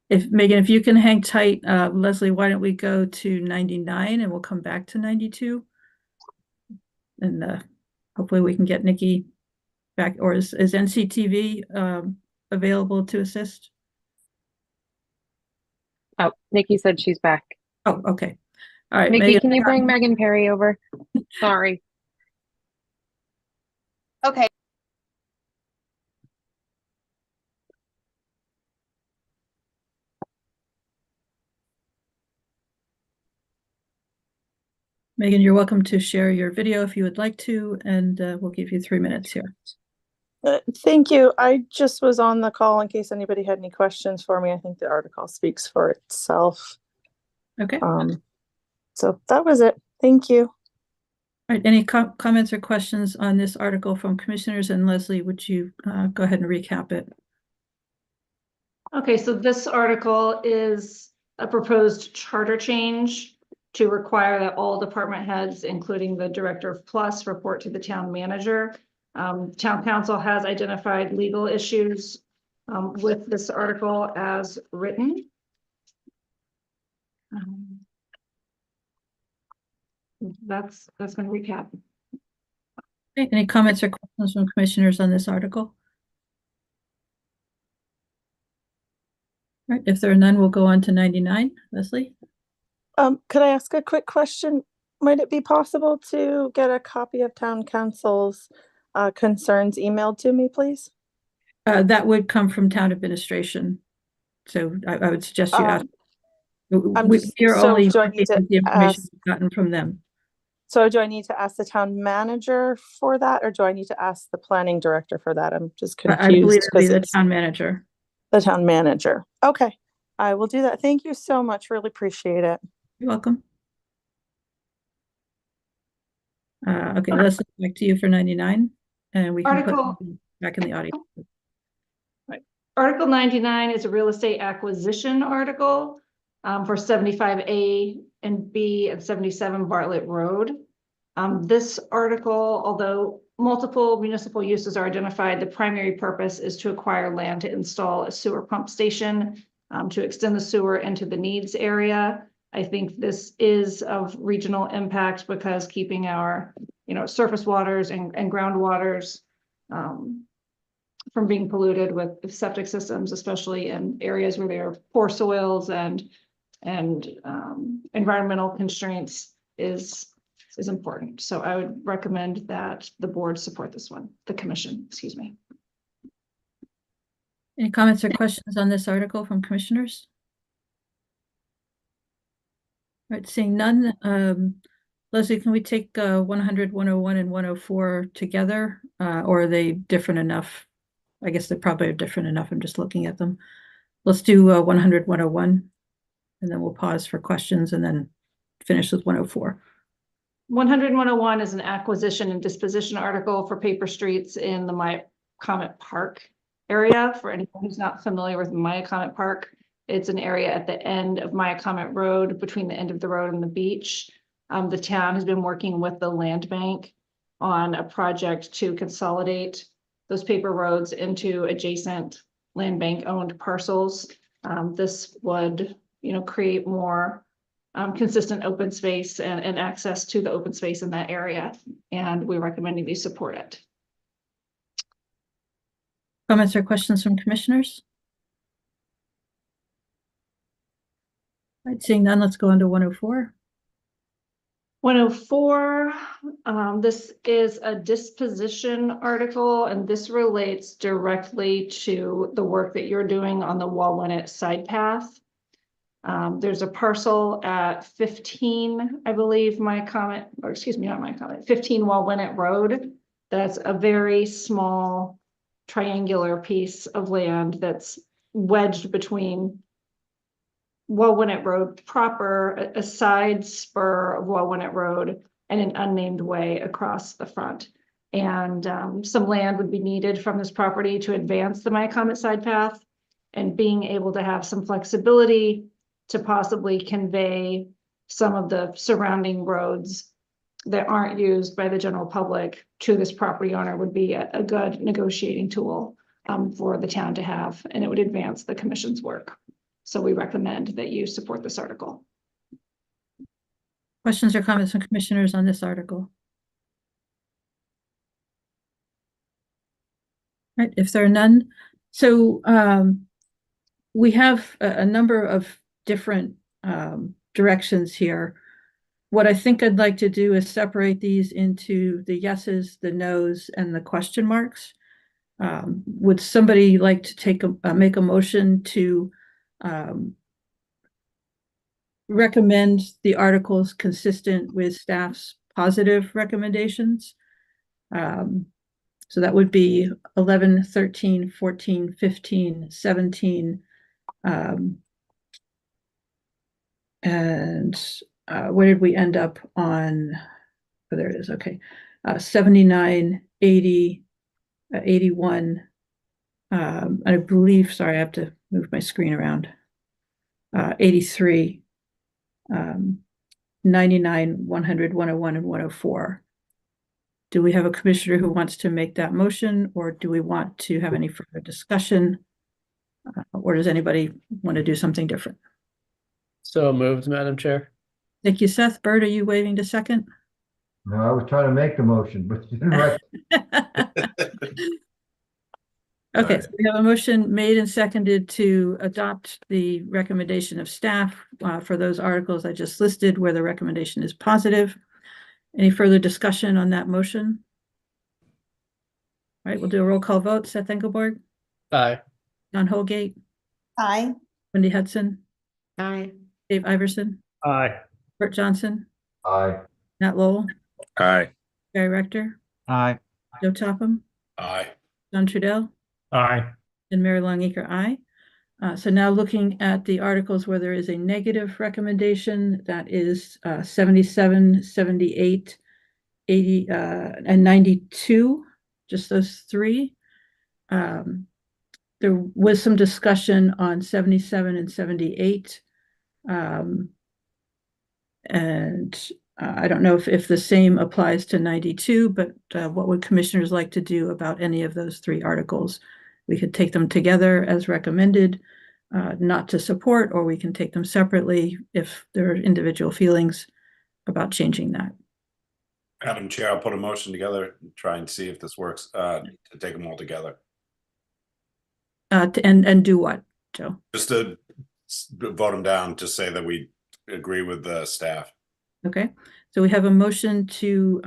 If Megan, if you can hang tight, Leslie, why don't we go to 99 and we'll come back to 92? And hopefully we can get Nikki back, or is NCTV available to assist? Oh, Nikki said she's back. Oh, okay. All right, Nikki, Megan, can you bring Megan Perry over? Sorry. Okay. Megan, you're welcome to share your video if you would like to, and we'll give you 3 minutes here. Thank you. I just was on the call in case anybody had any questions for me. I think the article speaks for itself. Okay. So that was it. Thank you. All right, any comments or questions on this article from commissioners? And Leslie, would you go ahead and recap it? Okay, so this article is a proposed charter change to require that all department heads, including the director of plus, report to the town manager. Town council has identified legal issues with this article as written. That's going to recap. Okay, any comments or questions from commissioners on this article? All right, if there are none, we'll go on to 99. Leslie? Could I ask a quick question? Might it be possible to get a copy of town council's concerns emailed to me, please? That would come from town administration. So I would suggest you ask. We're only do I need to the information ask, we've gotten from them. so do I need to ask the town manager for that, or do I need to ask the planning director for that? I'm just confused. I believe it'll be the town manager. The town manager. Okay, I will do that. Thank you so much. Really appreciate it. You're welcome. Okay, let's back to you for 99, and we can put them back in the audience. Right. Article 99 is a real estate acquisition article for 75A and B and 77 Bartlett Road. This article, although multiple municipal uses are identified, the primary purpose is to acquire land to install a sewer pump station to extend the sewer into the needs area. I think this is of regional impact because keeping our, surface waters and groundwaters from being polluted with septic systems, especially in areas where there are poor soils and environmental constraints is important. So I would recommend that the board support this one, the commission, excuse me. Any comments or questions on this article from commissioners? Right, seeing none, Leslie, can we take 100, 101, and 104 together? Or are they different enough? I guess they probably are different enough. I'm just looking at them. Let's do 100, 101, and then we'll pause for questions and then finish with 104. 100 and 101 is an acquisition and disposition article for paper streets in the Myacomet Park area. For anyone who's not familiar with Myacomet Park, it's an area at the end of Myacomet Road, between the end of the road and the beach. The town has been working with the land bank on a project to consolidate those paper roads into adjacent land bank owned parcels. This would, create more consistent open space and access to the open space in that area. And we're recommending you support it. Comments or questions from commissioners? All right, seeing none, let's go on to 104. 104, this is a disposition article, and this relates directly to the work that you're doing on the Wallwinnet side path. There's a parcel at 15, I believe, 15 Wallwinnet Road. That's a very small triangular piece of land that's wedged between Wallwinnet Road proper, a side spur of Wallwinnet Road, and an unnamed way across the front. And some land would be needed from this property to advance the Myacomet side path, and being able to have some flexibility to possibly convey some of the surrounding roads that aren't used by the general public to this property owner would be a good negotiating tool for the town to have, and it would advance the commission's work. So we recommend that you support this article. Questions or comments from commissioners on this article? Right, if there are none, so we have a number of different directions here. What I think I'd like to do is separate these into the yeses, the nos, and the question marks. Would somebody like to make a motion to recommend the articles consistent with staff's positive recommendations? So that would be 11, 13, 14, 15, 17, and where did we end up on? Oh, there it is. Okay. 79, 80, 81. I believe, sorry, I have to move my screen around. 83, 99, 100, 101, and 104. Do we have a commissioner who wants to make that motion, or do we want to have any further discussion? Or does anybody want to do something different? So moved, Madam Chair. Thank you, Seth. Bert, are you waving to second? No, I was trying to make the motion, but you didn't write. Okay, so we have a motion made and seconded to adopt the recommendation of staff for those articles I just listed where the recommendation is positive. Any further discussion on that motion? All right, we'll do a roll call vote. Seth Engelborg, Aye. John Holgate, Aye. Wendy Hudson, Aye. Dave Iverson, Aye. Bert Johnson, Aye. Nat Lowell, Aye. Gary Rector, Aye. Joe Topham, Aye. John Trudell, Aye. and Mary Longacre, aye. So now looking at the articles where there is a negative recommendation, that is 77, 78, 80, and 92, just those three. There was some discussion on 77 and 78. And I don't know if the same applies to 92, but what would commissioners like to do about any of those three articles? We could take them together as recommended, not to support, or we can take them separately if there are individual feelings about changing that. Madam Chair, I'll put a motion together and try and see if this works, to take them all together. And do what, Joe? Just to vote them down, just say that we agree with the staff. Okay, so we have a motion to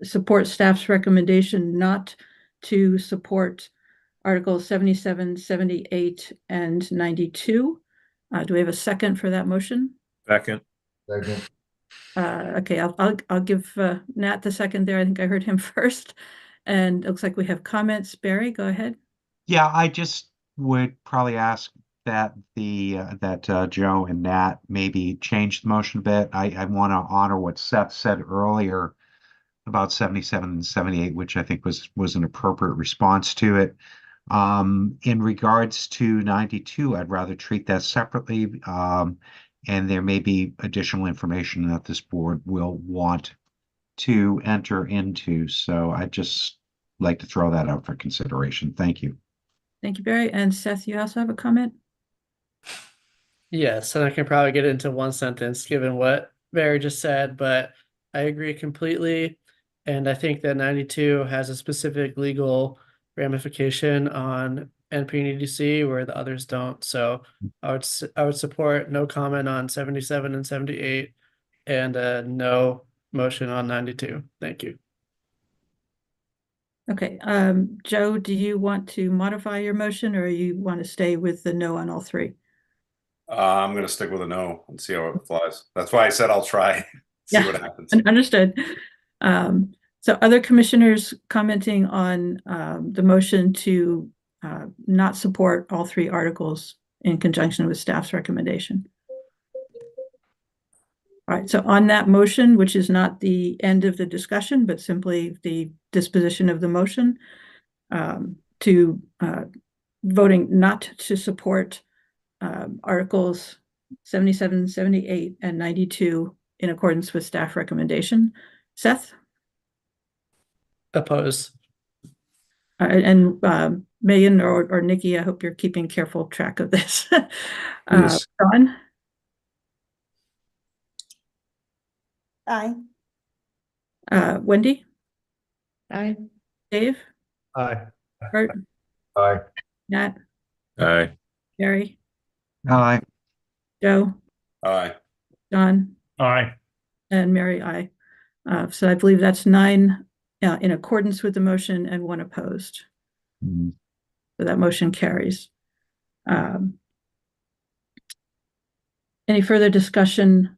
support staff's recommendation not to support Articles 77, 78, and 92. Do we have a second for that motion? Second. Second. Okay, I'll give Nat the second there. I think I heard him first. And it looks like we have comments. Barry, go ahead. Yeah, I just would probably ask that Joe and Nat maybe change the motion a bit. I want to honor what Seth said earlier about 77 and 78, which I think was an appropriate response to it. In regards to 92, I'd rather treat that separately. And there may be additional information that this board will want to enter into. So I'd just like to throw that out for consideration. Thank you. Thank you, Barry. And Seth, you also have a comment? Yes, and I can probably get into one sentence given what Barry just said, but I agree completely. And I think that 92 has a specific legal ramification on NPDC where the others don't. So I would support no comment on 77 and 78 and no motion on 92. Thank you. Okay, Joe, do you want to modify your motion or you want to stay with the no on all three? I'm going to stick with a no and see how it flies. That's why I said I'll try, see what happens. Understood. So other commissioners commenting on the motion to not support all three articles in conjunction with staff's recommendation. All right, so on that motion, which is not the end of the discussion, but simply the disposition of the motion, to voting not to support Articles 77, 78, and 92 in accordance with staff recommendation. Seth? Oppose. And Megan or Nikki, I hope you're keeping careful track of this. Yes. Dawn? Aye. Wendy? Aye. Dave? Aye. Bert? Aye. Nat? Aye. Gary? Aye. Joe? Aye. John? Aye. And Mary, aye. So I believe that's 9 in accordance with the motion and 1 opposed. Mhm. So that motion carries. Any further discussion?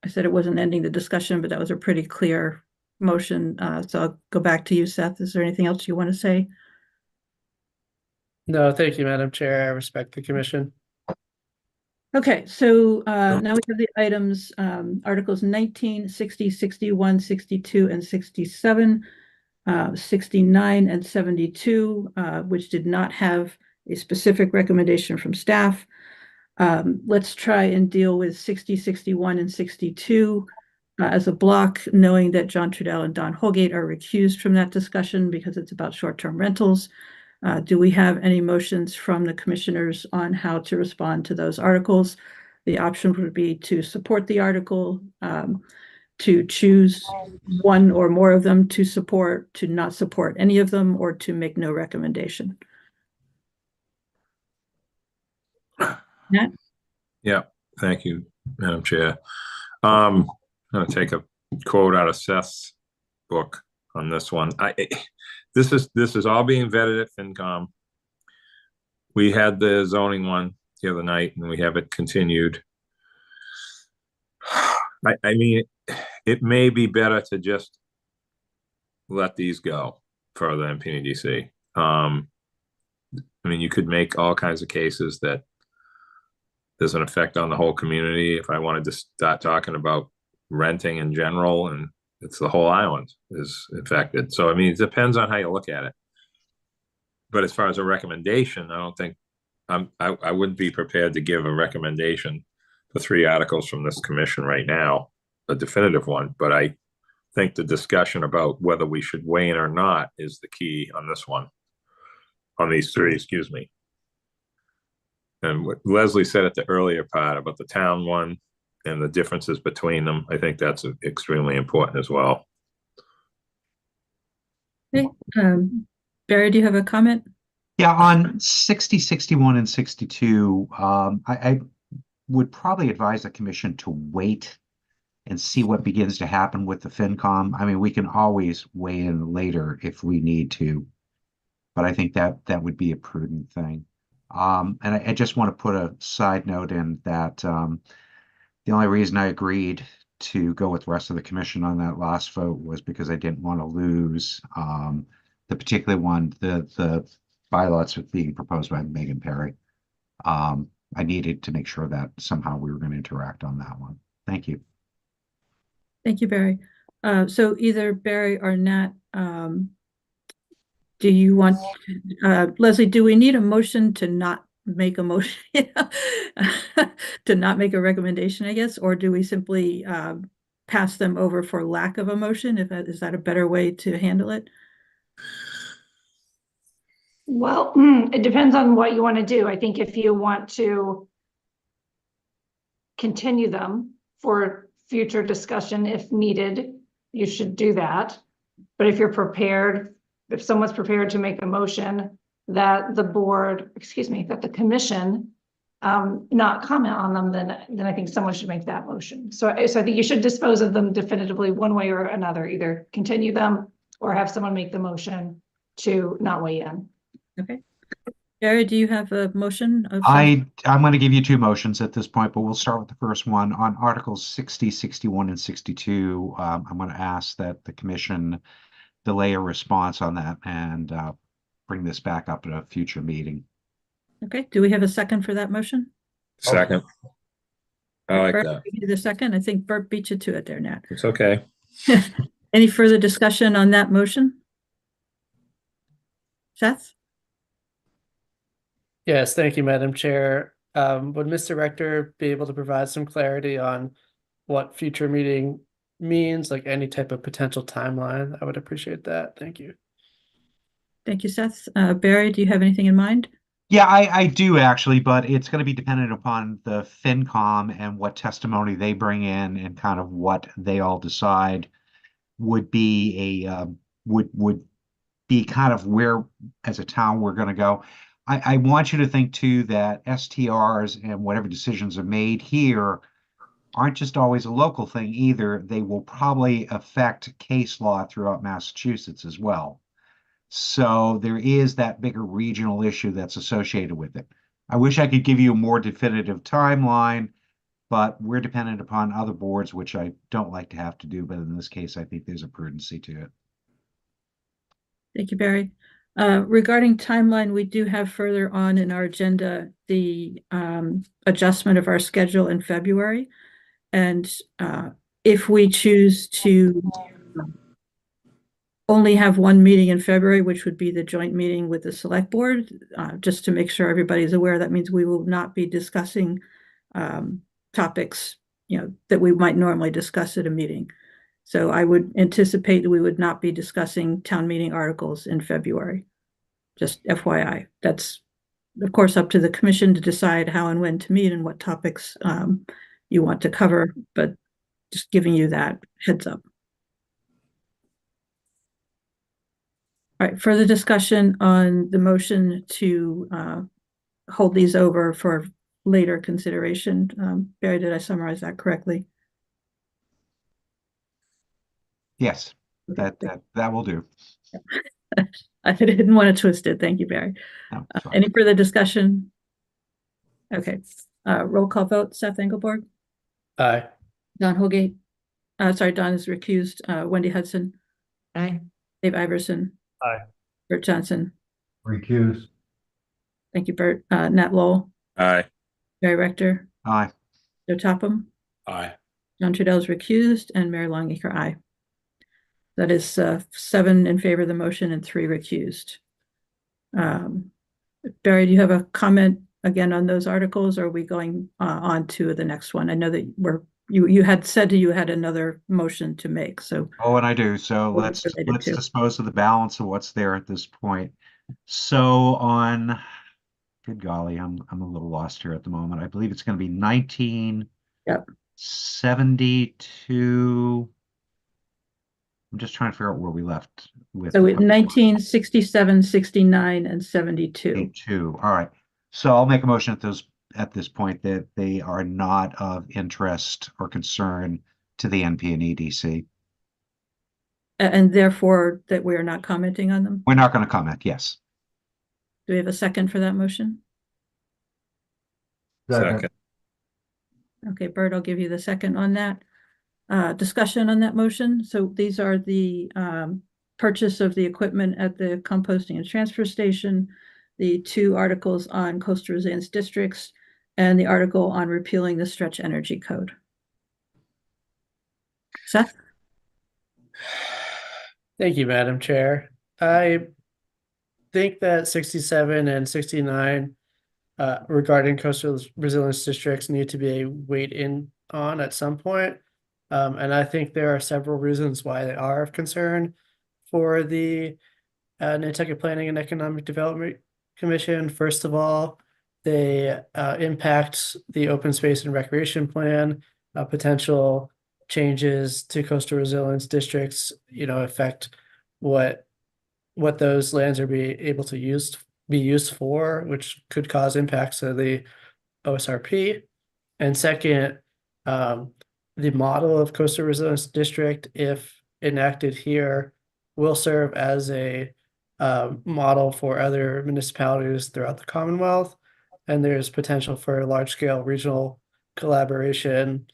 I said it wasn't ending the discussion, but that was a pretty clear motion. So I'll go back to you, Seth. Is there anything else you want to say? No, thank you, Madam Chair. I respect the commission. Okay, so now we have the items, Articles 19, 60, 61, 62, and 67, 69 and 72, which did not have a specific recommendation from staff. Let's try and deal with 60, 61, and 62 as a block, knowing that John Trudell and Don Holgate are recused from that discussion because it's about short-term rentals. Do we have any motions from the commissioners on how to respond to those articles? The option would be to support the article, to choose one or more of them to support, to not support any of them, or to make no recommendation. Nat? Yeah, thank you, Madam Chair. I'm going to take a quote out of Seth's book on this one. This is all being vetted at FinCom. We had the zoning one the other night, and we have it continued. I mean, it may be better to just let these go further in PNDC. I mean, you could make all kinds of cases that there's an effect on the whole community. If I wanted to start talking about renting in general, and it's the whole island is affected. So, I mean, it depends on how you look at it. But as far as a recommendation, I don't think I wouldn't be prepared to give a recommendation for 3 articles from this commission right now, a definitive one. But I think the discussion about whether we should weigh in or not is the key on this one, on these 3, excuse me. And what Leslie said at the earlier part about the town one and the differences between them, I think that's extremely important as well. Okay. Barry, do you have a comment? Yeah, on 60, 61, and 62, I would probably advise the commission to wait and see what begins to happen with the FinCom. I mean, we can always weigh in later if we need to, but I think that would be a prudent thing. And I just want to put a side note in that The only reason I agreed to go with the rest of the commission on that last vote was because I didn't want to lose the particular one, the bylaws being proposed by Megan Perry. I needed to make sure that somehow we were going to interact on that one. Thank you. Thank you, Barry. So either Barry or Nat, do you want, Leslie, do we need a motion to not make a motion? To not make a recommendation, I guess, or do we simply pass them over for lack of a motion? Is that a better way to handle it? Well, it depends on what you want to do. I think if you want to continue them for future discussion, if needed, you should do that. But if you're prepared, if someone's prepared to make a motion that the board, that the commission not comment on them, then I think someone should make that motion. So I think you should dispose of them definitively one way or another, either continue them or have someone make the motion to not weigh in. Okay. Barry, do you have a motion of I'm going to give you two motions at this point, but we'll start with the first one. On Articles 60, 61, and 62, I'm going to ask that the commission delay a response on that and bring this back up at a future meeting. Okay, do we have a second for that motion? Second. I like Bert, that. you the second. I think Bert beat you to it there, Nat. It's okay. Any further discussion on that motion? Seth? Yes, thank you, Madam Chair. Would Mr. Rector be able to provide some clarity on what future meeting means, like any type of potential timeline? I would appreciate that. Thank you. Thank you, Seth. Barry, do you have anything in mind? Yeah, I do actually, but it's going to be dependent upon the FinCom and what testimony they bring in and kind of what they all decide would be would be kind of where as a town we're going to go. I want you to think too that STRs and whatever decisions are made here aren't just always a local thing either. They will probably affect case law throughout Massachusetts as well. So there is that bigger regional issue that's associated with it. I wish I could give you a more definitive timeline, but we're dependent upon other boards, which I don't like to have to do. But in this case, I think there's a prudency to it. Thank you, Barry. Regarding timeline, we do have further on in our agenda the adjustment of our schedule in February. And if we choose to only have one meeting in February, which would be the joint meeting with the select board, just to make sure everybody's aware, that means we will not be discussing topics, that we might normally discuss at a meeting. So I would anticipate that we would not be discussing town meeting articles in February. Just FYI, that's of course up to the commission to decide how and when to meet and what topics you want to cover, but just giving you that heads up. All right, further discussion on the motion to hold these over for later consideration. Barry, did I summarize that correctly? Yes, that will do. I didn't want to twist it. Thank you, Barry. No, any further discussion? Okay. Roll call vote. Seth Engelborg. Aye. Don Holgate. Sorry, Don is recused. Wendy Hudson. Aye. Dave Iverson. Aye. Bert Johnson. Recuse. Thank you, Bert. Nat Lowell. Aye. Barry Rector. Aye. Joe Topham. Aye. John Trudell is recused, and Mary Longacre, aye. That is 7 in favor of the motion and 3 recused. Barry, do you have a comment again on those articles, or are we going on to the next one? I know that you had said you had another motion to make, so. Oh, and I do. So let's dispose of the balance of what's there at this point. So on, good golly, I'm a little lost here at the moment. I believe it's going to be 1972. I'm just trying to figure out where we left with. So 1967, 69, and 72. All right. So I'll make a motion at this point that they are not of interest or concern to the NP and EDC. And therefore that we are not commenting on them? We're not going to comment, yes. Do we have a second for that motion? Second. Okay, Bert, I'll give you the second on that. Discussion on that motion. So these are the purchase of the equipment at the composting and transfer station, the two articles on coastal resilience districts, and the article on repealing the stretch energy code. Seth? Thank you, Madam Chair. I think that 67 and 69 regarding coastal resilience districts need to be weighed in on at some point. And I think there are several reasons why they are of concern for the Nantucket Planning and Economic Development Commission. First of all, they impact the open space and recreation plan. Potential changes to coastal resilience districts, affect what those lands are able to be used for, which could cause impacts to the OSRP. And second, the model of coastal resilience district, if enacted here, will serve as a model for other municipalities throughout the Commonwealth. And there's potential for large-scale regional collaboration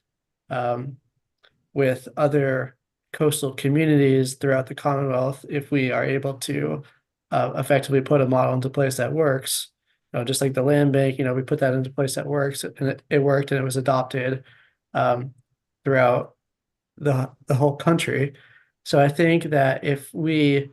with other coastal communities throughout the Commonwealth if we are able to effectively put a model into place that works. Just like the land bank, we put that into place that works, and it worked, and it was adopted throughout the whole country. So I think that if we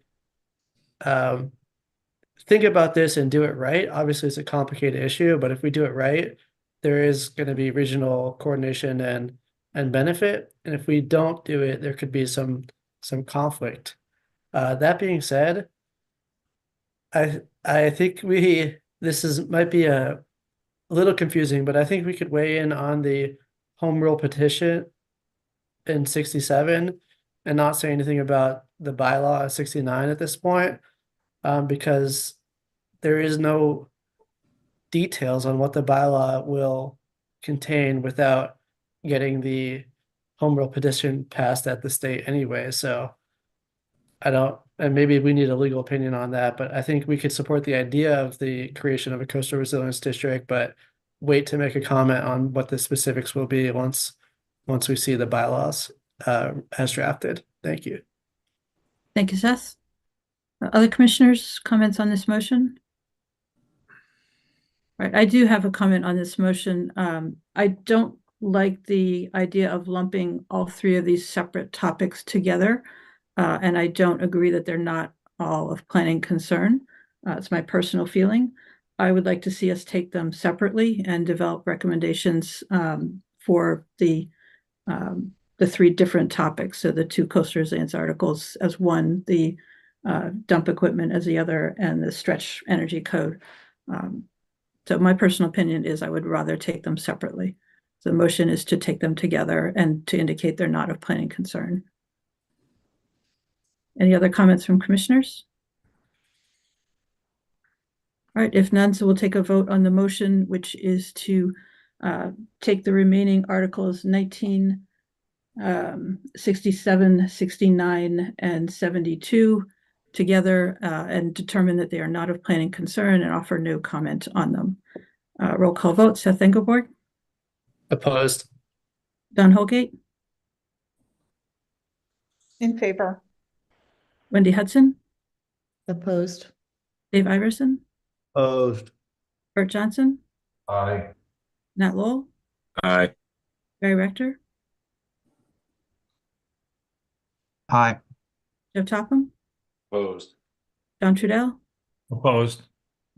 think about this and do it right, obviously it's a complicated issue, but if we do it right, there is going to be regional coordination and benefit. And if we don't do it, there could be some conflict. That being said, I think might be a little confusing, but I think we could weigh in on the home rule petition in 67 and not say anything about the bylaw 69 at this point, because there is no details on what the bylaw will contain without getting the home rule petition passed at the state anyway. So and maybe we need a legal opinion on that, but I think we could support the idea of the creation of a coastal resilience district, but wait to make a comment on what the specifics will be once we see the bylaws as drafted. Thank you. Thank you, Seth. Other commissioners, comments on this motion? Right, I do have a comment on this motion. I don't like the idea of lumping all three of these separate topics together. And I don't agree that they're not all of planning concern. It's my personal feeling. I would like to see us take them separately and develop recommendations for the three different topics. So the two coastal resilience articles as one, the dump equipment as the other, and the stretch energy code. So my personal opinion is I would rather take them separately. So the motion is to take them together and to indicate they're not of planning concern. Any other comments from commissioners? All right, if none, so we'll take a vote on the motion, which is to take the remaining articles 19, 67, 69, and 72 together and determine that they are not of planning concern and offer no comment on them. Roll call vote, Seth Engelborg. Opposed. Don Holgate. In favor. Wendy Hudson. Opposed. Dave Iverson. Opposed. Bert Johnson. Aye. Nat Lowell. Aye. Barry Rector. Aye. Joe Topham. Opposed. Don Trudell. Opposed.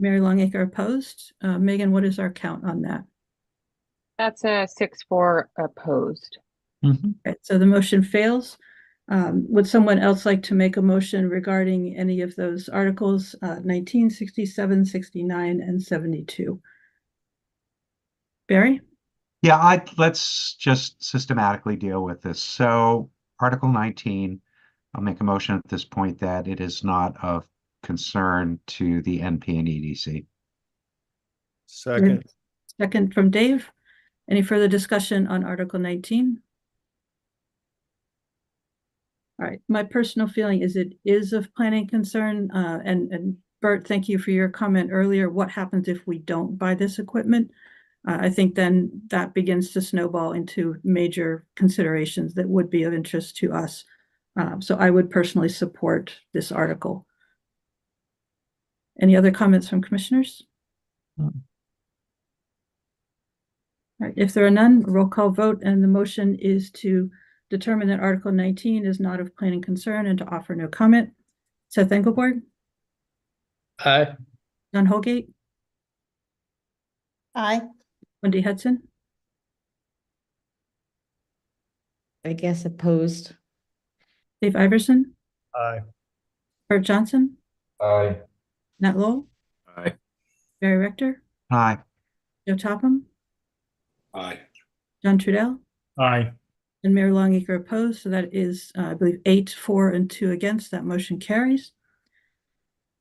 Mary Longacre opposed. Megan, what is our count on that? That's a 6-4 opposed. Okay, so the motion fails. Would someone else like to make a motion regarding any of those articles, 19, 67, 69, and 72? Barry? Yeah, let's just systematically deal with this. So Article 19, I'll make a motion at this point that it is not of concern to the NP and EDC. Second. Second from Dave. Any further discussion on Article 19? All right, my personal feeling is it is of planning concern. And Bert, thank you for your comment earlier. What happens if we don't buy this equipment? I think then that begins to snowball into major considerations that would be of interest to us. So I would personally support this article. Any other comments from commissioners? All right, if there are none, roll call vote, and the motion is to determine that Article 19 is not of planning concern and to offer no comment. Seth Engelborg, Aye. Don Holgate, Aye. Wendy Hudson, I guess opposed. Dave Iverson, Aye. Bert Johnson, Aye. Nat Lowell, Aye. Barry Rector, Aye. Joe Topham, Aye. John Trudell, Aye. and Mayor Longacre opposed. So that is, I believe, 8 for and 2 against. That motion carries.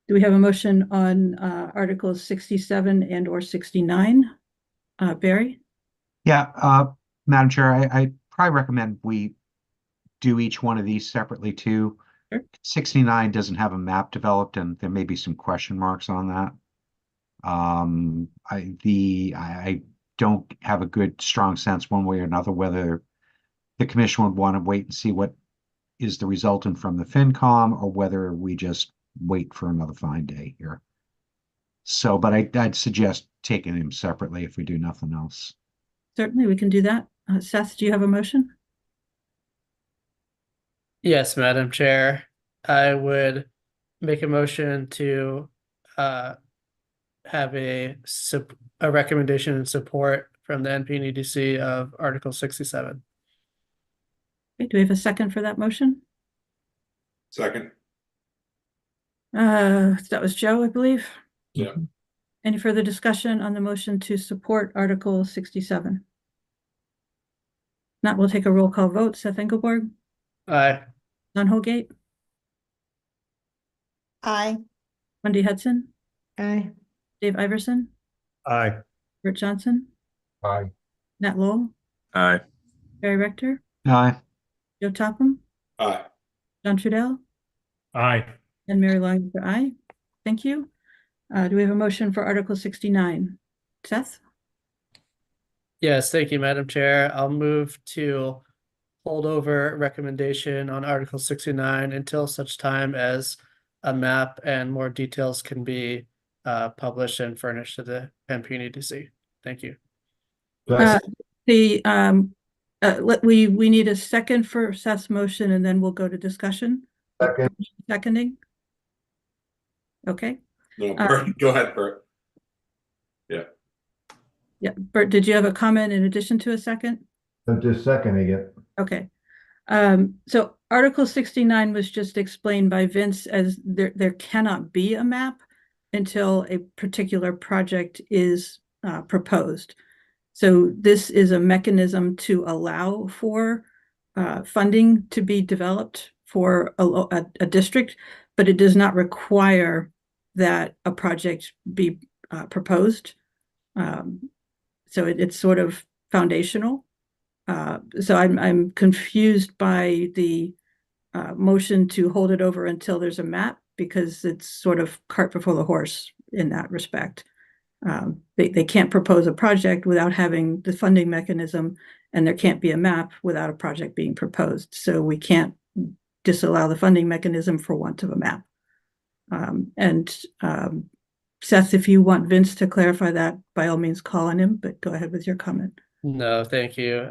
Do we have a motion on Articles 67 and or 69? Barry? Yeah, Madam Chair, I probably recommend we do each one of these separately too. Sure. 69 doesn't have a map developed, and there may be some question marks on that. I don't have a good, strong sense one way or another whether the commission would want to wait and see what is the resultant from the FinCom, or whether we just wait for another fine day here. So, but I'd suggest taking them separately if we do nothing else. Certainly, we can do that. Seth, do you have a motion? Yes, Madam Chair. I would make a motion to have a recommendation and support from the NPDC of Article 67. Okay, do we have a second for that motion? Second. That was Joe, I believe. Yeah. Any further discussion on the motion to support Article 67? Not, we'll take a roll call vote. Seth Engelborg, Aye. Don Holgate, Aye. Wendy Hudson, Aye. Dave Iverson, Aye. Bert Johnson, Aye. Nat Lowell, Aye. Barry Rector, Aye. Joe Topham, Aye. John Trudell, Aye. and Mary Longacre, aye. Thank you. Do we have a motion for Article 69? Seth? Yes, thank you, Madam Chair. I'll move to hold over recommendation on Article 69 until such time as a map and more details can be published and furnished to the NPDC. Thank you. We need a second for Seth's motion, and then we'll go to discussion. Second. Seconding. Okay. No, Bert, go ahead, Bert. Yeah. Yeah, Bert, did you have a comment in addition to a second? I'm just seconding it. Okay. So Article 69 was just explained by Vince as there cannot be a map until a particular project is proposed. So this is a mechanism to allow for funding to be developed for a district, but it does not require that a project be proposed. So it's sort of foundational. So I'm confused by the motion to hold it over until there's a map, because it's sort of cart before the horse in that respect. They can't propose a project without having the funding mechanism, and there can't be a map without a project being proposed. So we can't disallow the funding mechanism for want of a map. Seth, if you want Vince to clarify that, by all means, call on him, but go ahead with your comment. No, thank you.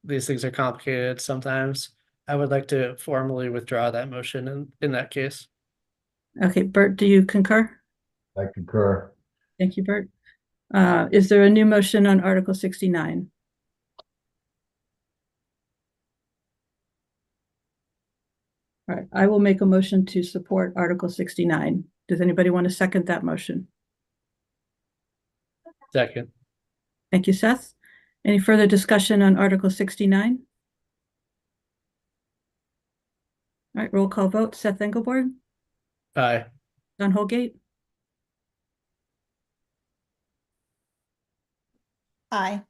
These things are complicated sometimes. I would like to formally withdraw that motion in that case. Okay, Bert, do you concur? I concur. Thank you, Bert. Is there a new motion on Article 69? All right, I will make a motion to support Article 69. Does anybody want to second that motion? Second. Thank you, Seth. Any further discussion on Article 69? All right, roll call vote. Seth Engelborg, Aye. Don Holgate, Aye.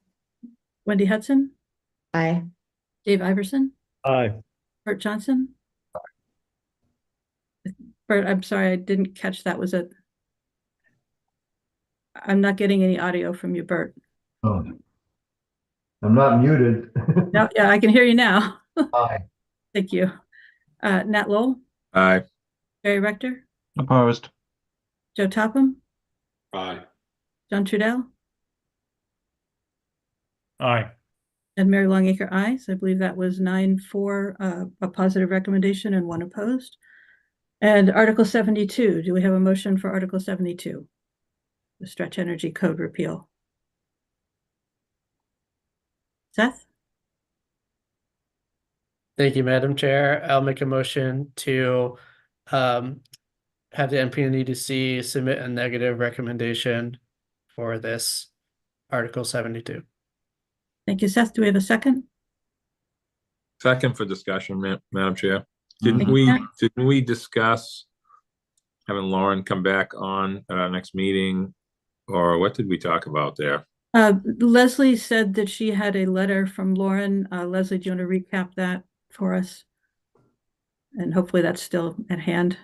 Wendy Hudson, Aye. Dave Iverson, Aye. Bert Johnson. Bert, I'm sorry, I didn't catch that. Was it? I'm not getting any audio from you, Bert. Oh, I'm not muted. No, yeah, I can hear you now. Aye. Thank you. Nat Lowell, Aye. Barry Rector, Opposed. Joe Topham, Aye. John Trudell, Aye. and Mary Longacre, aye. So I believe that was 9-4, a positive recommendation and 1 opposed. And Article 72, do we have a motion for Article 72? The Stretch Energy Code repeal. Seth? Thank you, Madam Chair. I'll make a motion to have the NPNEDC submit a negative recommendation for this Article 72. Thank you, Seth. Do we have a second? Second for discussion, Madam Chair. Thank Didn't you. we discuss having Lauren come back on at our next meeting? Or what did we talk about there? Leslie said that she had a letter from Lauren. Leslie, do you want to recap that for us? And hopefully that's still at hand.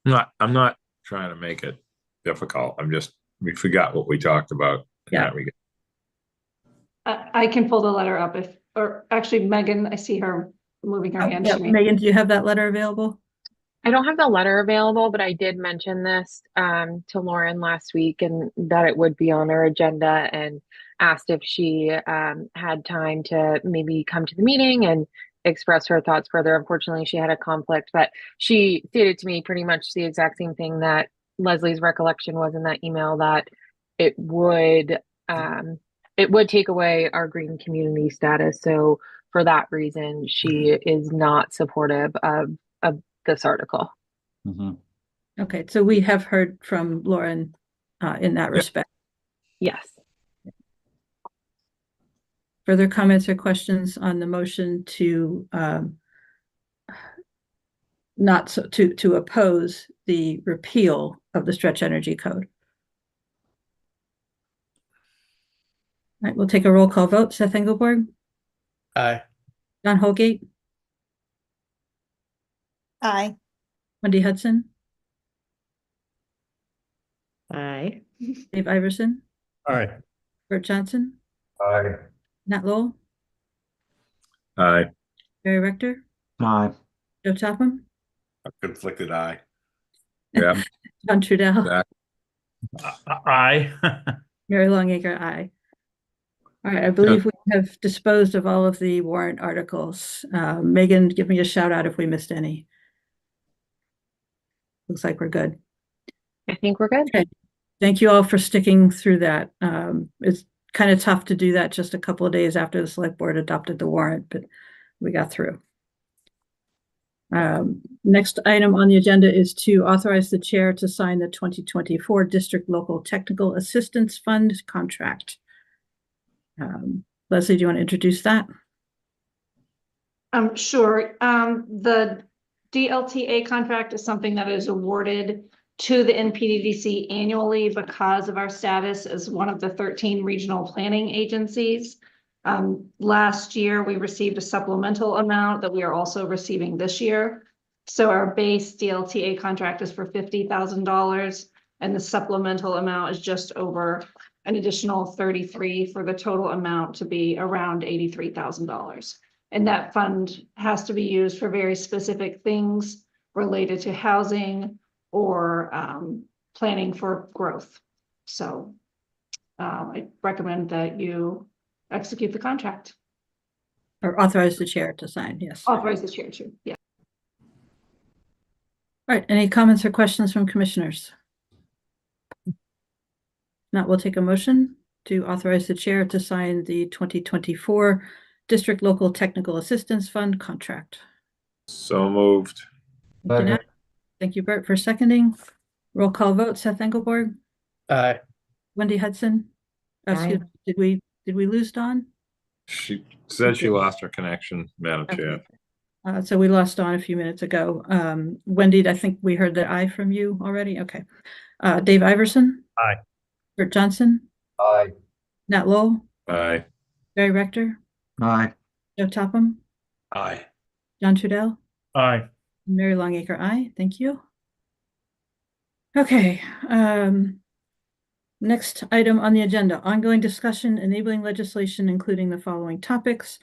I'm not trying to make it difficult. We forgot what we talked about in that regard. I can pull the letter up or actually Megan, I see her moving her hand. Yeah, Megan, do you have that letter available? I don't have the letter available, but I did mention this to Lauren last week and that it would be on her agenda, and asked if she had time to maybe come to the meeting and express her thoughts further. Unfortunately, she had a conflict, but she stated to me pretty much the exact same thing that Leslie's recollection was in that email, that it would take away our green community status. So for that reason, she is not supportive of this article. Okay, so we have heard from Lauren in that respect. Yes. Further comments or questions on the motion to to oppose the repeal of the Stretch Energy Code? All right, we'll take a roll call vote. Seth Engelborg, Aye. John Holgate, Aye. Wendy Hudson, Aye. Dave Iverson, Aye. Bert Johnson, Aye. Nat Lowell, Aye. Barry Rector, Aye. Joe Topham, A conflicted eye. Yeah. John Trudell, Aye. Mary Longacre, aye. All right, I believe we have disposed of all of the warrant articles. Megan, give me a shout out if we missed any. Looks like we're good. I think we're good. Okay. Thank you all for sticking through that. It's kind of tough to do that just a couple of days after the select board adopted the warrant, but we got through. Next item on the agenda is to authorize the chair to sign the 2024 District Local Technical Assistance Fund contract. Leslie, do you want to introduce that? Sure. The DLTA contract is something that is awarded to the NPDDC annually because of our status as one of the 13 regional planning agencies. Last year, we received a supplemental amount that we are also receiving this year. So our base DLTA contract is for $50,000, and the supplemental amount is just over an additional 33 for the total amount to be around $83,000. And that fund has to be used for very specific things related to housing or planning for growth. So I recommend that you execute the contract. Or authorize the chair to sign, yes. Authorize the chair to, yeah. All right, any comments or questions from commissioners? Not, we'll take a motion to authorize the chair to sign the 2024 District Local Technical Assistance Fund contract. So moved. Thank you, Nat. Thank you, Bert, for seconding. Roll call vote. Seth Engelborg, Aye. Wendy Hudson. Excuse me, did we lose Dawn? She said she lost her connection, Madam Chair. So we lost Dawn a few minutes ago. Wendy, I think we heard the aye from you already. Okay. Dave Iverson. Aye. Bert Johnson. Aye. Nat Lowell. Aye. Barry Rector. Aye. Joe Topham. Aye. John Trudell. Aye. Mary Longacre, aye. Thank you. Okay. Next item on the agenda, ongoing discussion enabling legislation, including the following topics.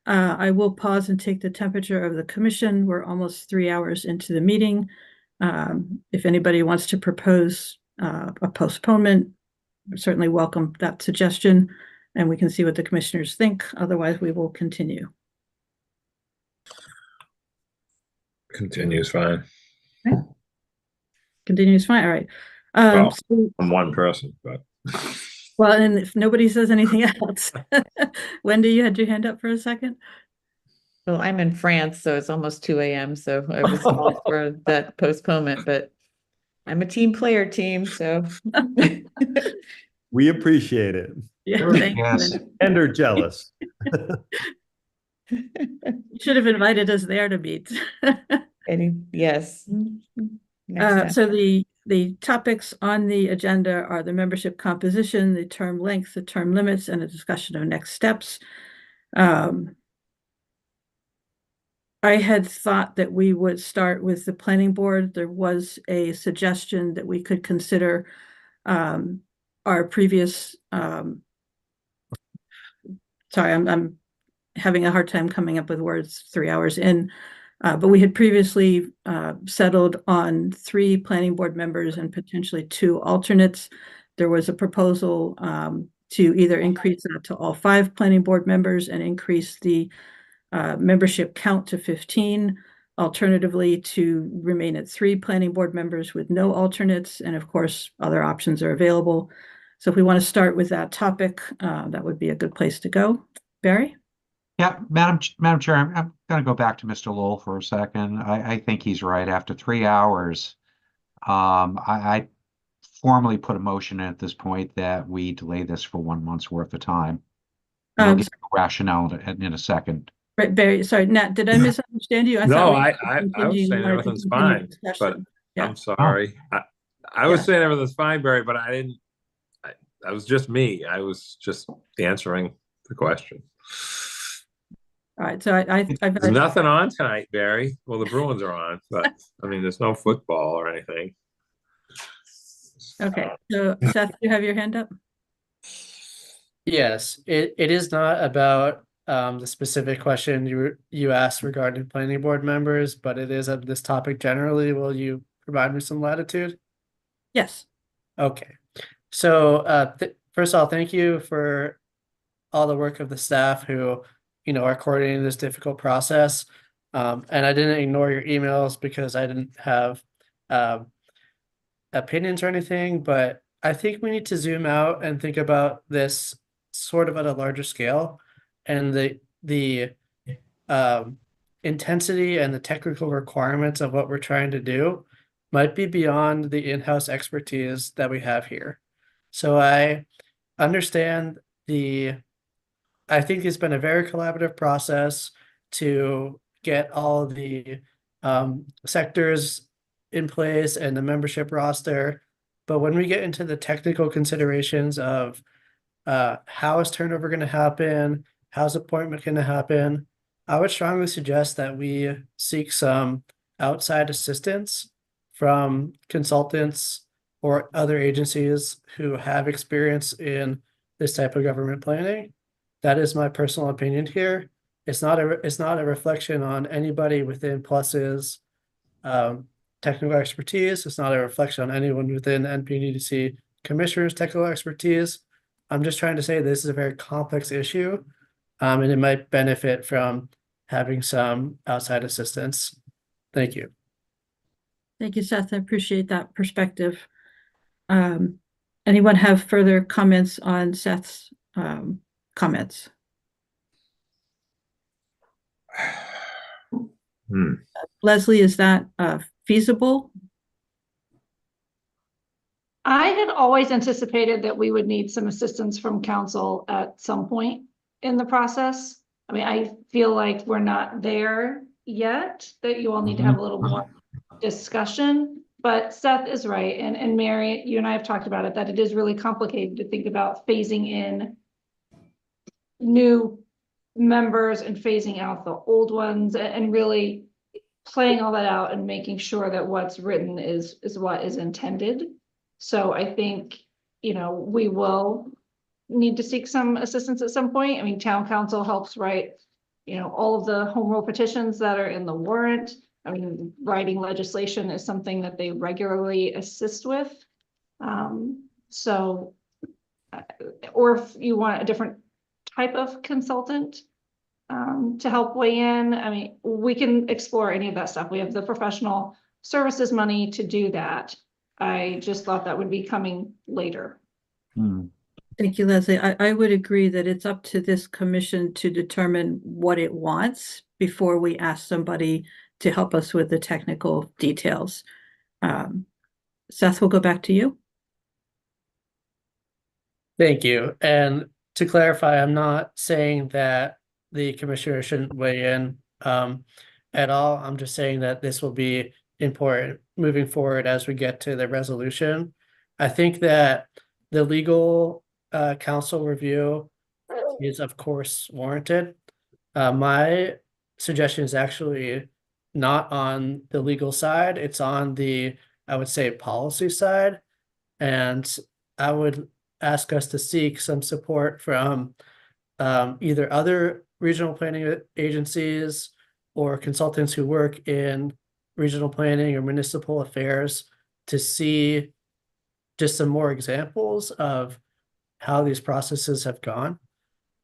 I will pause and take the temperature of the commission. We're almost 3 hours into the meeting. If anybody wants to propose a postponement, certainly welcome that suggestion, and we can see what the commissioners think. Otherwise, we will continue. Continue is fine. Okay. Continue is fine. All right. Well, So, I'm one person, but well, and if nobody says anything else, Wendy, you had your hand up for a second. Well, I'm in France, so it's almost 2 a.m. So I was all for that postponement, but I'm a team player so. We appreciate it. Yeah, Sure. thank you, Yes. Wendy. And are jealous. You should have invited us there to meet. Yes. Next time. So the topics on the agenda are the membership composition, the term length, the term limits, and a discussion of next steps. I had thought that we would start with the planning board. There was a suggestion that we could consider our previous, sorry, I'm having a hard time coming up with words 3 hours in, but we had previously settled on 3 planning board members and potentially 2 alternates. There was a proposal to either increase that to all 5 planning board members and increase the membership count to 15, alternatively to remain at 3 planning board members with no alternates, and of course other options are available. So if we want to start with that topic, that would be a good place to go. Barry? Yeah, Madam Chair, I'm going to go back to Mr. Lowell for a second. I think he's right. After 3 hours, I formally put a motion in at this point that we delay this for 1 month's worth of time. And I'll give you a rationale in a second. Right, Barry, sorry, Nat, did I misunderstand you? no, thought I was saying everything's fine, but I'm sorry. I was saying everything's fine, Barry, but I didn't. I was just me. I was just answering the question. All right, so I've There's nothing on tonight, Barry. Well, the Bruins are on, but I mean, there's no football or anything. Okay, so Seth, you have your hand up? Yes, it is not about the specific question you asked regarding planning board members, but it is of this topic generally. Will you provide me some latitude? Yes. Okay. So first of all, thank you for all the work of the staff who, are coordinating this difficult process. And I didn't ignore your emails because I didn't have opinions or anything, but I think we need to zoom out and think about this sort of at a larger scale, and the intensity and the technical requirements of what we're trying to do might be beyond the in-house expertise that we have here. So I understand I think it's been a very collaborative process to get all the sectors in place and the membership roster. But when we get into the technical considerations of how is turnover going to happen, how's appointment going to happen, I would strongly suggest that we seek some outside assistance from consultants or other agencies who have experience in this type of government planning. That is my personal opinion here. It's not a reflection on anybody within Plus's technical expertise. It's not a reflection on anyone within NPDC Commissioner's technical expertise. I'm just trying to say this is a very complex issue, and it might benefit from having some outside assistance. Thank you. Thank you, Seth. I appreciate that perspective. Anyone have further comments on Seth's comments? Leslie, is that feasible? I had always anticipated that we would need some assistance from council at some point in the process. I mean, I feel like we're not there yet, that you all need to have a little more discussion, but Seth is right. And Mary, you and I have talked about it, that it is really complicated to think about phasing in new members and phasing out the old ones and really playing all that out and making sure that what's written is what is intended. So I think, you know, we will need to seek some assistance at some point. I mean, town council helps write, you know, all of the home rule petitions that are in the warrant. I mean, writing legislation is something that they regularly assist with. So, or if you want a different type of consultant to help weigh in, I mean, we can explore any of that stuff. We have the professional services money to do that. I just thought that would be coming later. Thank you, Leslie. I would agree that it's up to this commission to determine what it wants before we ask somebody to help us with the technical details. Seth, we'll go back to you. Thank you. And to clarify, I'm not saying that the commissioner shouldn't weigh in at all. I'm just saying that this will be important moving forward as we get to the resolution. I think that the legal counsel review is of course warranted. My suggestion is actually not on the legal side. It's on the, I would say, policy side. And I would ask us to seek some support from either other regional planning agencies or consultants who work in regional planning or municipal affairs to see just some more examples of how these processes have gone.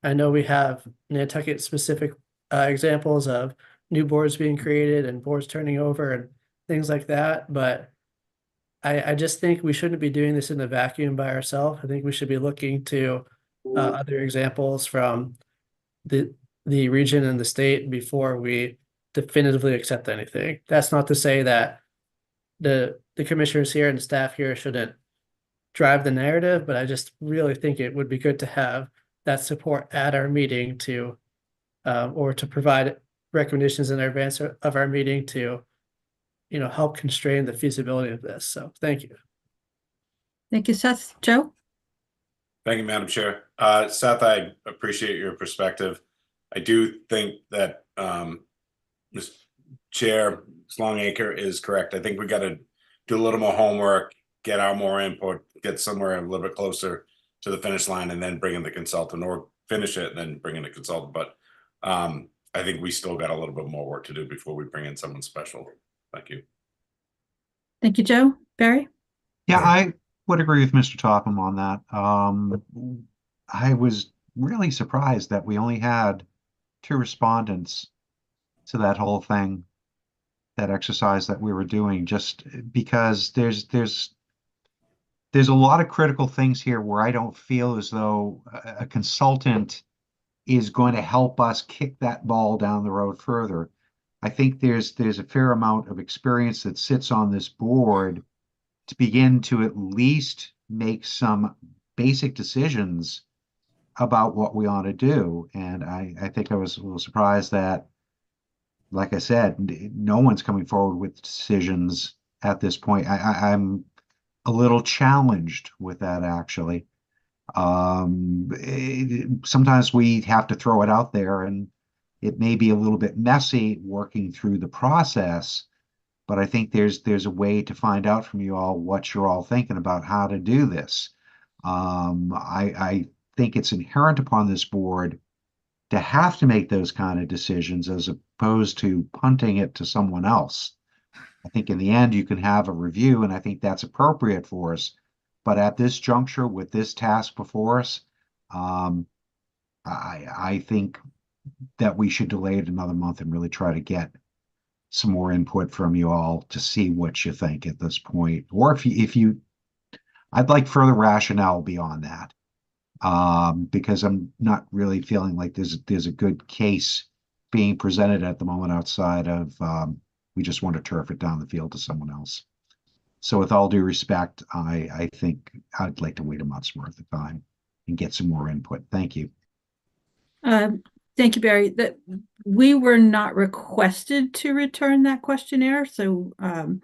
I know we have Nantucket specific examples of new boards being created and boards turning over and things like that, but I just think we shouldn't be doing this in a vacuum by ourselves. I think we should be looking to other examples from the region and the state before we definitively accept anything. That's not to say that the commissioners here and the staff here shouldn't drive the narrative, but I just really think it would be good to have that support at our meeting to or to provide recommendations in advance of our meeting to, you know, help constrain the feasibility of this. So thank you. Thank you, Seth. Joe? Thank you, Madam Chair. Seth, I appreciate your perspective. I do think that Mr. Chair Longacre is correct. I think we got to do a little more homework, get our more input, get somewhere a little bit closer to the finish line, and then bring in the consultant, or finish it and then bring in the consultant. But I think we still got a little bit more work to do before we bring in someone special. Thank you. Thank you, Joe. Barry? Yeah, I would agree with Mr. Topham on that. I was really surprised that we only had 2 respondents to that whole thing, that exercise that we were doing, just because there's a lot of critical things here where I don't feel as though a consultant is going to help us kick that ball down the road further. I think there's a fair amount of experience that sits on this board to begin to at least make some basic decisions about what we ought to do. And I think I was a little surprised that, like I said, no one's coming forward with decisions at this point. I'm a little challenged with that, actually. Sometimes we have to throw it out there, and it may be a little bit messy working through the process, but I think there's a way to find out from you all what you're all thinking about how to do this. I think it's inherent upon this board to have to make those kind of decisions as opposed to punting it to someone else. I think in the end you can have a review, and I think that's appropriate for us. But at this juncture, with this task before us, I think that we should delay it another month and really try to get some more input from you all to see what you think at this point. Or if you I'd like further rationale beyond that, because I'm not really feeling like there's a good case being presented at the moment outside of we just want to turf it down the field to someone else. So with all due respect, I think I'd like to wait a month's worth of time and get some more input. Thank you. Thank you, Barry. That we were not requested to return that questionnaire, so I'm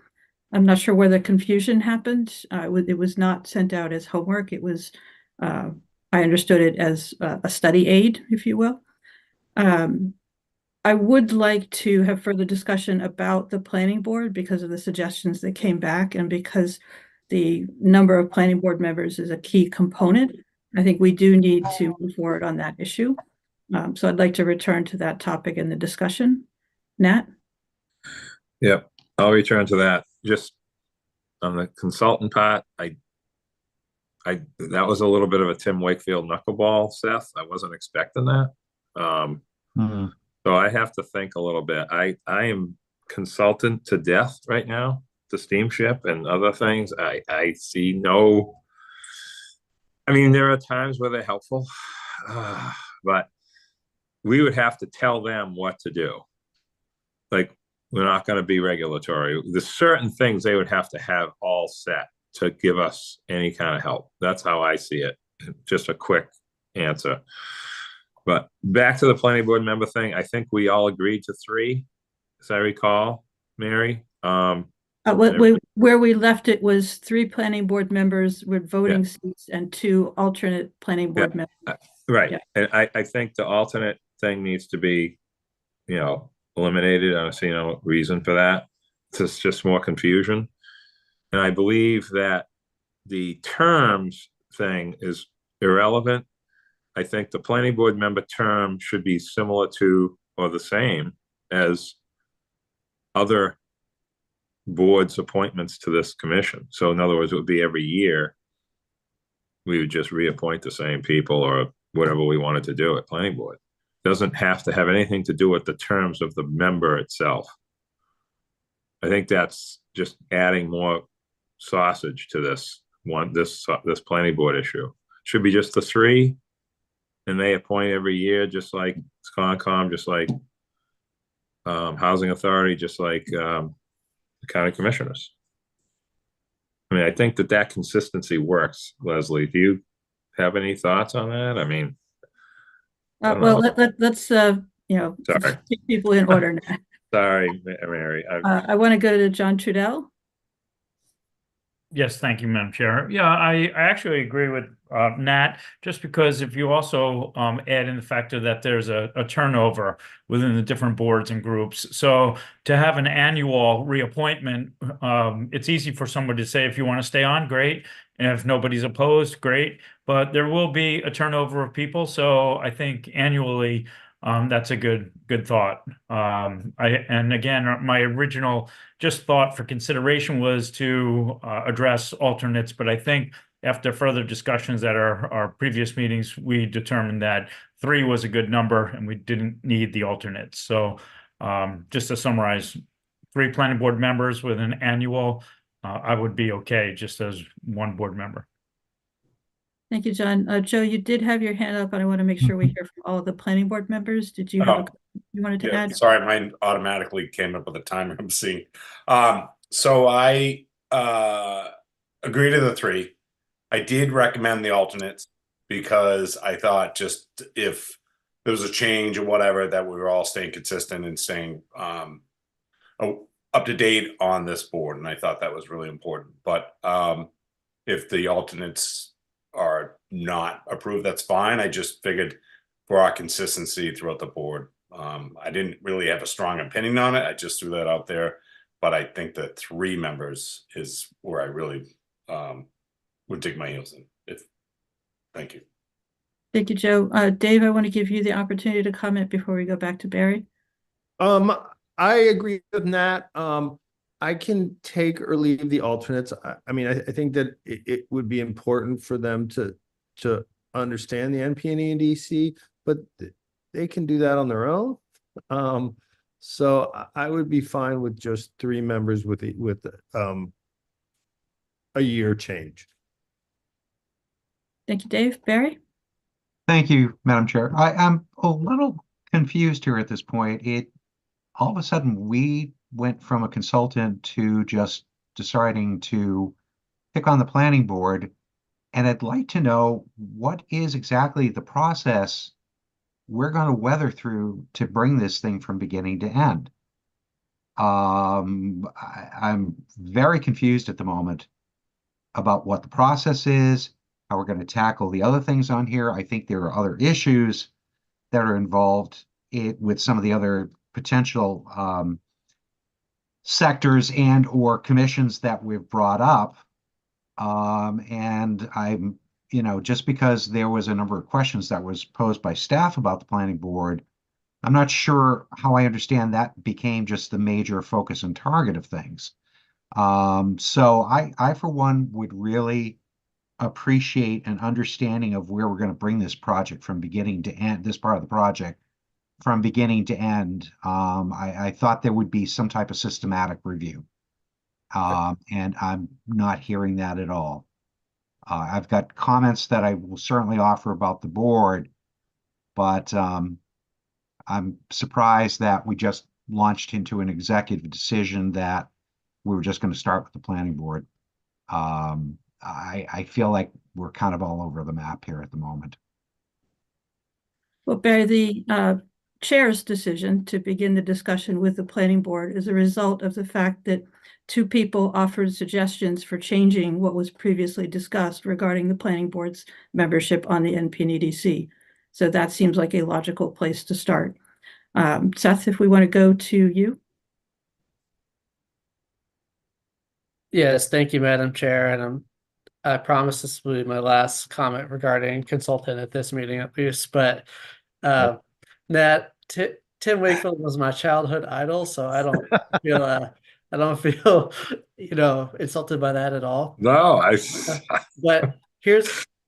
not sure where the confusion happened. It was not sent out as homework. It was, I understood it as a study aid, if you will. I would like to have further discussion about the planning board because of the suggestions that came back and because the number of planning board members is a key component. I think we do need to move forward on that issue. So I'd like to return to that topic in the discussion. Nat? Yep, I'll return to that. Just on the consultant part, that was a little bit of a Tim Wakefield knuckleball, Seth. I wasn't expecting that. So I have to think a little bit. I am consultant to death right now to steamship and other things. I see no. I mean, there are times where they're helpful, but we would have to tell them what to do. Like, we're not going to be regulatory. There's certain things they would have to have all set to give us any kind of help. That's how I see it. Just a quick answer. But back to the planning board member thing, I think we all agreed to 3, as I recall, Mary. Where we left it was 3 planning board members with voting seats and 2 alternate planning board members. Right. Yeah. And I think the alternate thing needs to be, eliminated. I don't see no reason for that. It's just more confusion. And I believe that the terms thing is irrelevant. I think the planning board member term should be similar to or the same as other boards' appointments to this commission. So in other words, it would be every year we would just reappoint the same people or whatever we wanted to do at planning board. Doesn't have to have anything to do with the terms of the member itself. I think that's just adding more sausage to this planning board issue. Should be just the 3, and they appoint every year, just like Concom, just like Housing Authority, just like the county commissioners. I mean, I think that consistency works. Leslie, do you have any thoughts on that? I mean, well, let's sorry, keep people in order now. Sorry, Mary. I want to go to John Trudell. Yes, thank you, Madam Chair. Yeah, I actually agree with Nat, just because if you also add in the factor that there's a turnover within the different boards and groups. So to have an annual reappointment, it's easy for somebody to say, if you want to stay on, great. And if nobody's opposed, great. But there will be a turnover of people. So I think annually, that's a good thought. And again, my original just thought for consideration was to address alternates, but I think after further discussions at our previous meetings, we determined that 3 was a good number and we didn't need the alternates. So just to summarize, 3 planning board members with an annual, I would be okay just as 1 board member. Thank you, John. Joe, you did have your hand up, and I want to make sure we hear from all of the planning board members. Did you have a comment you wanted to add? Sorry, mine automatically came up with the timer I'm seeing. So I agree to the 3. I did recommend the alternates because I thought just if there was a change or whatever, that we were all staying consistent and staying up to date on this board. And I thought that was really important. But if the alternates are not approved, that's fine. I just figured for our consistency throughout the board, I didn't really have a strong opinion on it. I just threw that out there, but I think that 3 members is where I really would dig my heels in. Thank you. Thank you, Joe. Dave, I want to give you the opportunity to comment before we go back to Barry. I agree with Nat. I can take or leave the alternates. I mean, I think that it would be important for them to understand the NP&E and DC, but they can do that on their own. So I would be fine with just 3 members with a year change. Thank you, Dave. Barry? Thank you, Madam Chair. I'm a little confused here at this point. All of a sudden we went from a consultant to just deciding to pick on the planning board. And I'd like to know what is exactly the process we're going to weather through to bring this thing from beginning to end. I'm very confused at the moment about what the process is, how we're going to tackle the other things on here. I think there are other issues that are involved it with some of the other potential sectors and or commissions that we've brought up. And I'm, just because there was a number of questions that was posed by staff about the planning board, I'm not sure how I understand that became just the major focus and target of things. So I for one would really appreciate an understanding of where we're going to bring this project from beginning to end, this part of the project from beginning to end. I thought there would be some type of systematic review. And I'm not hearing that at all. I've got comments that I will certainly offer about the board, but I'm surprised that we just launched into an executive decision that we were just going to start with the planning board. I feel like we're kind of all over the map here at the moment. Well, Barry, the chair's decision to begin the discussion with the planning board is a result of the fact that two people offered suggestions for changing what was previously discussed regarding the planning board's membership on the NPNEDC. So that seems like a logical place to start. Seth, if we want to go to you. Yes, thank you, Madam Chair. And I promise this will be my last comment regarding consultant at this meeting, at least. But Nat, Tim Wakefield was my childhood idol, so I don't feel insulted by that at all. No, But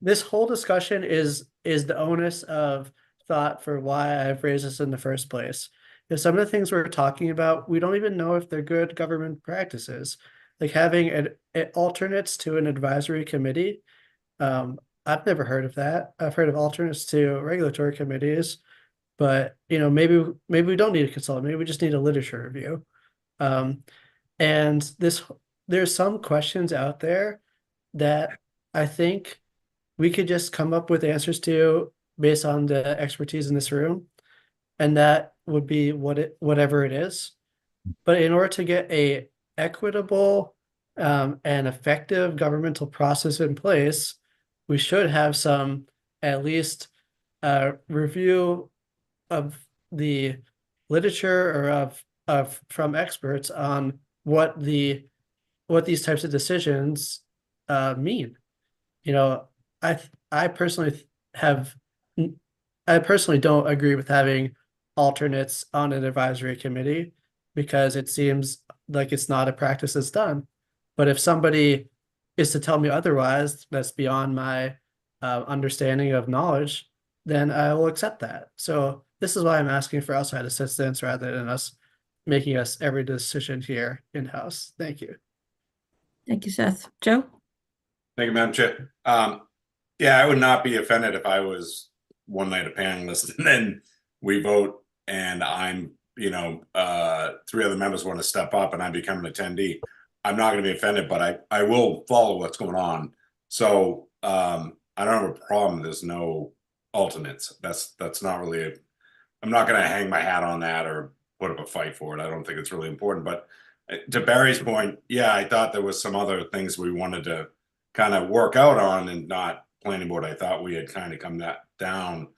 this whole discussion is the onus of thought for why I've raised this in the first place. Some of the things we're talking about, we don't even know if they're good government practices. Like having an alternates to an advisory committee. I've never heard of that. I've heard of alternates to regulatory committees, but maybe we don't need a consultant. Maybe we just need a literature review. And there's some questions out there that I think we could just come up with answers to based on the expertise in this room, and that would be whatever it is. But in order to get a equitable and effective governmental process in place, we should have some at least review of the literature or of from experts on what these types of decisions mean. I personally don't agree with having alternates on an advisory committee because it seems like it's not a practice that's done. But if somebody is to tell me otherwise, that's beyond my understanding of knowledge, then I will accept that. So this is why I'm asking for outside assistance rather than us making every decision here in-house. Thank you. Thank you, Seth. Joe? Thank you, Madam Chair. Yeah, I would not be offended if I was one night a panelist and then we vote and I'm, three other members want to step up and I become an attendee. I'm not going to be offended, but I will follow what's going on. So I don't have a problem. There's no alternates. That's not really I'm not going to hang my hat on that or put up a fight for it. I don't think it's really important. But to Barry's point, yeah, I thought there was some other things we wanted to kind of work out on and not planning board. I thought we had kind of come down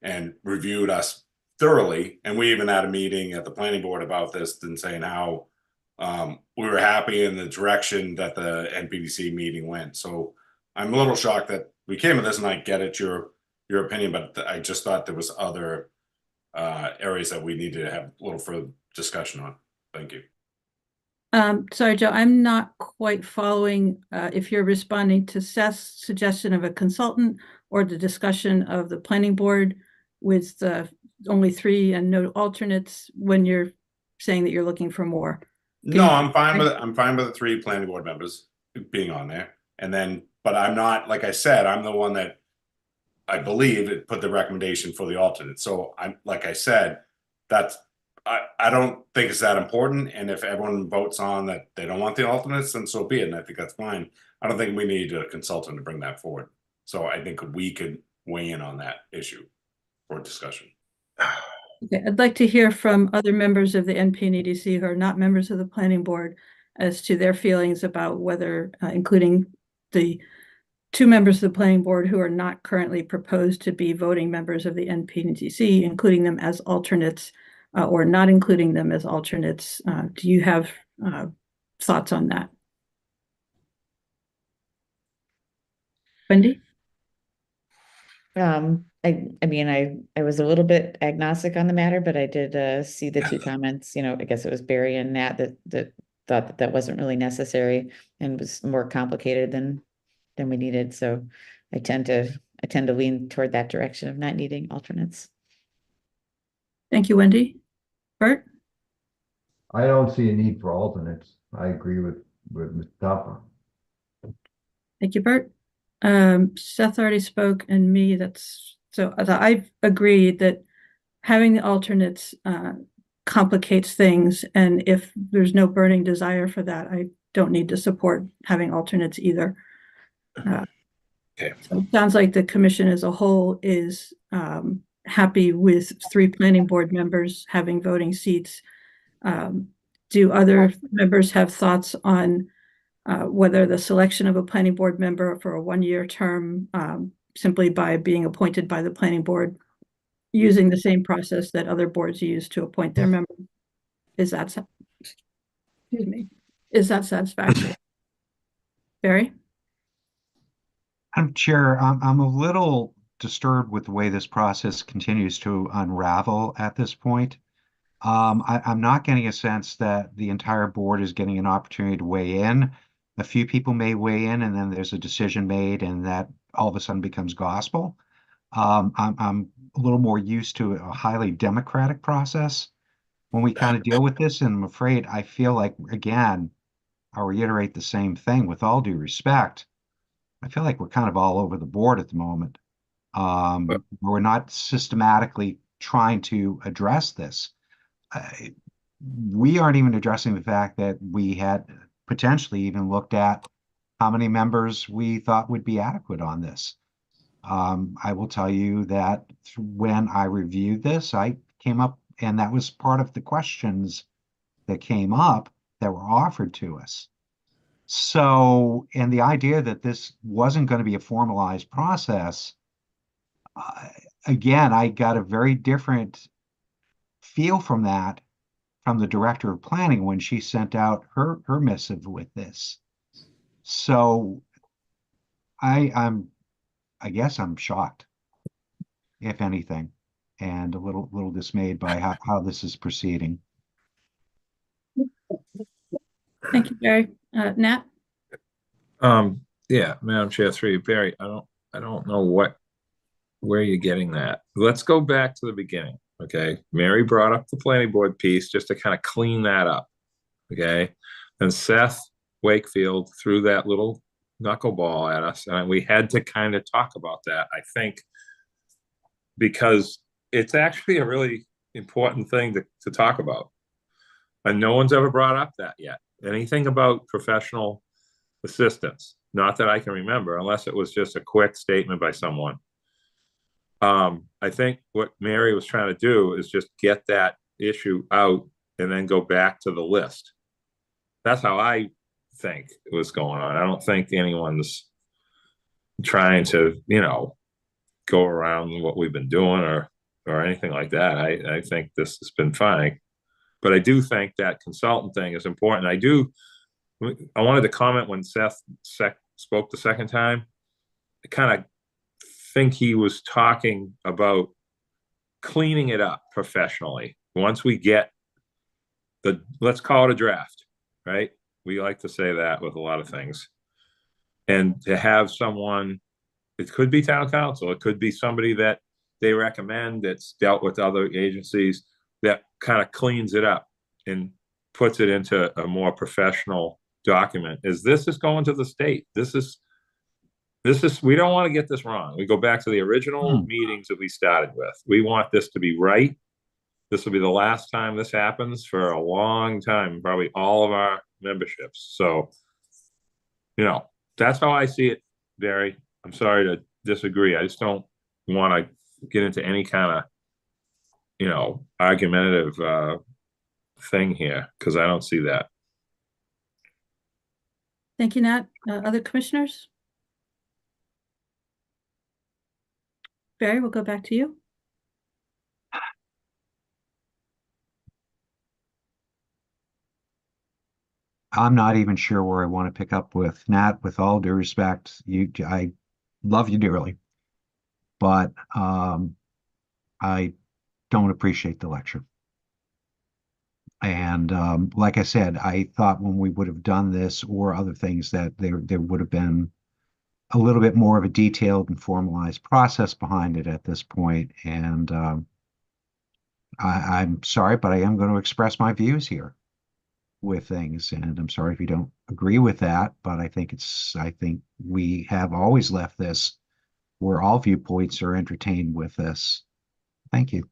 and reviewed us thoroughly. And we even had a meeting at the planning board about this and saying how we were happy in the direction that the NPDC meeting went. So I'm a little shocked that we came to this, and I get it, your opinion, but I just thought there was other areas that we needed to have a little further discussion on. Thank you. Sorry, Joe, I'm not quite following if you're responding to Seth's suggestion of a consultant or the discussion of the planning board with only 3 and no alternates when you're saying that you're looking for more. No, I'm fine with it. I'm fine with the 3 planning board members being on there. And then, but I'm not, like I said, I'm the one that I believe it put the recommendation for the alternate. So I'm, like I said, I don't think it's that important. And if everyone votes on that they don't want the alternates, then so be it. And I think that's fine. I don't think we need a consultant to bring that forward. So I think we could weigh in on that issue for discussion. Okay, I'd like to hear from other members of the NPNEDC who are not members of the planning board as to their feelings about whether including the two members of the planning board who are not currently proposed to be voting members of the NPDC, including them as alternates or not including them as alternates. Do you have thoughts on that? Wendy? I mean, I was a little bit agnostic on the matter, but I did see the two comments, you know, I guess it was Barry and Nat that thought that wasn't really necessary and was more complicated than we needed. So I tend to lean toward that direction of not needing alternates. Thank you, Wendy. Bert? I don't see a need for alternates. I agree with Mr. Topper. Thank you, Bert. Seth already spoke, and me, so I've agreed that having the alternates complicates things, and if there's no burning desire for that, I don't need to support having alternates either. Okay. So it sounds like the commission as a whole is happy with 3 planning board members having voting seats. Do other members have thoughts on whether the selection of a planning board member for a 1-year term simply by being appointed by the planning board using the same process that other boards use to appoint their members, is that satisfactory? Barry? Madam Chair, I'm a little disturbed with the way this process continues to unravel at this point. I'm not getting a sense that the entire board is getting an opportunity to weigh in. A few people may weigh in, and then there's a decision made, and that all of a sudden becomes gospel. I'm a little more used to a highly democratic process when we kind of deal with this, and I'm afraid I feel like, again, I'll reiterate the same thing with all due respect. I feel like we're kind of all over the board at the moment. We're not systematically trying to address this. We aren't even addressing the fact that we had potentially even looked at how many members we thought would be adequate on this. I will tell you that when I reviewed this, I came up, and that was part of the questions that came up that were offered to us. So, and the idea that this wasn't going to be a formalized process, again, I got a very different feel from that from the director of planning when she sent out her missive with this. So I guess I'm shocked, if anything, and a little dismayed by how this is proceeding. Thank you, Barry. Nat? Yeah, Madam Chair, through you, Barry, I don't know where you're getting that. Let's go back to the beginning, okay? Mary brought up the planning board piece just to kind of clean that up, okay? And Seth Wakefield threw that little knuckleball at us, and we had to kind of talk about that, I think, because it's actually a really important thing to talk about. And no one's ever brought up that yet. Anything about professional assistance, not that I can remember, unless it was just a quick statement by someone. I think what Mary was trying to do is just get that issue out and then go back to the list. That's how I think it was going on. I don't think anyone's trying to, go around what we've been doing or anything like that. I think this has been fine. But I do think that consultant thing is important. I wanted to comment when Seth spoke the second time. I kind of think he was talking about cleaning it up professionally. Once we get let's call it a draft, right? We like to say that with a lot of things. And to have someone, it could be town council, it could be somebody that they recommend that's dealt with other agencies, that kind of cleans it up and puts it into a more professional document. This is going to the state. This is, we don't want to get this wrong. We go back to the original meetings that we started with. We want this to be right. This will be the last time this happens for a long time, probably all of our memberships. So, that's how I see it, Barry. I'm sorry to disagree. I just don't want to get into any kind of, argumentative thing here, because I don't see that. Thank you, Nat. Other commissioners? Barry, we'll go back to you. I'm not even sure where I want to pick up with Nat. With all due respect, I love you dearly, but I don't appreciate the lecture. And like I said, I thought when we would have done this or other things that there would have been a little bit more of a detailed and formalized process behind it at this point. And I'm sorry, but I am going to express my views here with things. And I'm sorry if you don't agree with that, but I think we have always left this where all viewpoints are entertained with this. Thank you.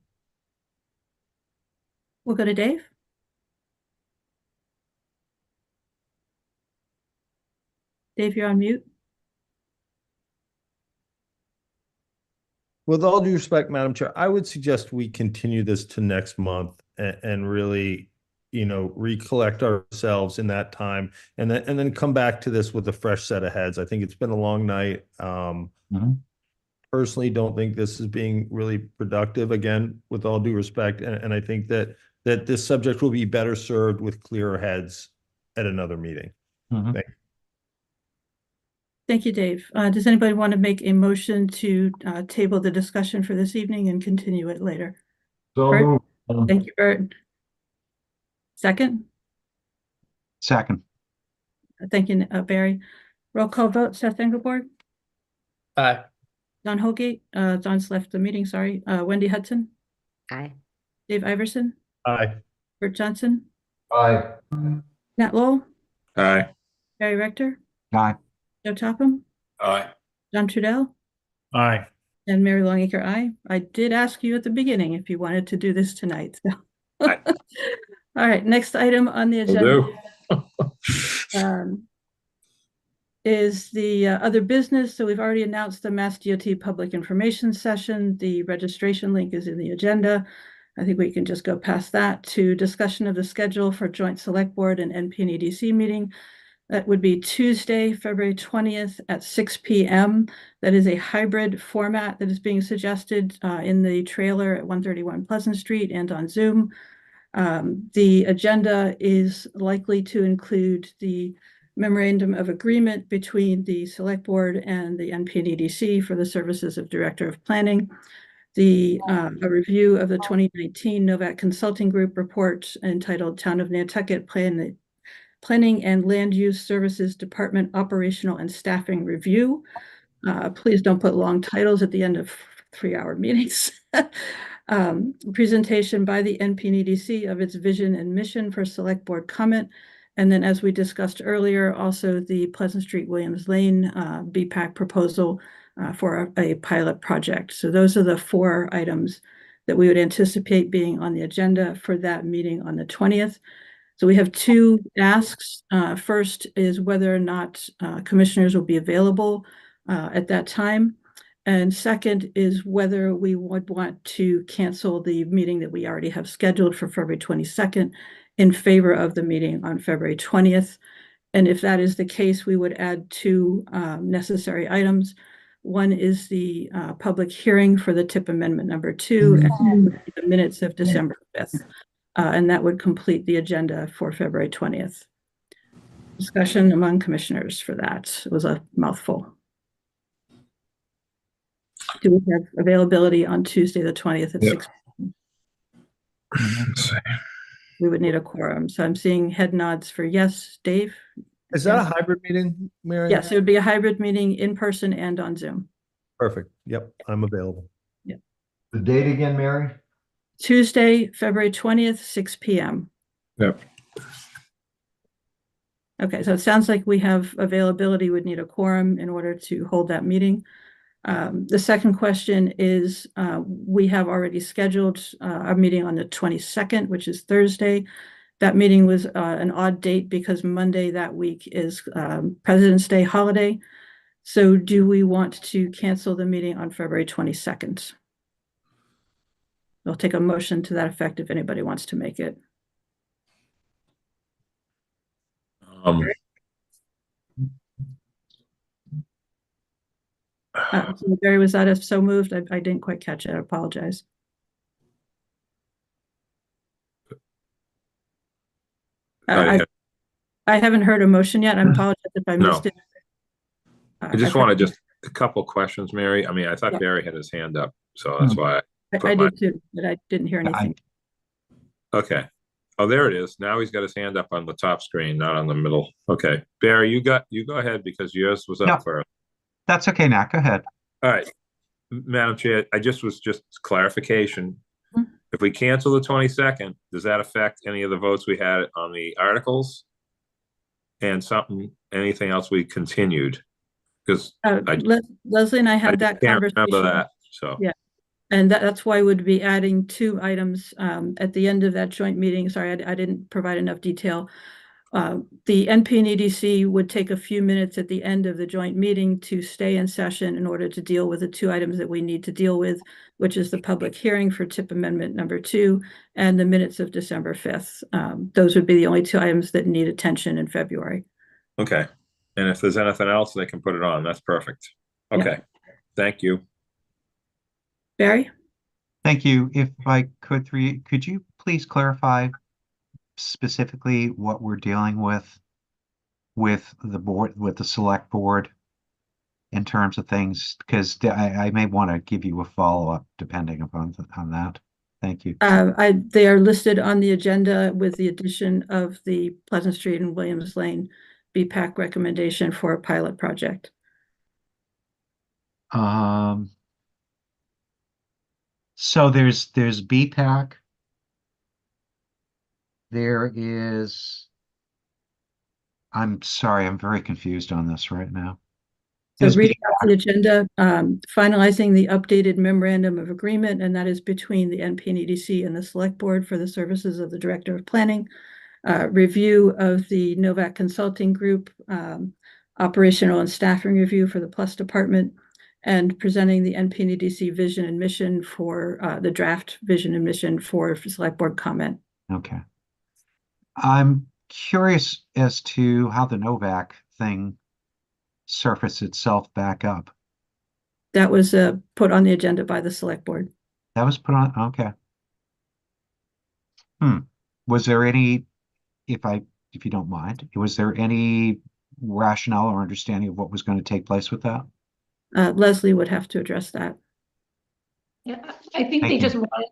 We'll go to Dave. Dave, you're on mute. With all due respect, Madam Chair, I would suggest we continue this to next month and really, recollect ourselves in that time and then come back to this with a fresh set of heads. I think it's been a long night. Personally, don't think this is being really productive, again, with all due respect. And I think that this subject will be better served with clearer heads at another meeting. Thank you. Thank you, Dave. Does anybody want to make a motion to table the discussion for this evening and continue it later? So Bert? moved. Thank you, Bert. Second? Second. Thank you, Barry. Roll call vote, Seth Engelborg, Aye. Don Holgate, Don's left the meeting, sorry. Wendy Hudson, Aye. Dave Iverson, Aye. Bert Johnson, Aye. Nat Lowell, Aye. Barry Rector, Aye. Joe Topham, Aye. John Trudell, Aye. and Mary Longacre, aye. I did ask you at the beginning if you wanted to do this tonight. So. Aye. All right, next item on the agenda is the other business. So we've already announced the Mass DOT public information session. The registration link is in the agenda. I think we can just go past that to discussion of the schedule for joint select board and NPNEDC meeting. That would be Tuesday, February 20th at 6 p.m. That is a hybrid format that is being suggested in the trailer at 131 Pleasant Street and on Zoom. The agenda is likely to include the memorandum of agreement between the select board and the NPNEDC for the services of Director of Planning, a review of the 2019 Novak Consulting Group report entitled Town of Nantucket Planning and Land Use Services Department Operational and Staffing Review. Please don't put long titles at the end of 3-hour meetings. Presentation by the NPNEDC of its vision and mission for select board comment. And then, as we discussed earlier, also the Pleasant Street Williams Lane BPAC proposal for a pilot project. So those are the 4 items that we would anticipate being on the agenda for that meeting on the 20th. So we have 2 asks. First is whether or not commissioners will be available at that time. And second is whether we would want to cancel the meeting that we already have scheduled for February 22nd in favor of the meeting on February 20th. And if that is the case, we would add 2 necessary items. One is the public hearing for the TIP amendment number 2 and the minutes of December 5th. And that would complete the agenda for February 20th. Discussion among commissioners for that. It was a mouthful. Do we have availability on Tuesday, the 20th at 6 p.m.? We would need a quorum. So I'm seeing head nods for yes. Dave? Is that a hybrid meeting, Mary? Yes, it would be a hybrid meeting in person and on Zoom. Perfect. Yep, I'm available. Yep. The date again, Mary? Tuesday, February 20th, 6 p.m. Yep. Okay, so it sounds like we have availability, would need a quorum in order to hold that meeting. The second question is, we have already scheduled our meeting on the 22nd, which is Thursday. That meeting was an odd date because Monday that week is President's Day holiday. So do we want to cancel the meeting on February 22nd? I'll take a motion to that effect if anybody wants to make it. So Barry, was that a so moved? I didn't quite catch it. I apologize. I haven't heard a motion yet. I apologize if I No. missed it. I just want to just a couple questions, Mary. I mean, I thought Yeah. Barry had his hand up, so that's why I did too, but I didn't hear anything. Okay. Oh, there it is. Now he's got his hand up on the top screen, not on the middle. Okay. Barry, you go ahead because yours was up first. That's okay, Nat. Go ahead. All right. Madam Chair, I just clarification. If we cancel the 22nd, does that affect any of the votes we had on the articles? And anything else we continued? Because Leslie and I had that can't conversation. remember that. So yeah. And that's why we'd be adding 2 items at the end of that joint meeting. Sorry, I didn't provide enough detail. The NP and EDC would take a few minutes at the end of the joint meeting to stay in session in order to deal with the 2 items that we need to deal with, which is the public hearing for TIP Amendment number 2 and the minutes of December 5th. Those would be the only 2 items that need attention in February. Okay. And if there's anything else, they can put it on. That's perfect. Okay. Yeah. Thank you. Barry? Thank you. If I could you please clarify specifically what we're dealing with the board, with the select board in terms of things? Because I may want to give you a follow-up depending upon on that. Thank you. They are listed on the agenda with the addition of the Pleasant Street and Williams Lane BPAC recommendation for a pilot project. So there's BPAC. There is, I'm sorry, I'm very confused on this right now. So reading out the agenda, finalizing the updated memorandum of agreement, and that is between the NP and EDC and the Select Board for the services of the Director of Planning. Review of the Novak Consulting Group, operational and staffing review for the Plus Department, and presenting the NP and EDC vision and mission for the draft vision and mission for Select Board comment. Okay. I'm curious as to how the Novak thing surfaced itself back up. That was put on the agenda by the Select Board. That was put on, okay. Was there any, if you don't mind, was there any rationale or understanding of what was going to take place with that? Leslie would have to address that. Yeah, I think they just wanted.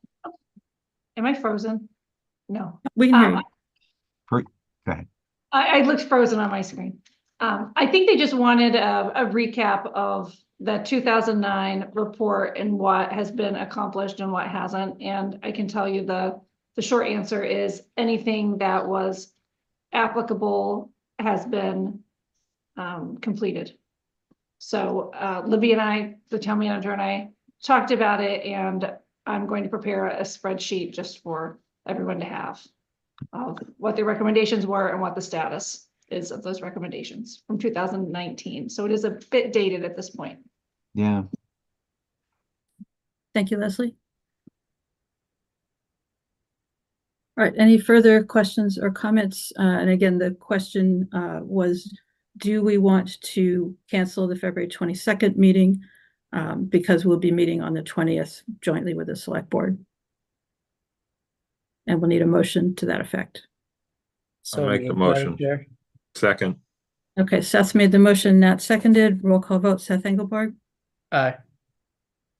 Am I frozen? No. We can hear you. Go ahead. I looked frozen on my screen. I think they just wanted a recap of the 2009 report and what has been accomplished and what hasn't. And I can tell you the short answer is anything that was applicable has been completed. So Libby and I, the town manager, and I talked about it, and I'm going to prepare a spreadsheet just for everyone to have of what the recommendations were and what the status is of those recommendations from 2019. So it is a bit dated at this point. Yeah. Thank you, Leslie. All right, any further questions or comments? And again, the question was, do we want to cancel the February 22nd meeting because we'll be meeting on the 20th jointly with the Select Board? And we'll need a motion to that effect. I'll make the motion. Second. Okay, Seth made the motion, Nat seconded. Roll call vote, Seth Engelborg. Aye.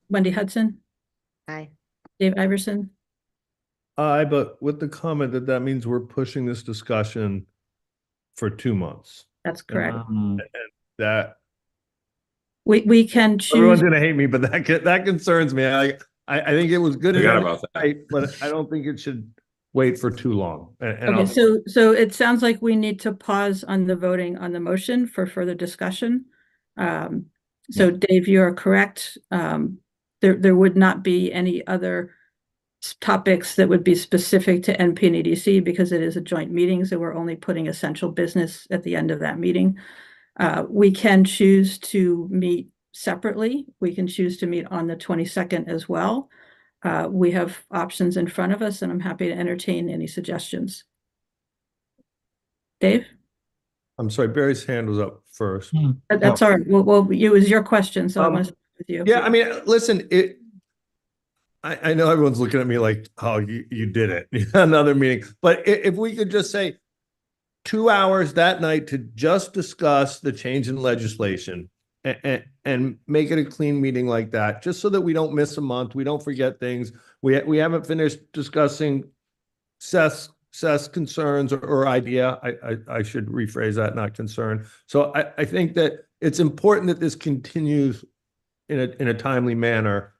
Wendy Hudson. Aye. Dave Iverson. Aye, but with the comment that means we're pushing this discussion for 2 months. That's correct. And that we can choose. Everyone's gonna hate me, but that concerns me. I think it was good. Forgot about that. But I don't think it should wait for too long. Okay, so it sounds like we need to pause on the voting on the motion for further discussion. So Dave, you are correct. There would not be any other topics that would be specific to NP and EDC because it is a joint meeting, so we're only putting essential business at the end of that meeting. We can choose to meet separately. We can choose to meet on the 22nd as well. We have options in front of us, and I'm happy to entertain any suggestions. Dave? I'm sorry, Barry's hand was up first. That's all right. Well, it was your question, so I want to start with you. Yeah, I mean, listen, I know everyone's looking at me like, oh, you did it, another meeting. But if we could just say 2 hours that night to just discuss the change in legislation and make it a clean meeting like that, just so that we don't miss a month, we don't forget things. We haven't finished discussing Seth's concerns or idea. I should rephrase that, not concern. So I think that it's important that this continues in a timely manner.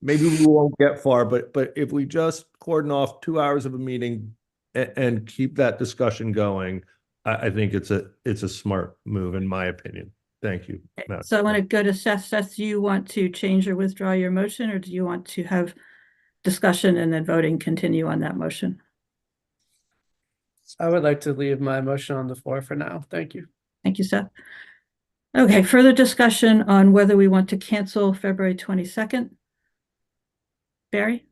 Maybe we won't get far, but if we just cordon off 2 hours of a meeting and keep that discussion going, I think it's a smart move, in my opinion. Thank you, Matt. So I want to go to Seth. Seth, do you want to change or withdraw your motion, or do you want to have discussion and then voting continue on that motion? I would like to leave my motion on the floor for now. Thank you. Thank you, Seth. Okay, further discussion on whether we want to cancel February 22nd. Barry?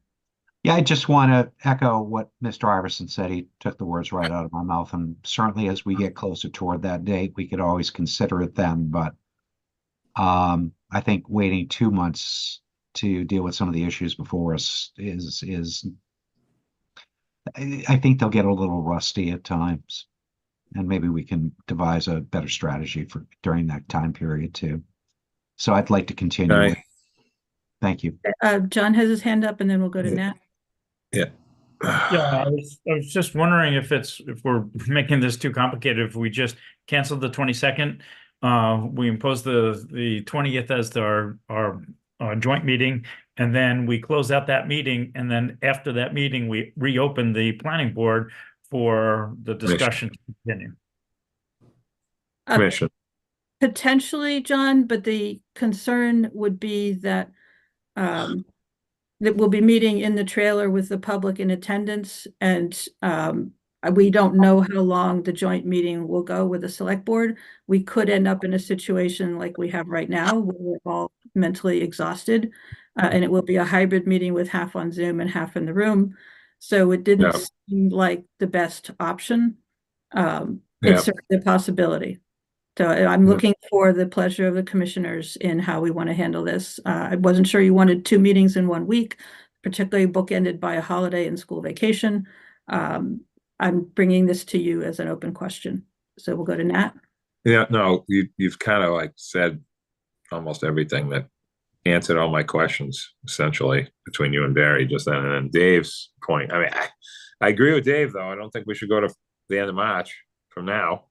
Yeah, I just want to echo what Mr. Iverson said. He took the words right out of my mouth. And certainly as we get closer toward that date, we could always consider it then. But I think waiting 2 months to deal with some of the issues before us is I think they'll get a little rusty at times. And maybe we can devise a better strategy for during that time period too. So I'd like to continue. Right. Thank you. John has his hand up, and then we'll go to Nat. Yeah. Yeah, I was just wondering if we're making this too complicated, if we just cancel the 22nd, we impose the 20th as our joint meeting, and then we close out that meeting, and then after that meeting, we reopen the planning board for the discussion to continue. Commission. Potentially, John, but the concern would be that that we'll be meeting in the trailer with the public in attendance, and we don't know how long the joint meeting will go with the select board. We could end up in a situation like we have right now, where we're all mentally exhausted, and it will be a hybrid meeting with half on Zoom and half in the room. So it didn't seem like the best option. It's certainly a possibility. So I'm looking for the pleasure of the commissioners in how we want to handle this. I wasn't sure you wanted 2 meetings in 1 week, particularly bookended by a holiday and school vacation. I'm bringing this to you as an open question. So we'll go to Nat. Yeah, no, you've kind of like said almost everything that answered all my questions, essentially, between you and Barry just then. And then Dave's point. I mean, I agree with Dave, though. I don't think we should go to the end of March from now.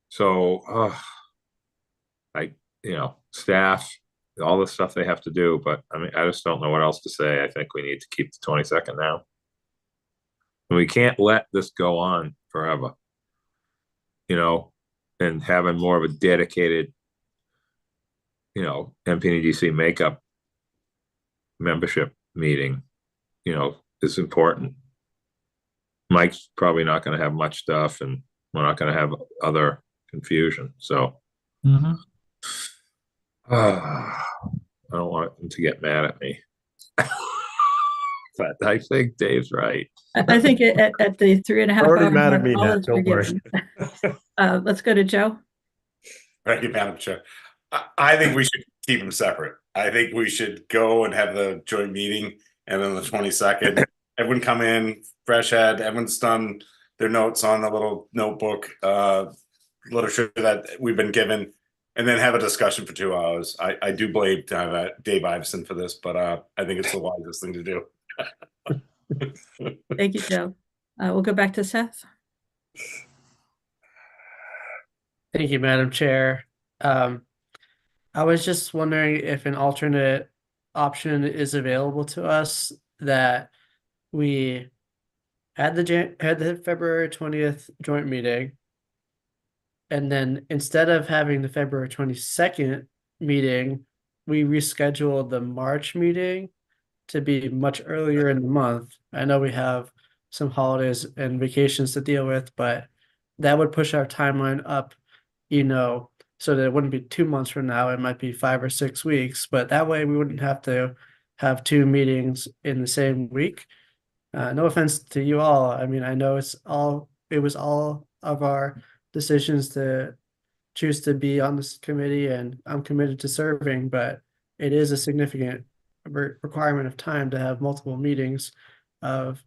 So, staff, all the stuff they have to do, but I mean, I just don't know what else to say. I think we need to keep the 22nd now. And we can't let this go on forever, and having more of a dedicated, MPNEDC makeup membership meeting, is important. Mike's probably not going to have much stuff, and we're not going to have other confusion. So I don't want them to get mad at me. But I think Dave's right. I think at the 3.5 Already hour mad at me, all Nat, is don't worry. forgiven. Let's go to Joe. Thank you, Madam Chair. I think we should keep them separate. I think we should go and have the joint meeting, and then the 22nd, everyone come in, fresh head, everyone's done their notes on the little notebook, literature that we've been given, and then have a discussion for 2 hours. I do blame Dave Iverson for this, but I think it's the wisest thing to do. Thank you, Joe. We'll go back to Seth. Thank you, Madam Chair. I was just wondering if an alternate option is available to us, that we had the February 20th joint meeting, and then instead of having the February 22nd meeting, we rescheduled the March meeting to be much earlier in the month. I know we have some holidays and vacations to deal with, but that would push our timeline up, so that it wouldn't be 2 months from now. It might be 5 or 6 weeks, but that way we wouldn't have to have 2 meetings in the same week. No offense to you all. I mean, I know it was all of our decisions to choose to be on this committee, and I'm committed to serving, but it is a significant requirement of time to have multiple meetings of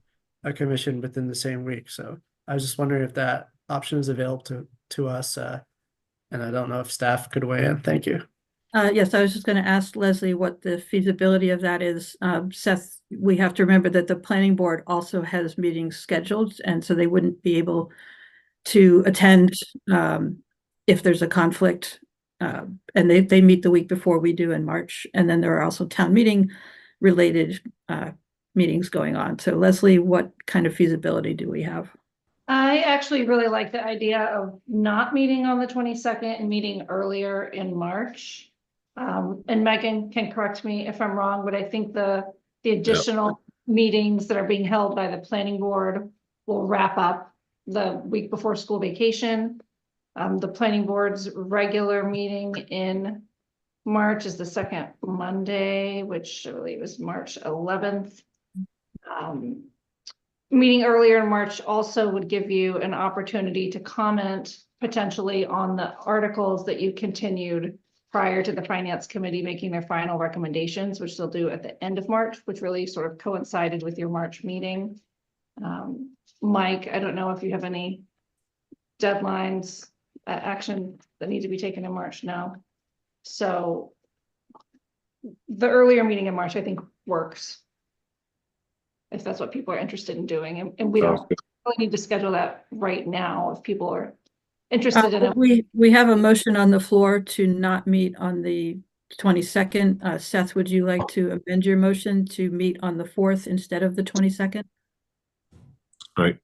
a commission within the same week. So I was just wondering if that option is available to us, and I don't know if staff could weigh in. Thank you. Yes, I was just going to ask Leslie what the feasibility of that is. Seth, we have to remember that the planning board also has meetings scheduled, and so they wouldn't be able to attend if there's a conflict. And they meet the week before we do in March. And then there are also town meeting related meetings going on. So Leslie, what kind of feasibility do we have? I actually really like the idea of not meeting on the 22nd and meeting earlier in March. And Megan can correct me if I'm wrong, but I think the additional meetings that are being held by the planning board will wrap up the week before school vacation. The planning board's regular meeting in March is the second Monday, which I believe is March 11th. Meeting earlier in March also would give you an opportunity to comment potentially on the articles that you continued prior to the finance committee making their final recommendations, which they'll do at the end of March, which really sort of coincided with your March meeting. Mike, I don't know if you have any deadlines, action that need to be taken in March now. So the earlier meeting in March, I think, works, if that's what people are interested in doing. And we don't really need to schedule that right now if people are interested in it. We have a motion on the floor to not meet on the 22nd. Seth, would you like to amend your motion to meet on the 4th instead of the 22nd? Right.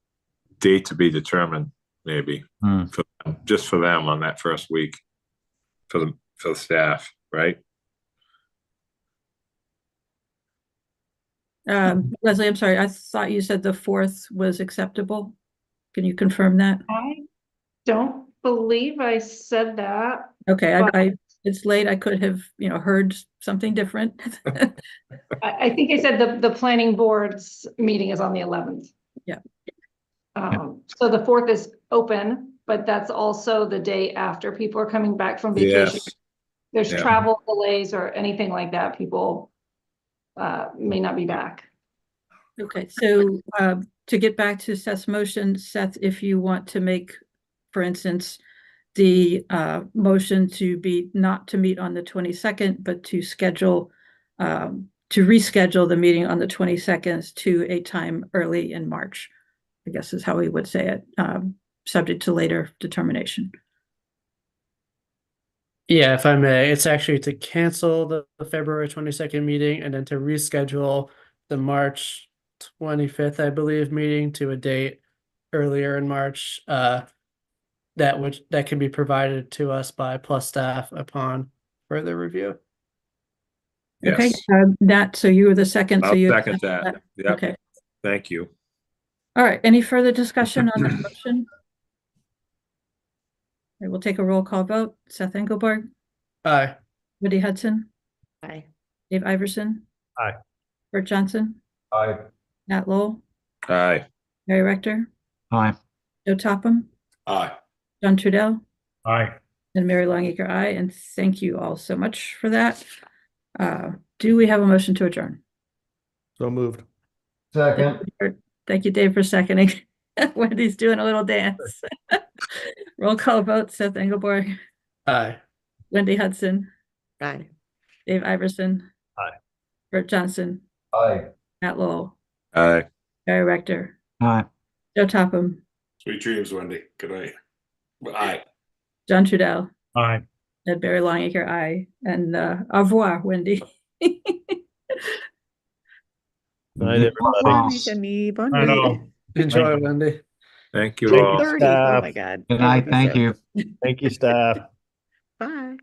Date to be determined, maybe, just for them on that first week, for the staff, right? Leslie, I'm sorry, I thought you said the 4th was acceptable. Can you confirm that? I don't believe I said that. Okay, it's late. I could have, heard something different. I think I said the planning board's meeting is on the 11th. Yeah. So the 4th is open, but that's also the day after people are coming back from vacation. Yes. There's travel delays or anything like that. People may not be back. Okay, so to get back to Seth's motion, Seth, if you want to make, for instance, the motion to not to meet on the 22nd, but to reschedule the meeting on the 22nd to a time early in March, I guess is how we would say it, subject to later determination. Yeah, if I may, it's actually to cancel the February 22nd meeting and then to reschedule the March 25th, I believe, meeting to a date earlier in March. That can be provided to us by Plus staff upon further review. Okay, Yes. so you were the second. I'll So you second that. Yep. Okay. Thank you. All right. Any further discussion on that motion? Okay, we'll take a roll call vote. Seth Engelberg. Aye. Woody Hudson. Aye. Dave Iverson. Aye. Bert Johnson. Aye. Nat Lowell. Aye. Mary Rector. Aye. Joe Topham. Aye. John Trudell. Aye. And Mary Longacre, aye. And thank you all so much for that. Do we have a motion to adjourn? So moved. Second. Thank you, Dave, for seconding. Wendy's doing a little dance. Roll call vote. Seth Engelborg. Aye. Wendy Hudson. Aye. Dave Iverson. Aye. Bert Johnson. Aye. Matt Lowell. Aye. Mary Rector. Aye. Joe Topham. Sweet dreams, Wendy. Good night. Aye. John Trudell. Aye. And Barry Longacre, aye. And au revoir, Wendy. Night, everybody. I know. Enjoy, Wendy. Thank you Thank all. you, staff. Oh my God. Good night. Thank you. Thank you, staff. Bye.